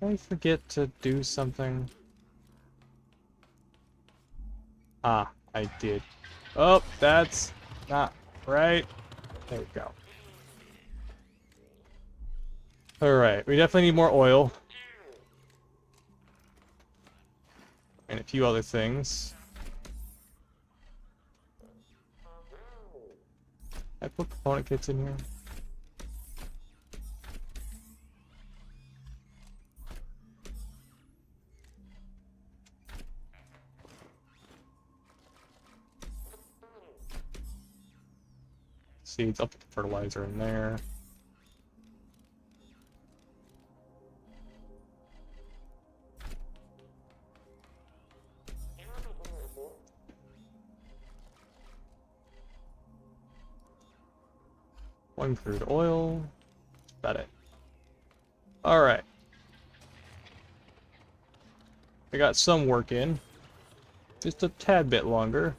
Did I forget to do something? Ah, I did. Oh, that's not right. There we go. Alright, we definitely need more oil. And a few other things. I put component kits in here. Seeds, up the fertilizer in there. One crude oil. That's about it. Alright. I got some work in. Just a tad bit longer.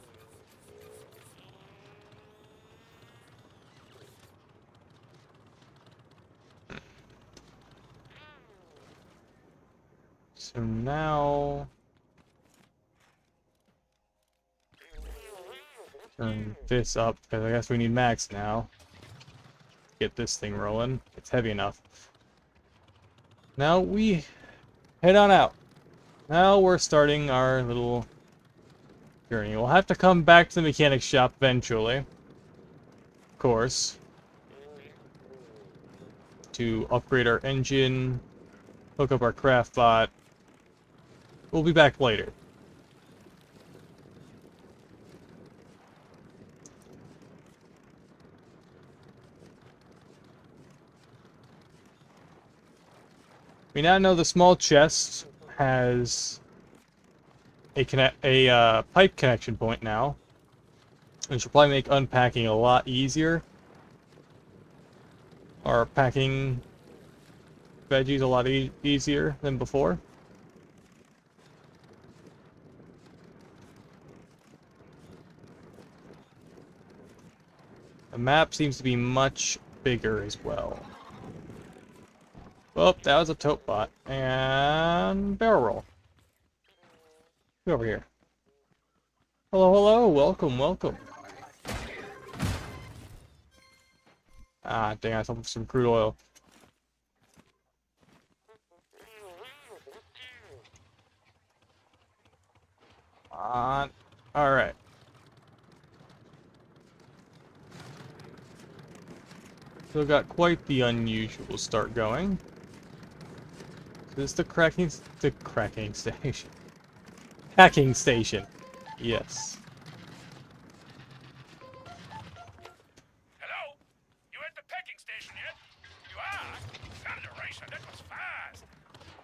So now... turn this up, because I guess we need max now. Get this thing rolling. It's heavy enough. Now we head on out. Now we're starting our little journey. We'll have to come back to the mechanic shop eventually. Of course. To upgrade our engine, hook up our craft bot. We'll be back later. We now know the small chest has a pipe connection point now, which will probably make unpacking a lot easier. Or packing veggies a lot easier than before. The map seems to be much bigger as well. Oh, that was a tote bot. And barrel roll. Get over here. Hello, hello. Welcome, welcome. Ah, dang, I saw some crude oil. Alright. Still got quite the unusual start going. This is the cracking station. Hacking station. Yes. Hello? You at the packing station yet? You are? Thunderation, that was fast.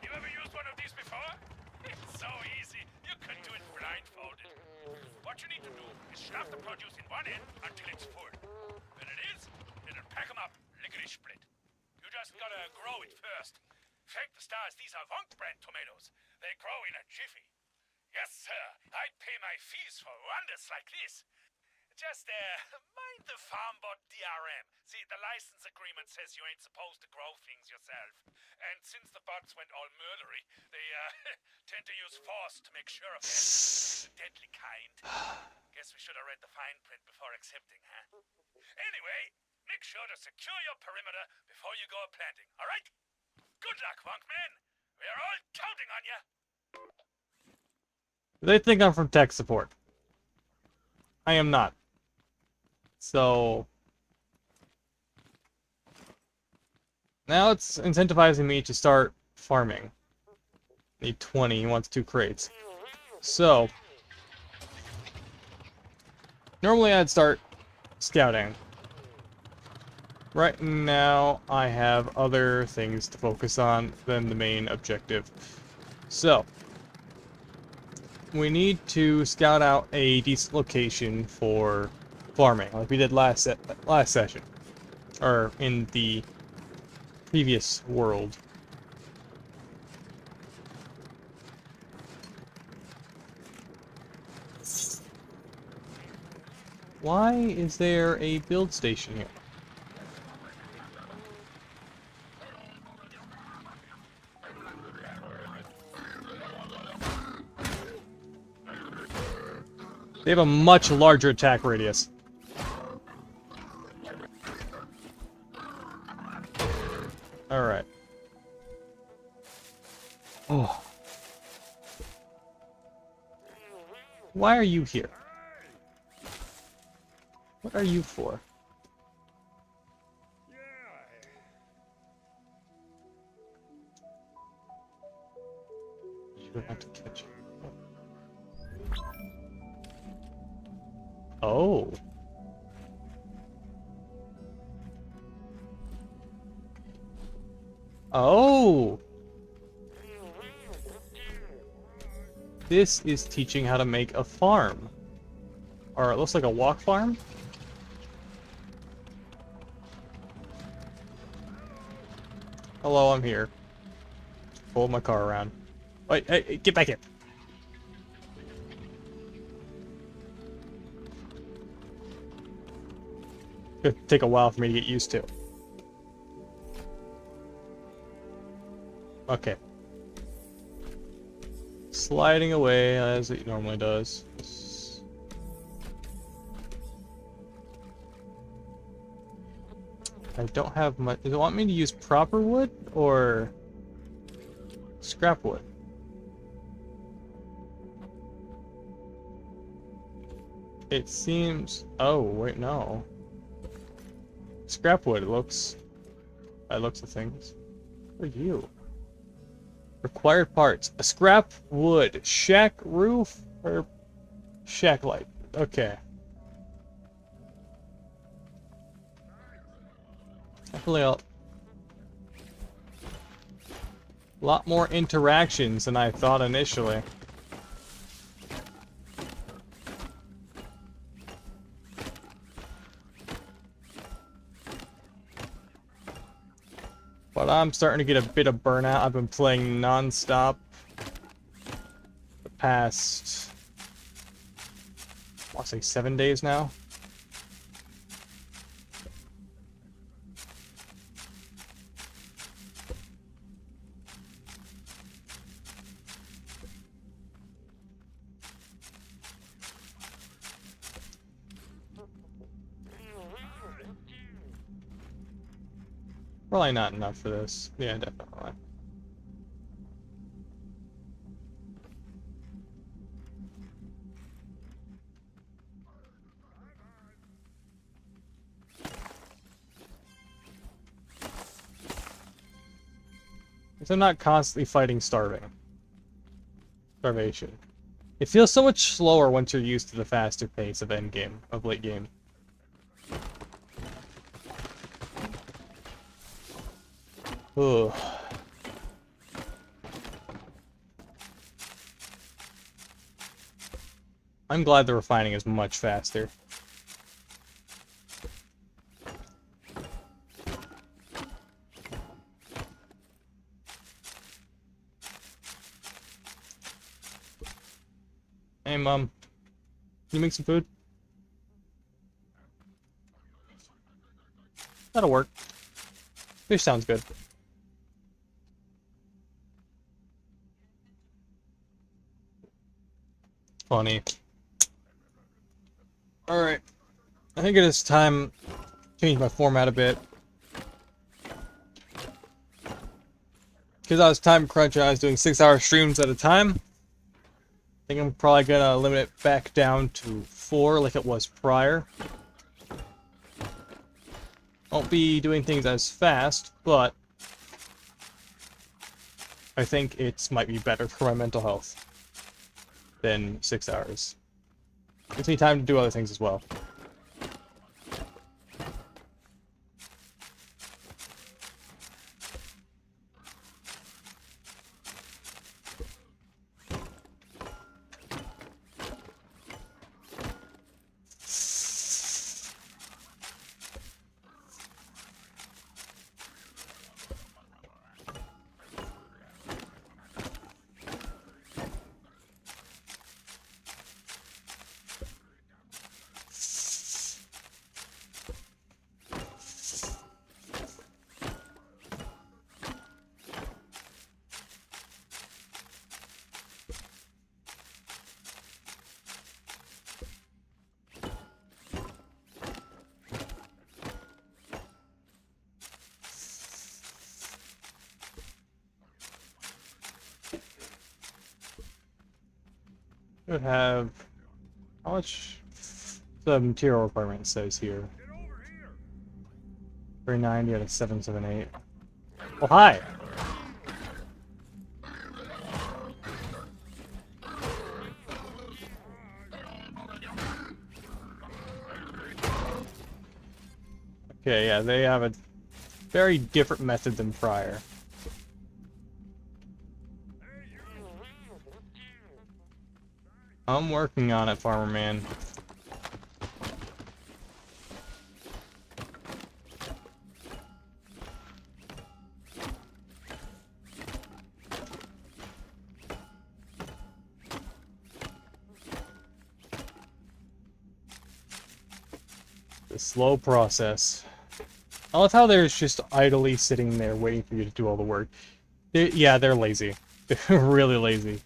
You ever used one of these before? It's so easy. You can do it blindfolded. What you need to do is stuff the produce in one end until it's full. When it is, then pack them up, lickety-split. You just gotta grow it first. Thank the stars, these are Wonk brand tomatoes. They grow in a jiffy. Yes, sir. I'd pay my fees for wonders like this. Just, mind the farm bot DRM. See, the license agreement says you ain't supposed to grow things yourself. And since the bots went all murdery, they, tend to use force to make sure of it. The deadly kind. Guess we should have read the fine print before accepting, huh? Anyway, make sure to secure your perimeter before you go planting, alright? Good luck, Wonkman. We're all counting on you. They think I'm from tech support. I am not. So... now it's incentivizing me to start farming. Need 20, he wants 2 crates. So... normally I'd start scouting. Right now, I have other things to focus on than the main objective. So, we need to scout out a decent location for farming, like we did last session, or in the previous world. Why is there a build station here? They have a much larger attack radius. Alright. Oh. Why are you here? What are you for? You don't have to catch it. Oh. Oh! This is teaching how to make a farm. Or it looks like a walk farm? Hello, I'm here. Pull my car around. Wait, hey, get back in. It'll take a while for me to get used to. Okay. Sliding away as it normally does. I don't have much. Does it want me to use proper wood or scrap wood? It seems. Oh, wait, no. Scrap wood, it looks. By looks of things. What are you? Required parts. A scrap wood. Shack roof or shack light. Okay. Definitely a lot more interactions than I thought initially. But I'm starting to get a bit of burnout. I've been playing non-stop the past, I want to say 7 days now. Probably not enough for this. Yeah, definitely. If I'm not constantly fighting starvation. It feels so much slower once you're used to the faster pace of endgame, of late game. Ugh. I'm glad the refining is much faster. Hey, Mom. Can you make some food? That'll work. Fish sounds good. Funny. Alright. I think it is time to change my format a bit. Because I was time crunching, I was doing 6-hour streams at a time. I think I'm probably gonna limit it back down to 4 like it was prior. Won't be doing things as fast, but I think it might be better for my mental health than 6 hours. Gives me time to do other things as well. Should have how much the material requirement says here. 390 out of 778. Oh hi! Okay, yeah, they have a very different method than prior. I'm working on it, Farmer Man. The slow process. I love how they're just idly sitting there waiting for you to do all the work. Yeah, they're lazy. They're really lazy.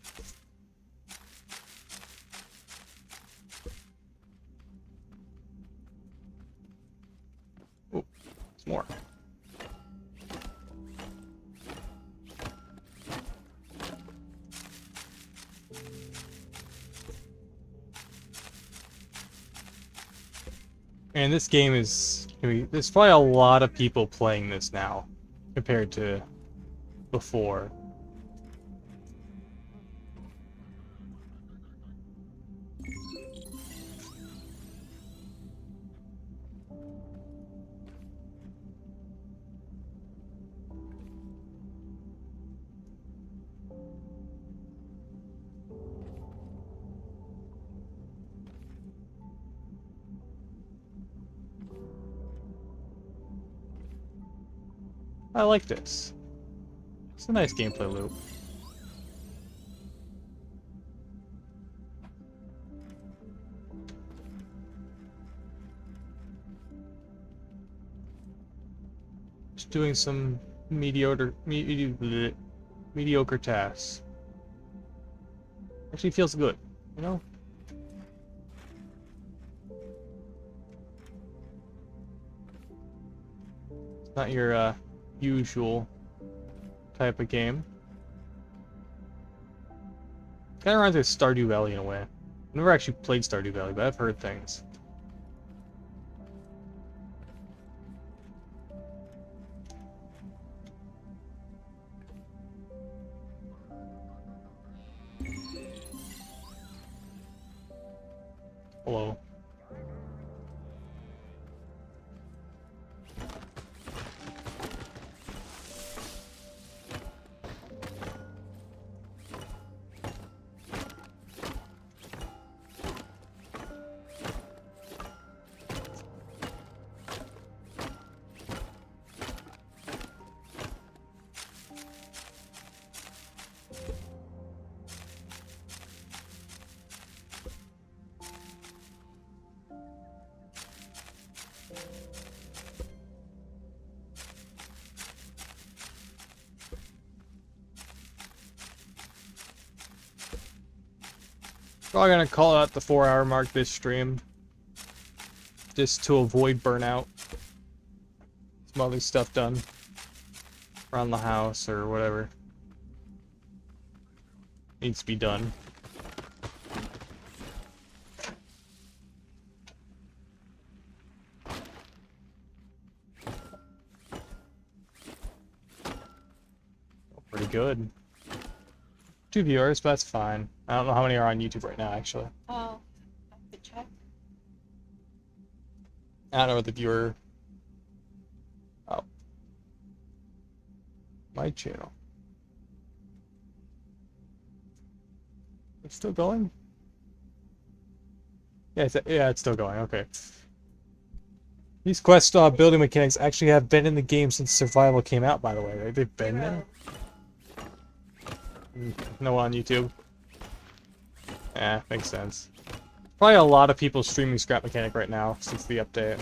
Oh, there's more. And this game is... there's probably a lot of people playing this now, compared to before. I like this. It's a nice gameplay loop. Just doing some mediocre tasks. Actually feels good, you know? It's not your usual type of game. Kind of reminds me of Stardew Valley in a way. I've never actually played Stardew Valley, but I've heard things. Hello. Probably gonna call out the 4-hour mark this stream, just to avoid burnout. Some other stuff done around the house or whatever needs to be done. Pretty good. 2 viewers, but that's fine. I don't know how many are on YouTube right now, actually. Oh, I have to check. I don't know what the viewer... Oh. My channel. It's still going? Yeah, it's still going, okay. These quest building mechanics actually have been in the game since Survival came out, by the way. They've been there? No one on YouTube. Makes sense. Probably a lot of people streaming ScrapMechanic right now since the update.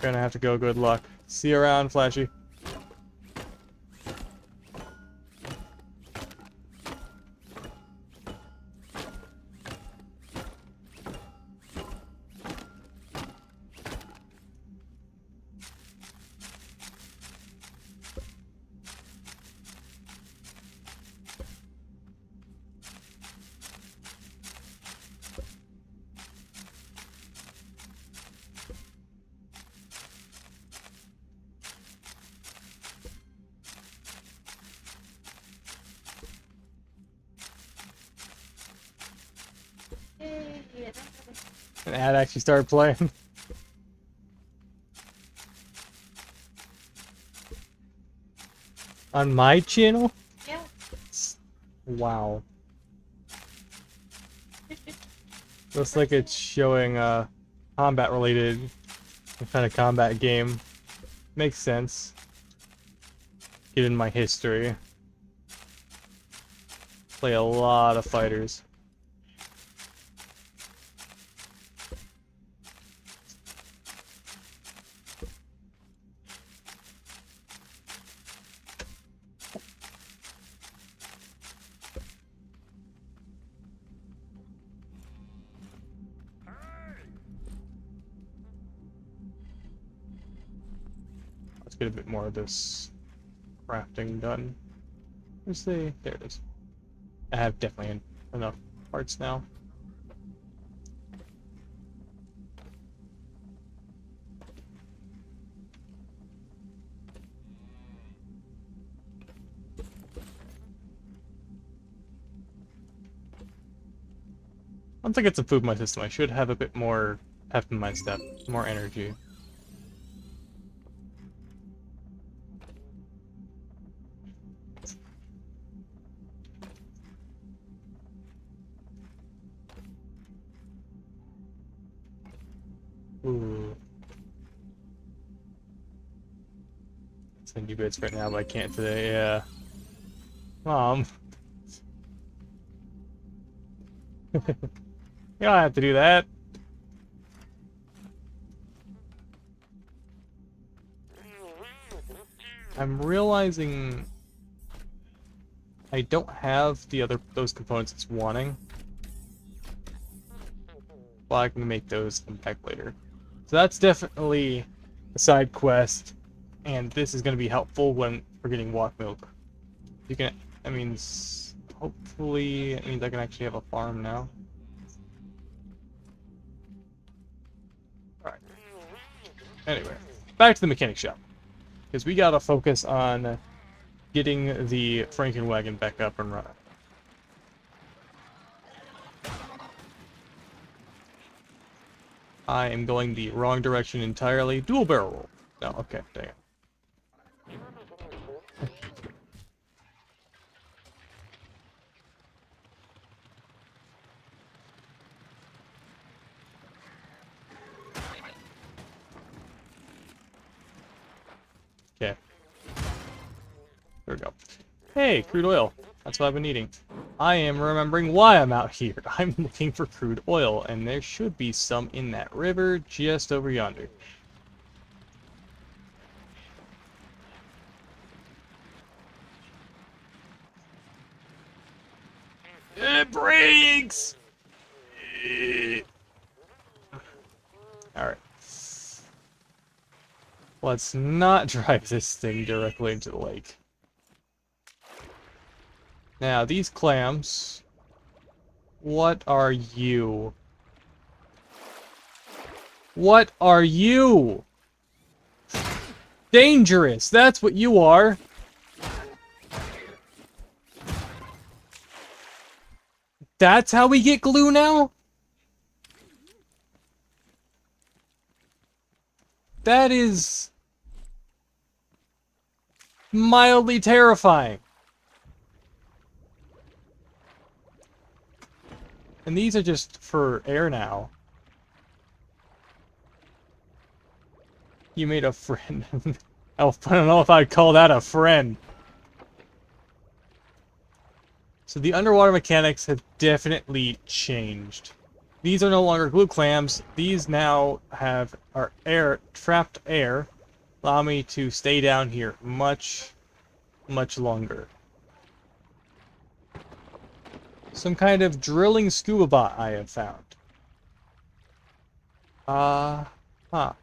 Gonna have to go, good luck. See you around, Flashy. An ad actually started playing. On my channel? Yeah. Wow. Looks like it's showing combat related kind of combat game. Makes sense. Given my history. Play a lot of fighters. Let's get a bit more of this crafting done. Where's the... There it is. I have definitely enough parts now. Once I get some food in my system, I should have a bit more heft in my step, more energy. Ooh. Send you bits right now, but I can't today, yeah. Mom. You don't have to do that. I'm realizing I don't have those components it's wanting. Well, I can make those come back later. So that's definitely a side quest, and this is going to be helpful when we're getting walk milk. You can, I mean, hopefully it means I can actually have a farm now. Alright. Anyway, back to the mechanic shop. Because we gotta focus on getting the Frankenwagon back up and running. I am going the wrong direction entirely. Dual barrel roll. No, okay, dang it. Okay. There we go. Hey, crude oil. That's what I've been needing. I am remembering why I'm out here. I'm looking for crude oil, and there should be some in that river just over yonder. It breaks! Alright. Let's not drive this thing directly into the lake. Now, these clams... What are you? What are you? Dangerous! That's what you are! That's how we get glue now? That is... mildly terrifying. And these are just for air now. You made a friend. I don't know if I'd call that a friend. So the underwater mechanics have definitely changed. These are no longer glue clams. These now have our trapped air. Allow me to stay down here much longer. Some kind of drilling scuba bot I have found. Huh.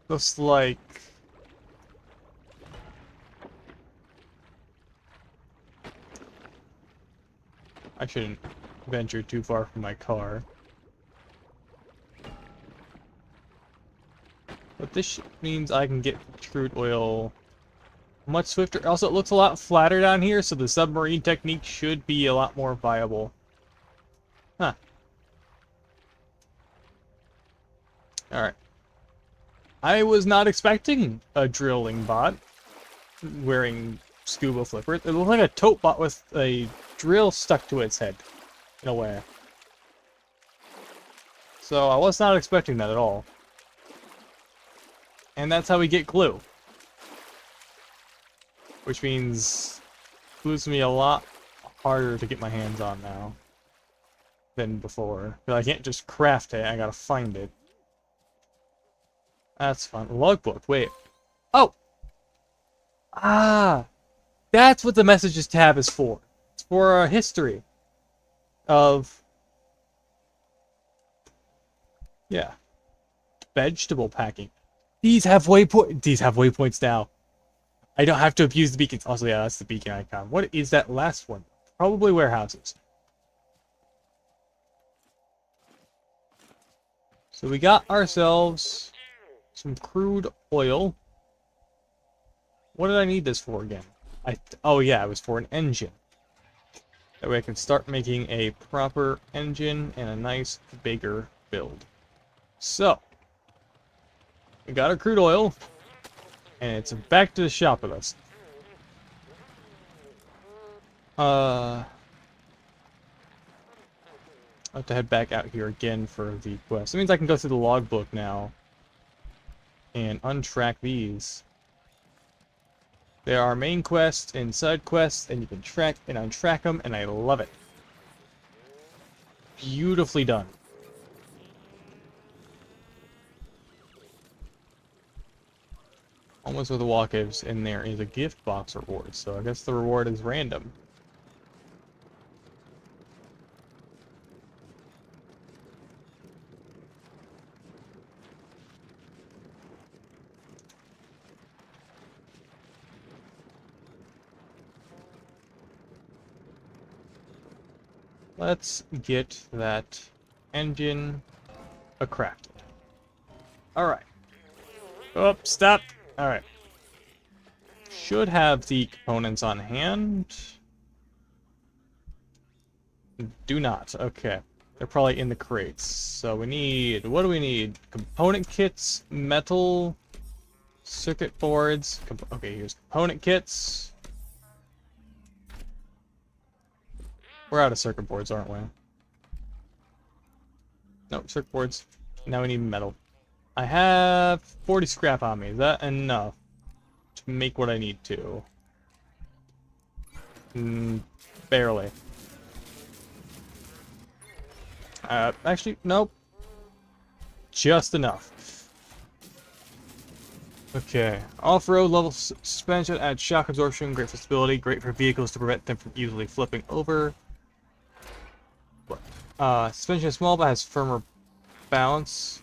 Looks like... I shouldn't venture too far from my car. But this means I can get crude oil much swifter. Also, it looks a lot flatter down here, so the submarine technique should be a lot more viable. Huh. Alright. I was not expecting a drilling bot wearing scuba flippers. It looked like a tote bot with a drill stuck to its head, in a way. So I was not expecting that at all. And that's how we get glue. Which means glue's gonna be a lot harder to get my hands on now than before. Because I can't just craft it, I gotta find it. That's fun. Logbook, wait. Oh! Ah! That's what the messages tab is for. It's for our history of... yeah. Vegetable packing. These have waypoints now. I don't have to abuse the beacons. Also, yeah, that's the beacon icon. What is that last one? Probably warehouses. So we got ourselves some crude oil. What did I need this for again? Oh yeah, it was for an engine. That way I can start making a proper engine and a nice bigger build. So, we got our crude oil, and it's back to the shop with us. I have to head back out here again for the quest. That means I can go through the logbook now and untrack these. There are main quests and side quests, and you can track and untrack them, and I love it. Beautifully done. Almost with the walk-ins, and there is a gift box reward, so I guess the reward is random. Let's get that engine crafted. Alright. Oh, stop! Alright. Should have the components on hand. Do not. Okay. They're probably in the crates. So we need... what do we need? Component kits, metal, circuit boards. Okay, here's component kits. We're out of circuit boards, aren't we? Nope, circuit boards. Now we need metal. I have 40 scrap on me. Is that enough to make what I need to? Barely. Actually, nope. Just enough. Okay. Off-road level suspension adds shock absorption, great for stability, great for vehicles to prevent them from easily flipping over. Suspension is small but has firmer balance.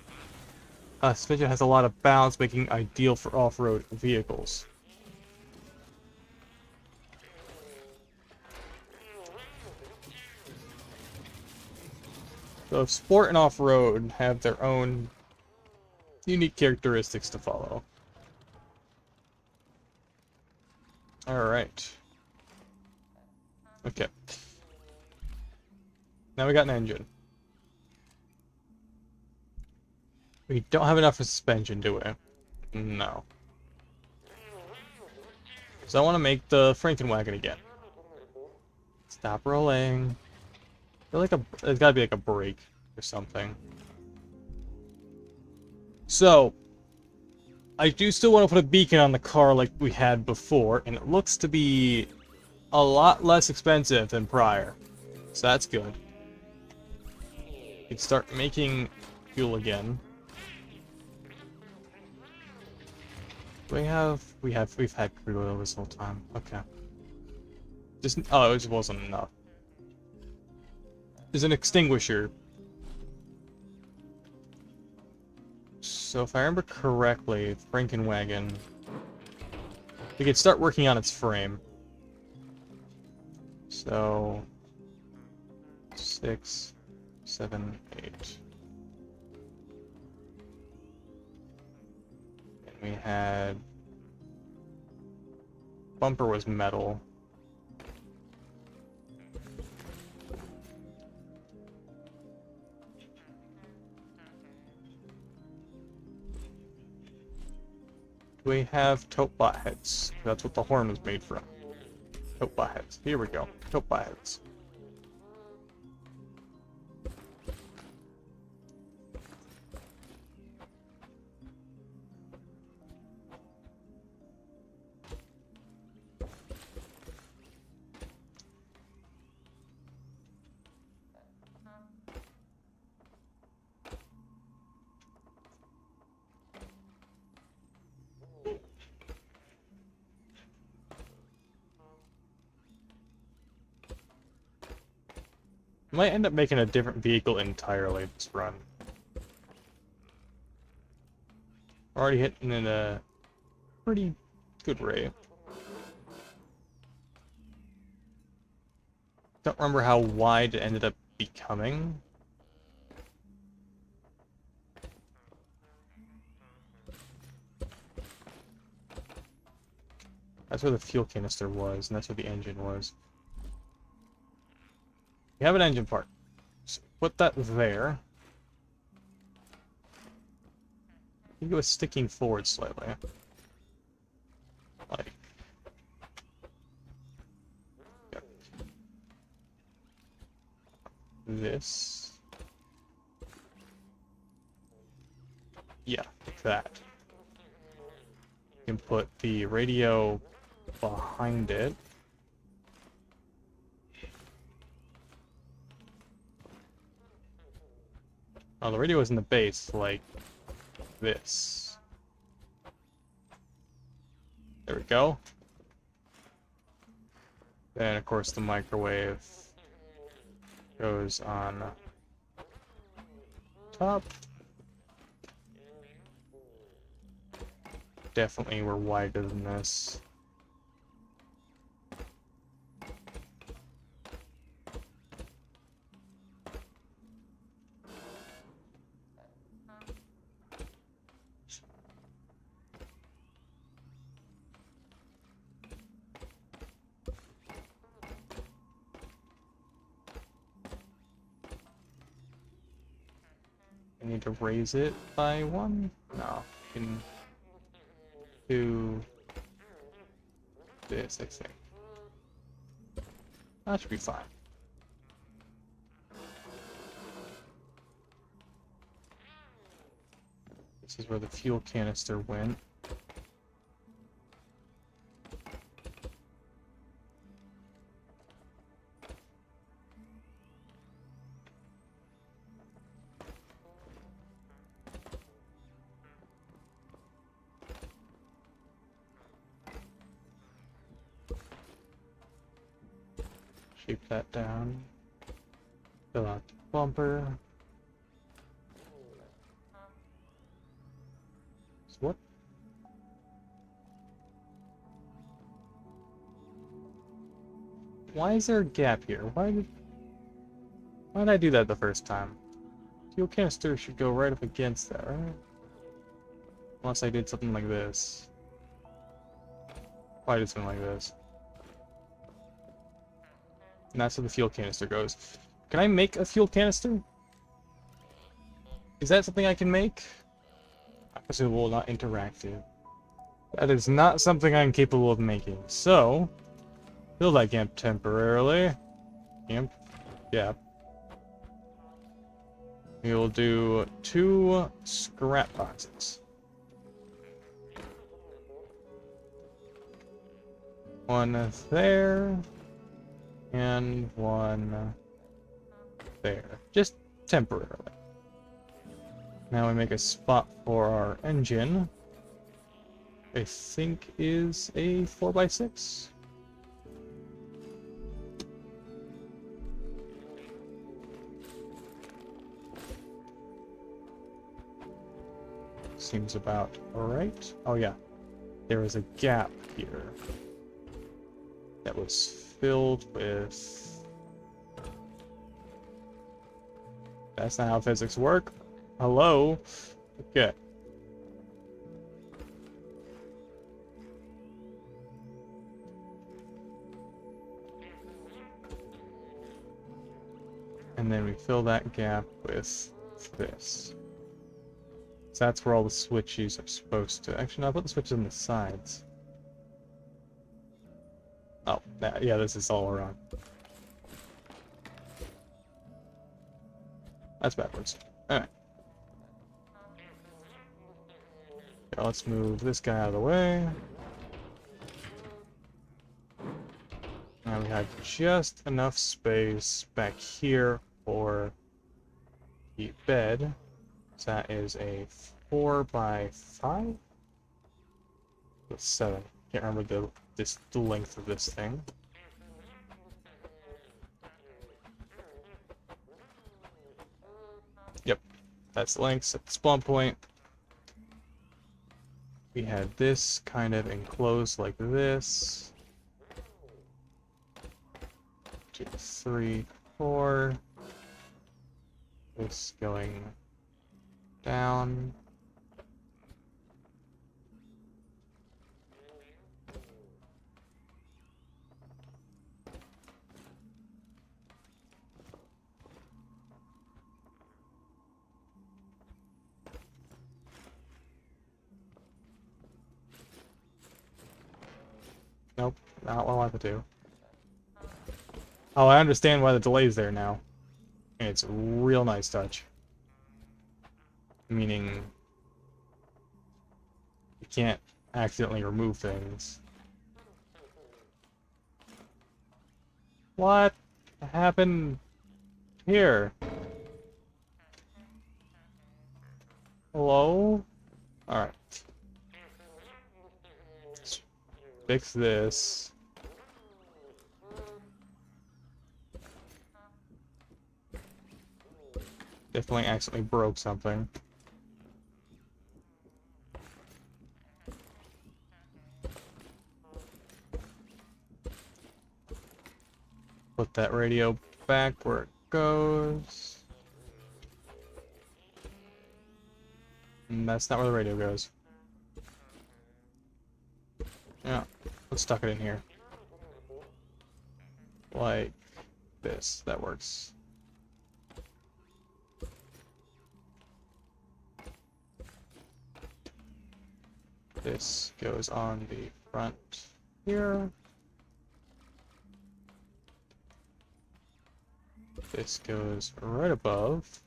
Suspension has a lot of balance, making ideal for off-road vehicles. So sport and off-road have their own unique characteristics to follow. Alright. Okay. Now we got an engine. We don't have enough for suspension, do we? No. So I want to make the Frankenwagon again. Stop rolling. I feel like there's gotta be like a brake or something. So, I do still want to put a beacon on the car like we had before, and it looks to be a lot less expensive than prior. So that's good. We can start making fuel again. We've had crude oil this whole time. Okay. Oh, it just wasn't enough. There's an extinguisher. So if I remember correctly, Frankenwagon, we could start working on its frame. So 6, 7, 8. And we had bumper was metal. We have tote bot heads. That's what the horn was made from. Tote bot heads. Here we go. Tote bot heads. Might end up making a different vehicle entirely this run. Already hitting at a pretty good rate. Don't remember how wide it ended up becoming. That's where the fuel canister was, and that's where the engine was. We have an engine part. So put that there. I think it was sticking forward slightly. Like. Yep. This. Yeah, like that. You can put the radio behind it. Oh, the radio is in the base, like this. There we go. Then, of course, the microwave goes on top. Definitely we're wider than this. I need to raise it by one? No, I can do this, I think. That should be fine. This is where the fuel canister went. Shape that down. Fill out the bumper. So what? Why is there a gap here? Why did I do that the first time? Fuel canister should go right up against that, right? Unless I did something like this. Why did something like this? And that's where the fuel canister goes. Can I make a fuel canister? Is that something I can make? Accessible, not interactive. That is not something I'm capable of making. So, fill that gap temporarily. Gap. We will do 2 scrap boxes. One there. And one there. Just temporarily. Now we make a spot for our engine. I think is a 4x6. Seems about alright. Oh yeah. There was a gap here that was filled with... That's not how physics work. Hello? Okay. And then we fill that gap with this. So that's where all the switches are supposed to. Actually, no, I put the switches on the sides. Oh, yeah, this is all wrong. That's backwards. Alright. Okay, let's move this guy out of the way. Now we have just enough space back here for the bed. So that is a 4x5? That's 7. Can't remember the length of this thing. Yep, that's the length. Set the spawn point. We had this kind of enclosed like this. 2, 3, 4. This going down. Nope, not what I wanted to do. Oh, I understand why the delay's there now. And it's a real nice touch. Meaning, you can't accidentally remove things. What happened here? Hello? Alright. Let's fix this. Definitely accidentally broke something. Put that radio back where it goes. And that's not where the radio goes. Yeah, let's stuck it in here. Like this. That works. This goes on the front here. This goes right above.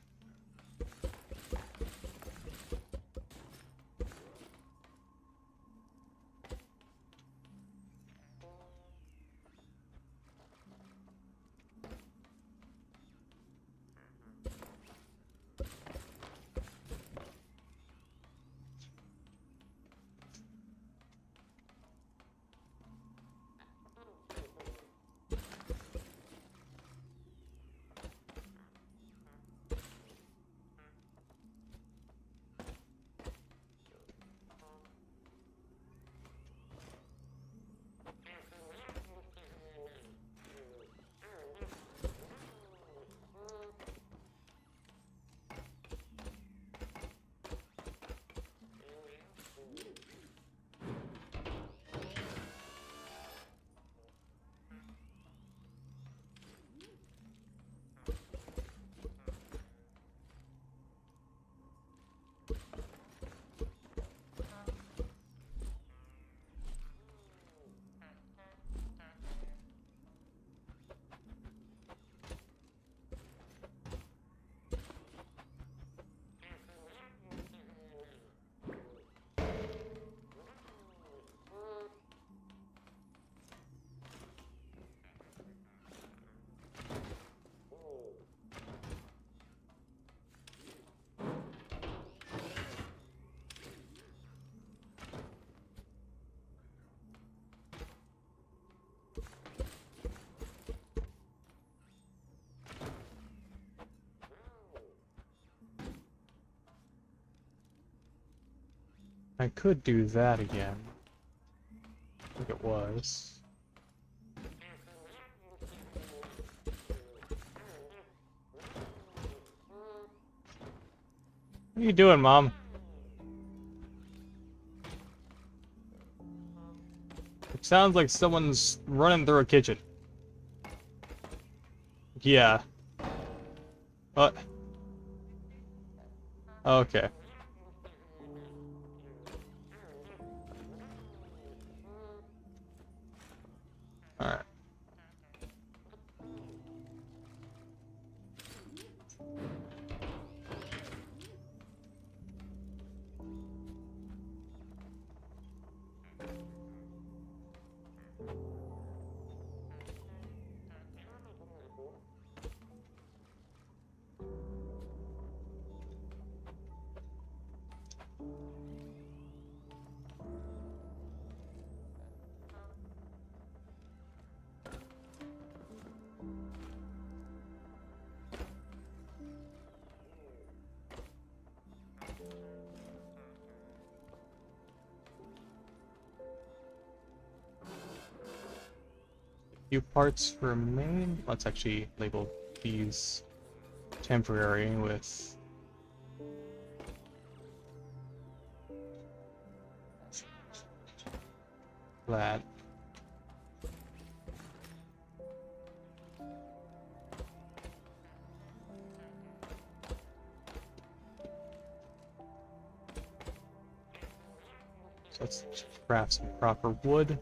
I could do that again. I think it was. What are you doing, Mom? It sounds like someone's running through a kitchen. Yeah. What? Okay. Few parts remain. Let's actually label these temporary with that. So let's craft some proper wood.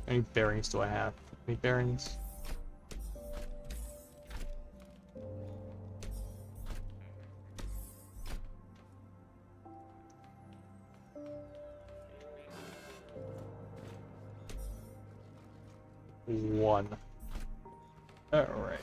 How many bearings do I have? Any bearings? One. Alright.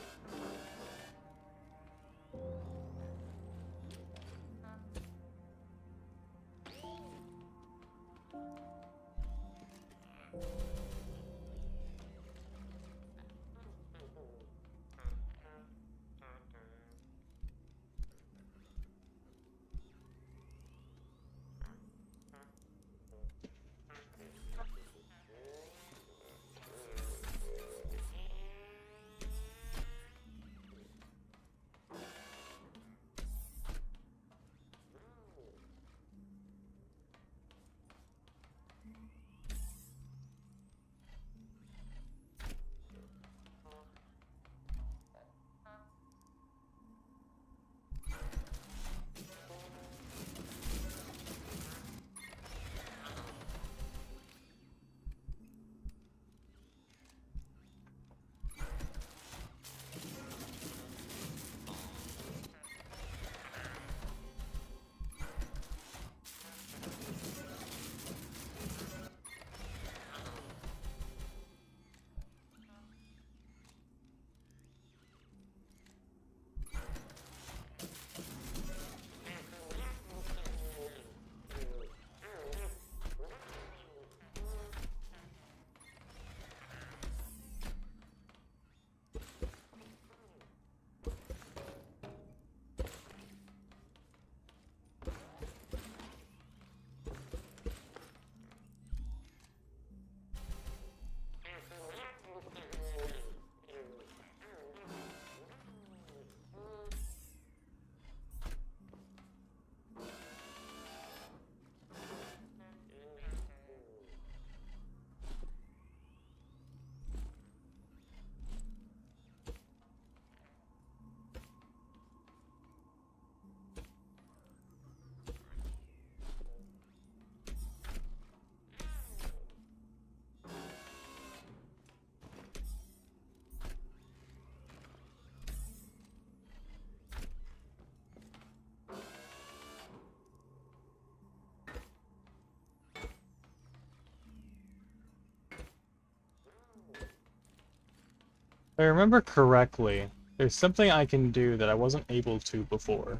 If I remember correctly, there's something I can do that I wasn't able to before.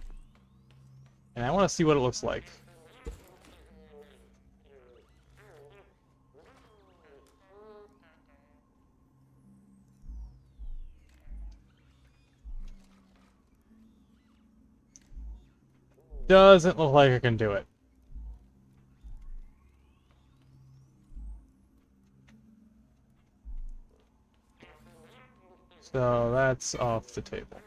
And I want to see what it looks like. Doesn't look like I can do it. So that's off the table.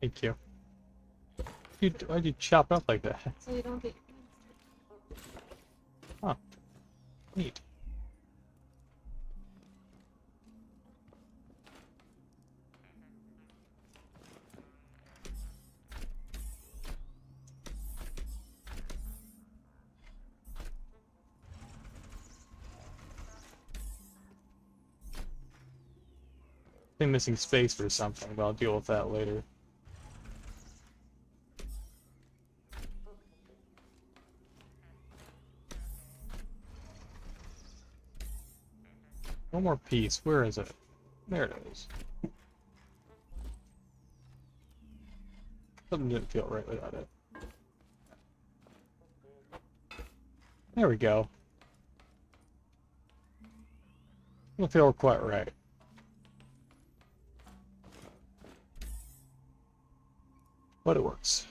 Thank you. Why'd you chop it up like that? So you don't get Huh. Neat. I'm missing space for something, but I'll deal with that later. One more piece. Where is it? There it is. Something didn't feel right without it. There we go. Doesn't feel quite right. But it works.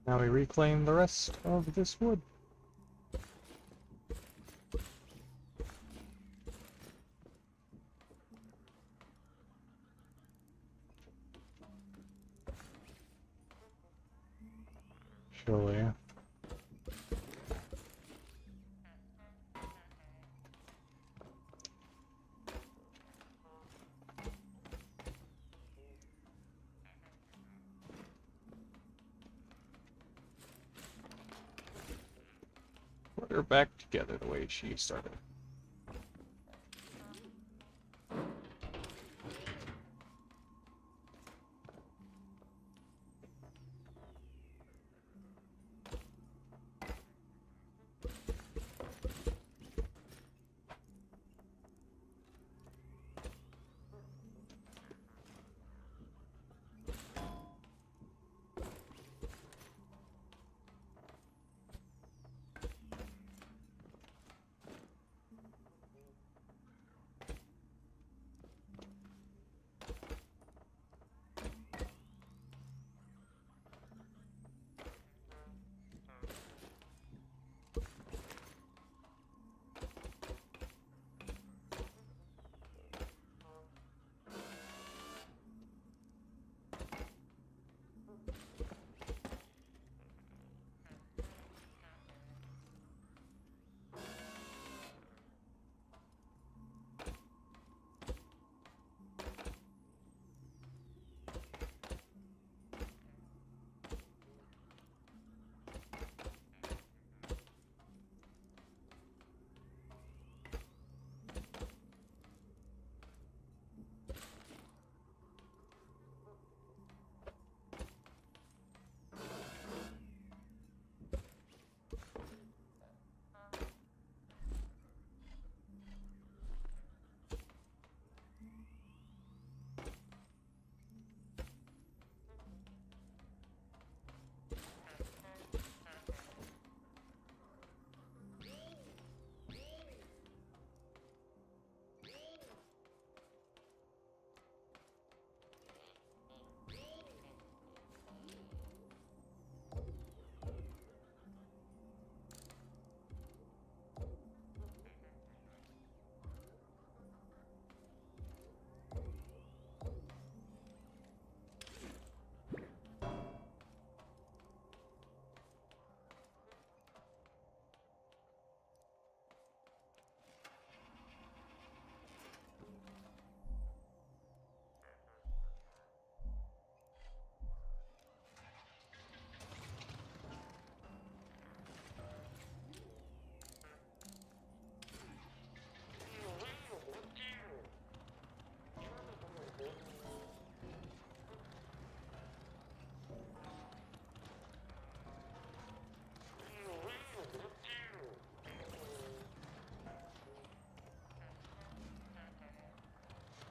Now we reclaim the rest of this wood. Surely. Put her back together the way she started.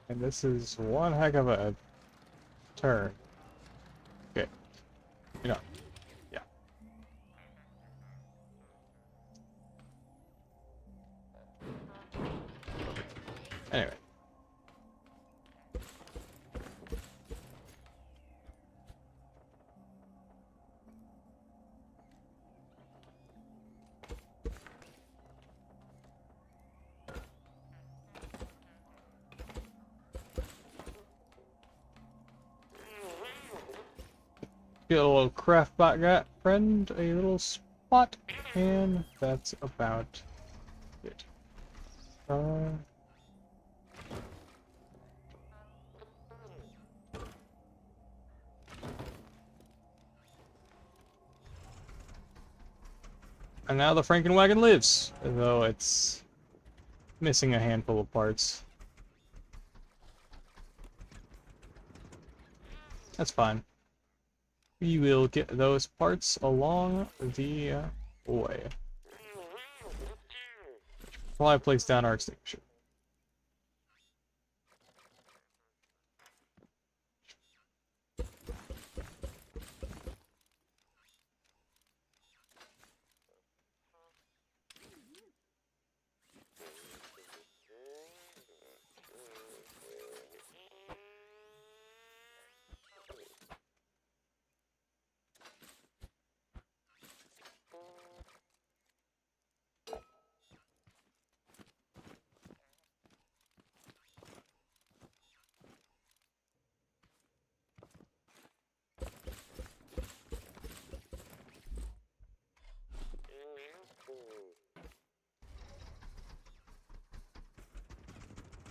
And this is one heck of a turn. Okay. You know. Yeah. Anyway. Get a little craft bot guy friend, a little spot, and that's about it. And now the Frankenwagon lives, though it's missing a handful of parts. That's fine. We will get those parts along the way. While I place down our extinguisher.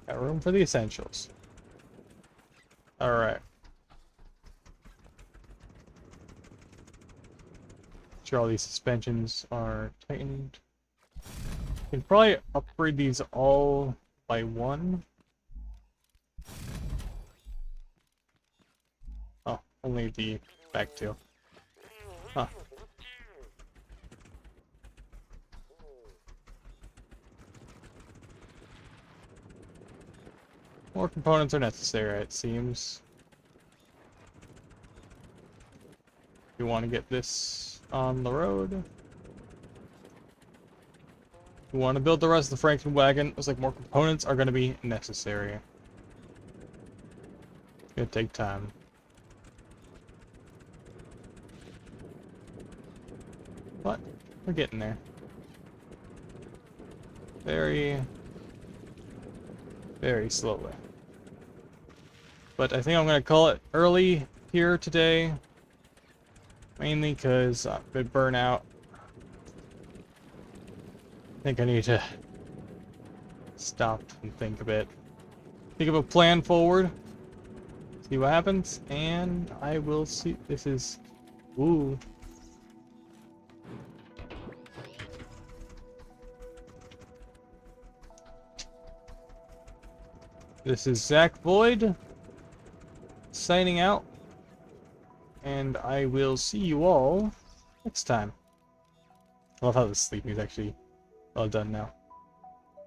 Got room for the essentials. Alright. Sure all these suspensions are tightened. Can probably upgrade these all by one. Oh, only the back two. Huh. More components are necessary, it seems. We want to get this on the road. We want to build the rest of the Frankenwagon. Looks like more components are going to be necessary. It's going to take time. But we're getting there. Very slowly. But I think I'm going to call it early here today. Mainly because I've been burnt out. I think I need to stop and think a bit. Think of a plan forward. See what happens. And I will see. This is... Ooh. This is Zach Boyd signing out, and I will see you all next time. I love how the sleeping is actually well done now.